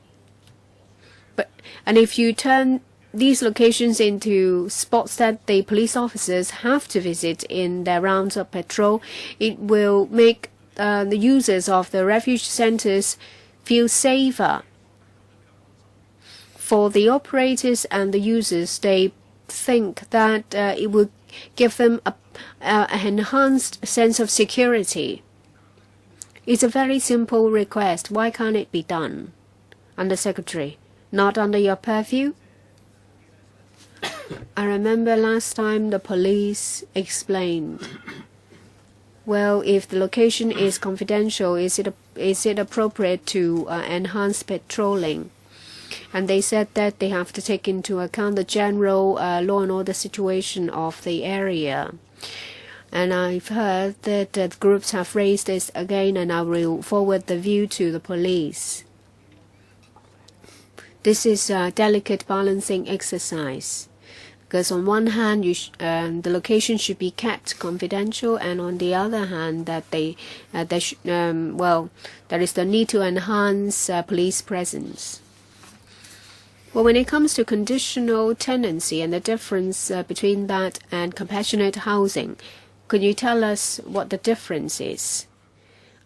And if you turn these locations into spots that the police officers have to visit in their rounds of patrol, it will make the users of the refuge centers feel safer. For the operators and the users, they think that it will give them an enhanced sense of security. It's a very simple request. Why can't it be done? Under Secretary, not under your purview? I remember last time the police explained, well, if the location is confidential, is it appropriate to enhance patrolling? And they said that they have to take into account the general law and order situation of the area. And I've heard that groups have raised this again, and I will forward the view to the police. This is a delicate balancing exercise, because on one hand, the location should be kept confidential, and on the other hand, that there is the need to enhance police presence. Well, when it comes to conditional tenancy and the difference between that and compassionate housing, could you tell us what the difference is?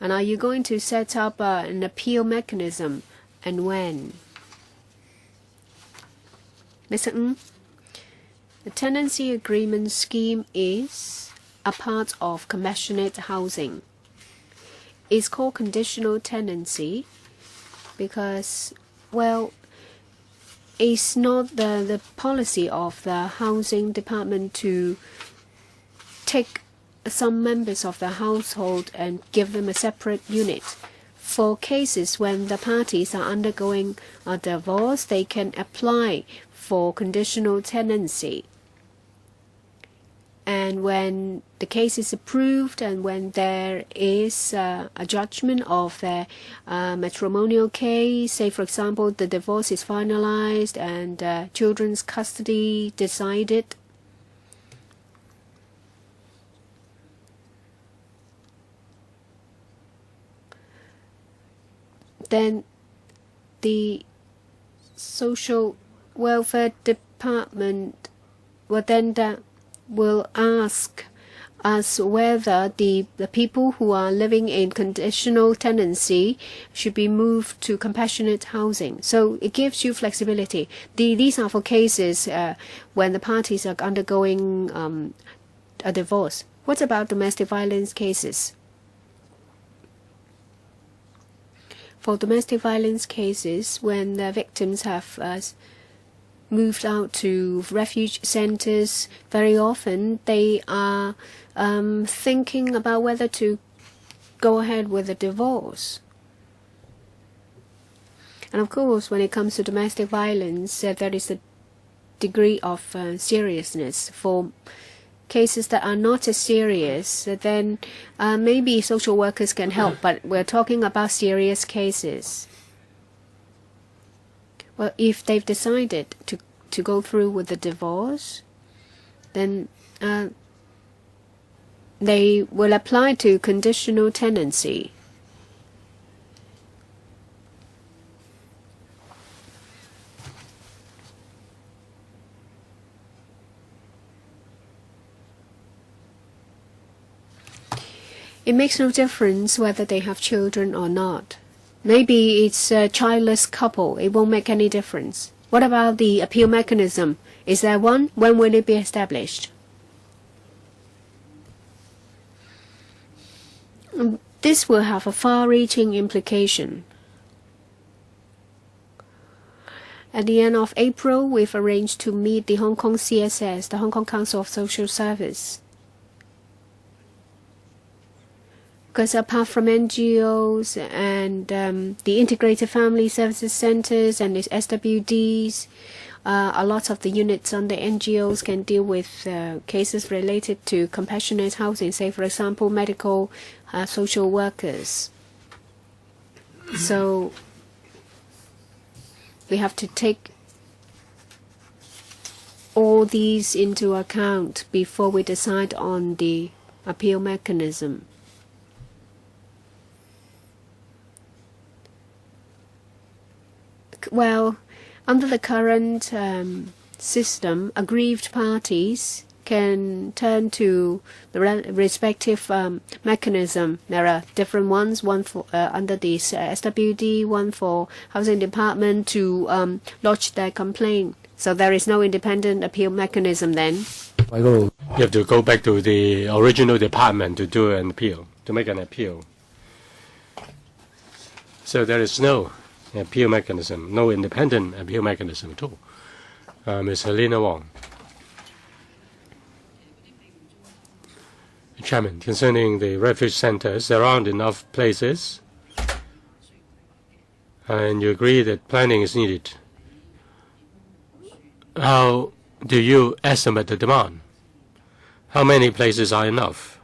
And are you going to set up an appeal mechanism, and when? Mr. Ng? The tenancy agreement scheme is a part of compassionate housing. It's called conditional tenancy because, well, it's not the policy of the housing department to take some members of the household and give them a separate unit. For cases when the parties are undergoing a divorce, they can apply for conditional tenancy. And when the case is approved and when there is a judgment of the matrimonial case, say for example the divorce is finalized and children's custody decided, then the social welfare department will ask us whether the people who are living in conditional tenancy should be moved to compassionate housing. So it gives you flexibility. These are for cases when the parties are undergoing a divorce. What about domestic violence cases? For domestic violence cases, when the victims have moved out to refuge centers, very often they are thinking about whether to go ahead with a divorce. And of course, when it comes to domestic violence, there is a degree of seriousness. For cases that are not as serious, then maybe social workers can help, but we're talking about serious cases. Well, if they've decided to go through with the divorce, then they will apply to conditional tenancy. It makes no difference whether they have children or not. Maybe it's a childless couple. It won't make any difference. What about the appeal mechanism? Is there one? When will it be established? This will have a far-reaching implication. At the end of April, we've arranged to meet the Hong Kong CSS, the Hong Kong Council of Social Service. Because apart from NGOs and the Integrated Family Services Centers and the SWDs, a lot of the units under NGOs can deal with cases related to compassionate housing, say for example medical social workers. So we have to take all these into account before we decide on the appeal mechanism. Well, under the current system, aggrieved parties can turn to the respective mechanism. There are different ones, one for under the SWD, one for Housing Department to lodge their complaint. So there is no independent appeal mechanism then. You have to go back to the original department to do an appeal, to make an appeal. So there is no appeal mechanism, no independent appeal mechanism at all. Ms. Helena Wong. Chairman, concerning the refuge centers, there aren't enough places, and you agree that planning is needed. How do you estimate the demand? How many places are enough?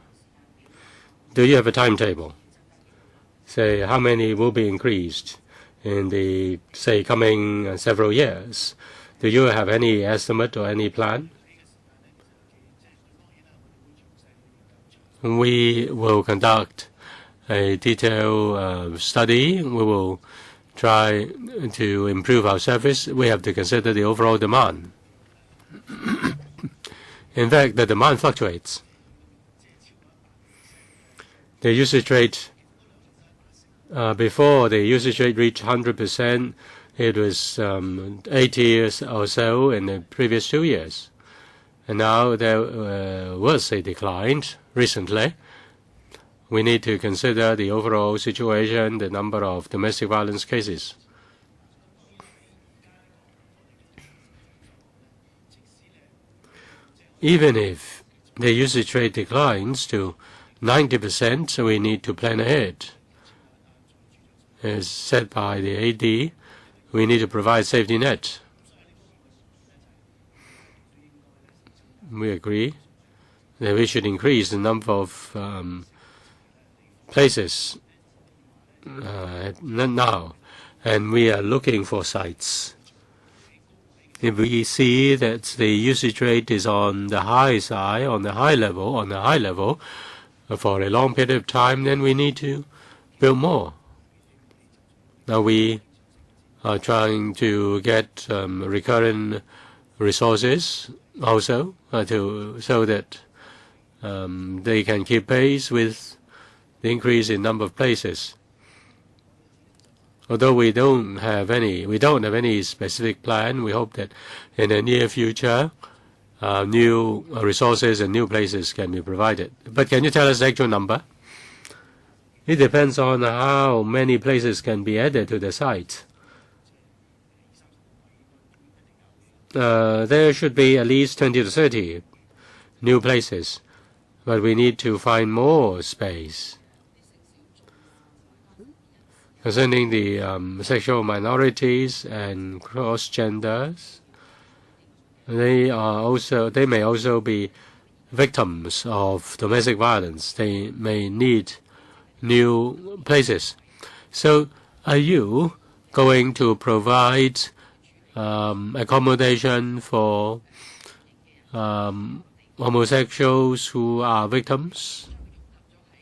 Do you have a timetable? Say, how many will be increased in the, say, coming several years? Do you have any estimate or any plan? We will conduct a detailed study. We will try to improve our service. We have to consider the overall demand. In fact, the demand fluctuates. The usage rate, before the usage rate reached 100%, it was 80 or so in the previous 2 years. And now there was a decline recently. We need to consider the overall situation, the number of domestic violence cases. Even if the usage rate declines to 90%, we need to plan ahead. As said by the AD, we need to provide safety net. We agree that we should increase the number of places now, and we are looking for sites. If we see that the usage rate is on the high side, on the high level, for a long period of time, then we need to build more. Now we are trying to get recurrent resources also so that they can keep pace with the increase in number of places. Although we don't have any specific plan, we hope that in the near future, new resources and new places can be provided. But can you tell us the actual number? It depends on how many places can be added to the site. There should be at least 20 to 30 new places, but we need to find more space. Concerning the sexual minorities and cross-genders, they may also be victims of domestic violence. They may need new places. So are you going to provide accommodation for homosexuals who are victims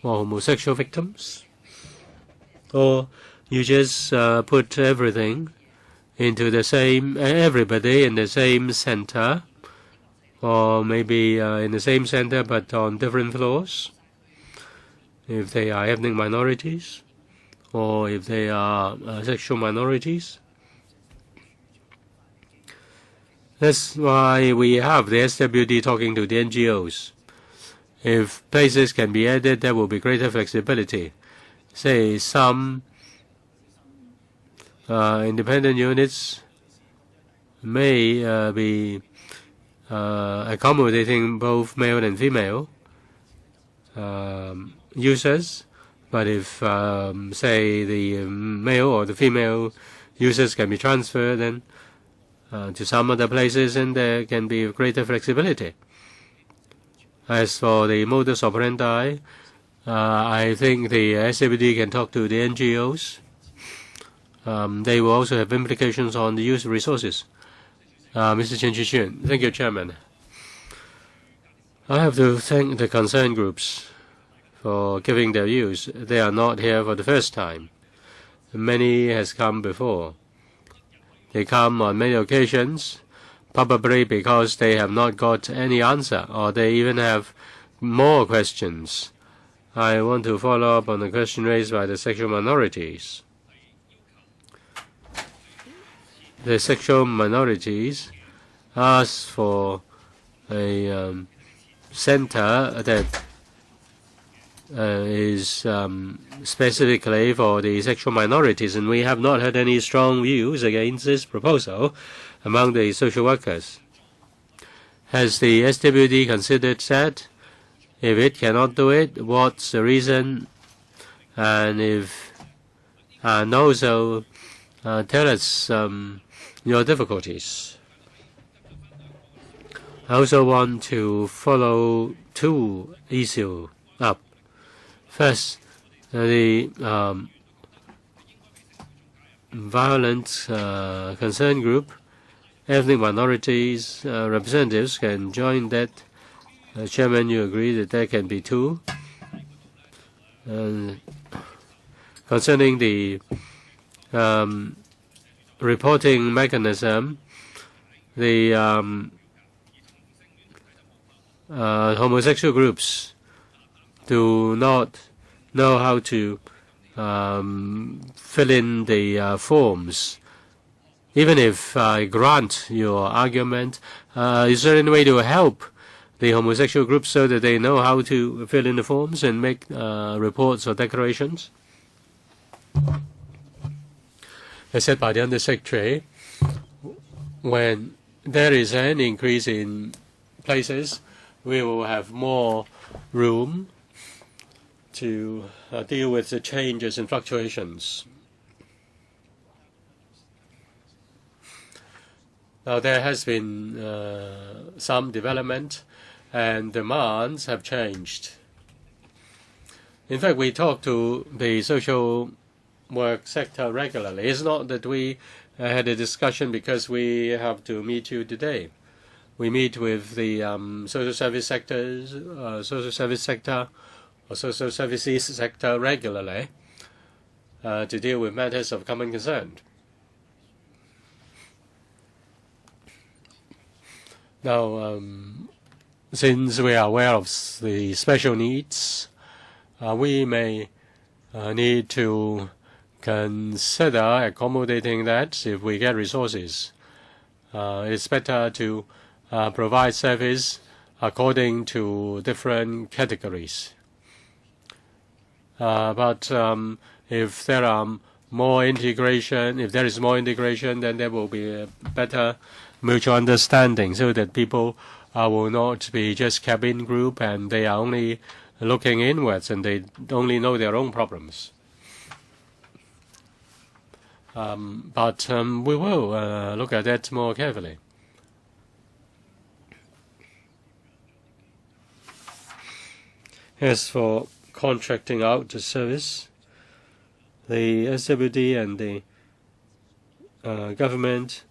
or homosexual victims? Or you just put everything into the same, everybody in the same center, or maybe in the same center but on different floors, if they are ethnic minorities or if they are sexual minorities. That's why we have the SWD talking to the NGOs. If places can be added, there will be greater flexibility. Say some independent units may be accommodating both male and female users, but if say the male or the female users can be transferred then to some other places, and there can be greater flexibility. As for the modus operandi, I think the SWD can talk to the NGOs. They will also have implications on the use of resources. Mr. Chen Chih-chun. Thank you, Chairman. I have to thank the concerned groups for giving their views. They are not here for the first time. Many has come before. They come on many occasions, probably because they have not got any answer, or they even have more questions. I want to follow up on the question raised by the sexual minorities. The sexual minorities ask for a center that is specifically for the sexual minorities, and we have not heard any strong views against this proposal among the social workers. Has the SWD considered that? If it cannot do it, what's the reason? And also tell us your difficulties. I also want to follow two issues up. First, the violent concern group, ethnic minorities representatives can join that. Chairman, you agree that there can be two. Concerning the reporting mechanism, the homosexual groups do not know how to fill in the forms. Even if I grant your argument, is there any way to help the homosexual groups so that they know how to fill in the forms and make reports or declarations? As said by the Undersecretary, when there is an increase in places, we will have more room to deal with the changes and fluctuations. Now, there has been some development, and demands have changed. In fact, we talk to the social work sector regularly. It's not that we had a discussion because we have to meet you today. We meet with the social service sector or social services sector regularly to deal with matters of common concern. Now, since we are aware of the special needs, we may need to consider accommodating that if we get resources. It's better to provide service according to different categories. But if there are more integration, then there will be a better mutual understanding so that people will not be just cabin group and they are only looking inwards and they only know their own problems. But we will look at that more carefully. As for contracting out the service, the SWD and the government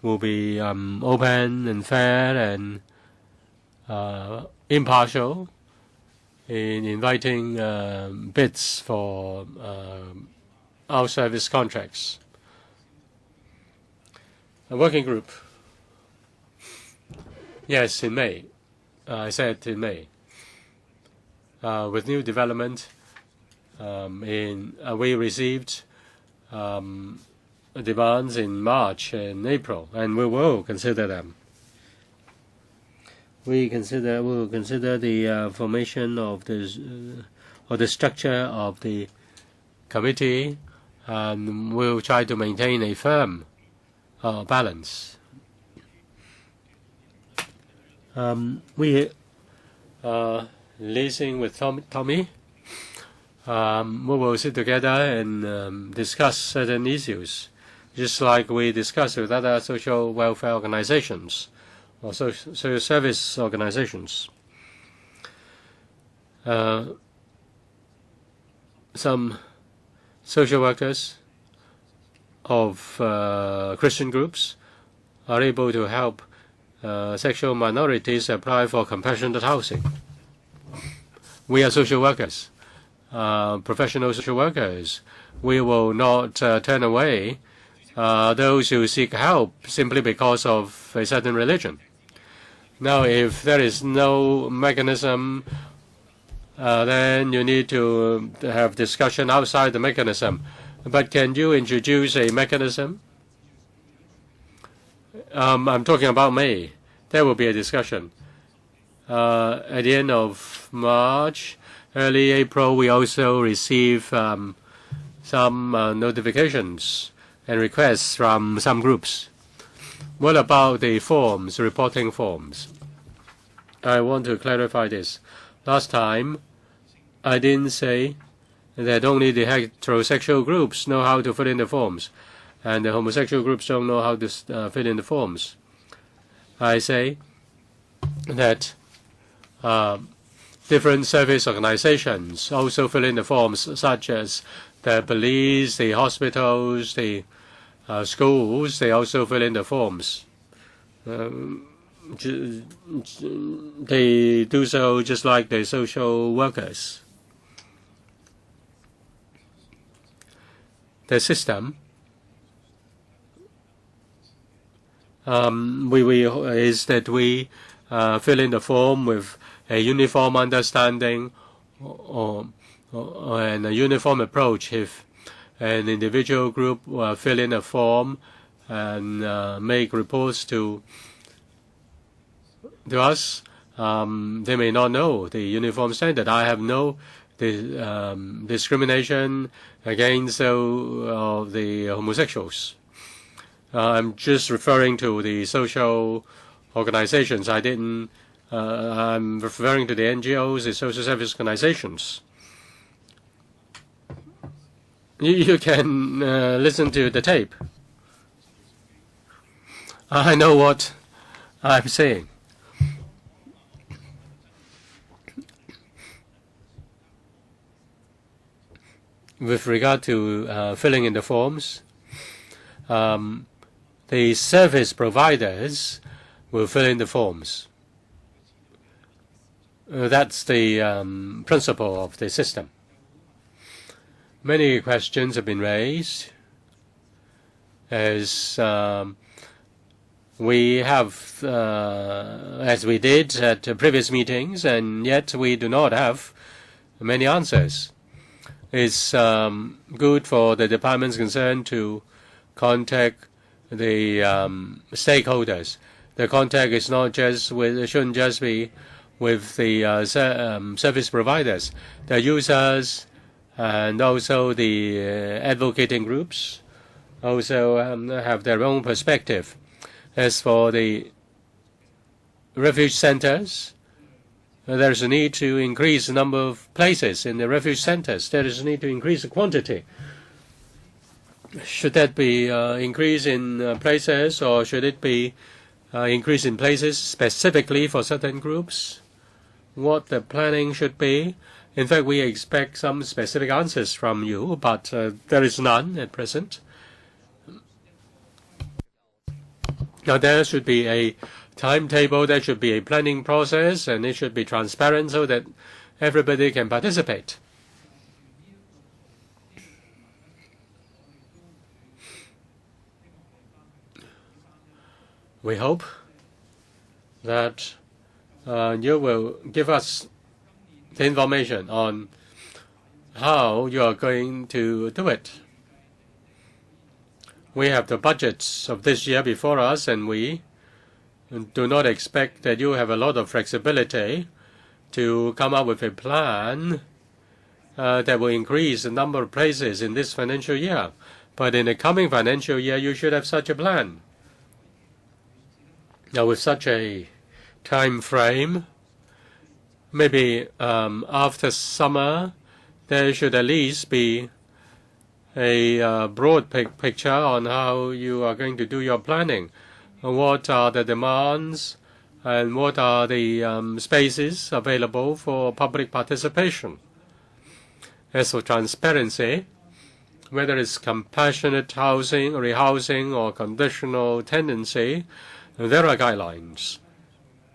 will be open and fair and impartial in inviting bids for our service contracts. A working group. Yes, in May. I said in May. With new development, we received demands in March and April, and we will consider them. We will consider the formation of or the structure of the committee, and we'll try to maintain a firm balance. We are liaising with Tommy. We will sit together and discuss certain issues, just like we discuss with other social welfare organizations or social service organizations. Some social workers of Christian groups are able to help sexual minorities apply for compassionate housing. We are social workers, professional social workers. We will not turn away those who seek help simply because of a certain religion. Now, if there is no mechanism, then you need to have discussion outside the mechanism. But can you introduce a mechanism? I'm talking about May. There will be a discussion. At the end of March, Early April, we also received some notifications and requests from some groups. What about the forms, reporting forms? I want to clarify this. Last time, I didn't say that only the heterosexual groups know how to fill in the forms, and the homosexual groups don't know how to fill in the forms. I say that different service organizations also fill in the forms, such as the police, the hospitals, the schools. They also fill in the forms. They do so just like the social workers. The system is that we fill in the form with a uniform understanding and a uniform approach. If an individual group fill in a form and make reports to us, they may not know the uniform standard. I have no discrimination against the homosexuals. I'm just referring to the social organizations. I'm referring to the NGOs, the social service organizations. You can listen to the tape. I know what I'm saying. With regard to filling in the forms, the service providers will fill in the forms. That's the principle of the system. Many questions have been raised, as we have, as we did at previous meetings, and yet we do not have many answers. It's good for the departments concerned to contact the stakeholders. The contact is not just with, shouldn't just be with the service providers, the users, and also the advocating groups also have their own perspective. As for the refuge centers, there is a need to increase the number of places in the refuge centers. There is a need to increase the quantity. Should that be increase in places, or should it be increase in places specifically for certain groups? What the planning should be? In fact, we expect some specific answers from you, but there is none at present. Now, there should be a timetable, there should be a planning process, and it should be transparent so that everybody can participate. We hope that you will give us the information on how you are going to do it. We have the budgets of this year before us, and we do not expect that you have a lot of flexibility to come up with a plan that will increase the number of places in this financial year. But in the coming financial year, you should have such a plan. Now, with such a time frame, maybe after summer, there should at least be a broad picture on how you are going to do your planning. What are the demands and what are the spaces available for public participation? As for transparency, whether it's compassionate housing, rehousing, or conditional tenancy, there are guidelines.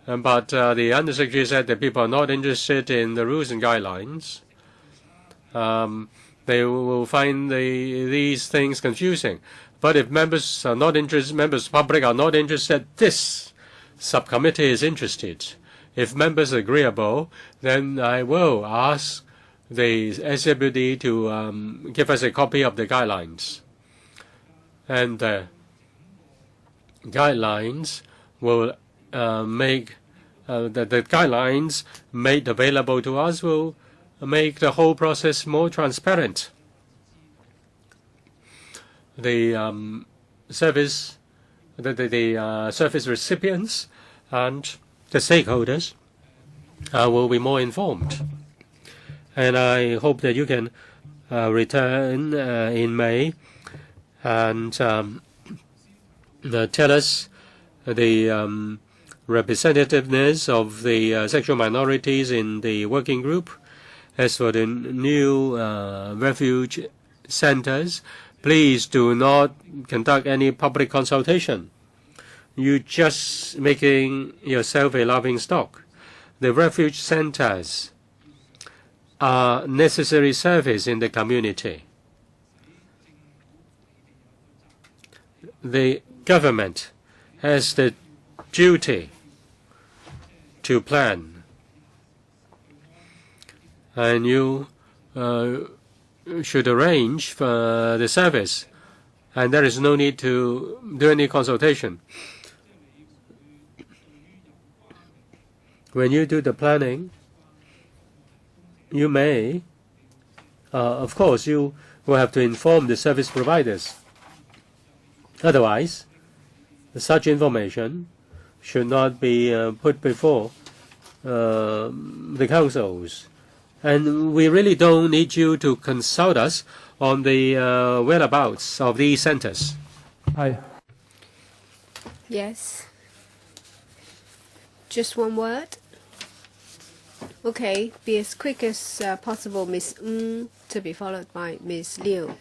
But the Undersecretary said that people are not interested in the rules and guidelines. They will find these things confusing. But if members are not interested, members of the public are not interested, this subcommittee is interested. If members are agreeable, then I will ask the SWD to give us a copy of the guidelines. And the guidelines will the guidelines made available to us will make the whole process more transparent. The service recipients and the stakeholders will be more informed. And I hope that you can return in May and tell us the representativeness of the sexual minorities in the working group. As for the new refuge centers, please do not conduct any public consultation. You're just making yourself a laughing stock. The refuge centers are necessary service in the community. The government has the duty to plan, and you should arrange for the service, and there is no need to do any consultation. When you do the planning, you may, of course, you will have to inform the service providers. Otherwise, such information should not be put before the councils. And we really don't need you to consult us on the whereabouts of these centers. Hi. Yes. Just one word. Okay, be as quick as possible, Ms. Ng, to be followed by Ms. Liu.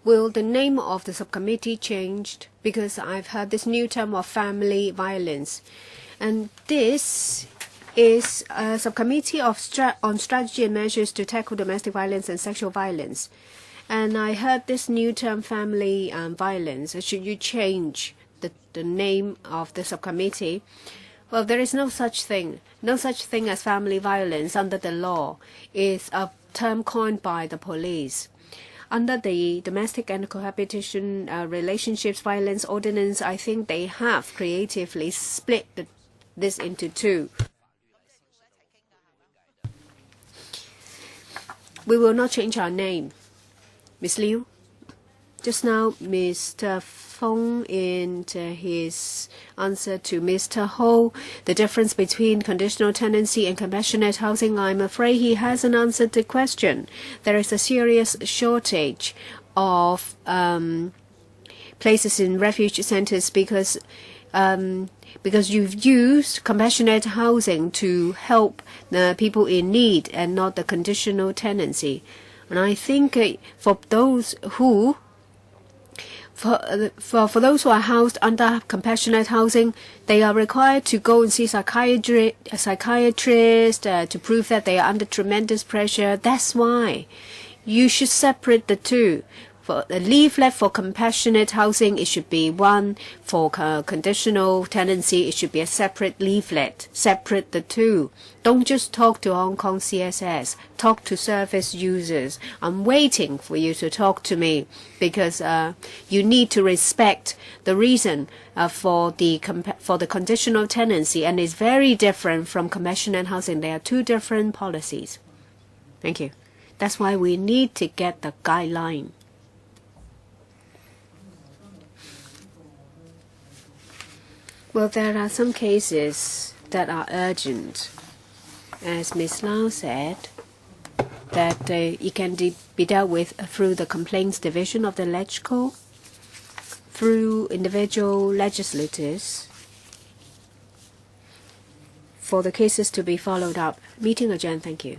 Will the name of the subcommittee changed? Because I've heard this new term of family violence. And this is a subcommittee on strategy and measures to tackle domestic violence and sexual violence. And I heard this new term family violence. Should you change the name of the subcommittee? Well, there is no such thing. No such thing as family violence under the law. It's a term coined by the police. Under the Domestic and Cohabitation Relationships Violence Ordinance, I think they have creatively split this into two. We will not change our name. Ms. Liu? Just now, Mr. Fong, in his answer to Mr. Ho, the difference between conditional tenancy and compassionate housing, I'm afraid he hasn't answered the question. There is a serious shortage of places in refuge centers because you've used compassionate housing to help the people in need and not the conditional tenancy. And I think for those who are housed under compassionate housing, they are required to go and see a psychiatrist to prove that they are under tremendous pressure. That's why you should separate the two. For a leaflet for compassionate housing, it should be one. For conditional tenancy, it should be a separate leaflet. Separate the two. Don't just talk to Hong Kong CSS. Talk to service users. I'm waiting for you to talk to me because you need to respect the reason for the conditional tenancy, and it's very different from compassionate housing. They are two different policies. Thank you. That's why we need to get the guideline. Well, there are some cases that are urgent. As Ms. Lau said, that it can be dealt with through the complaints division of the LegCo, through individual legislators, for the cases to be followed up. Meeting adjourned. Thank you.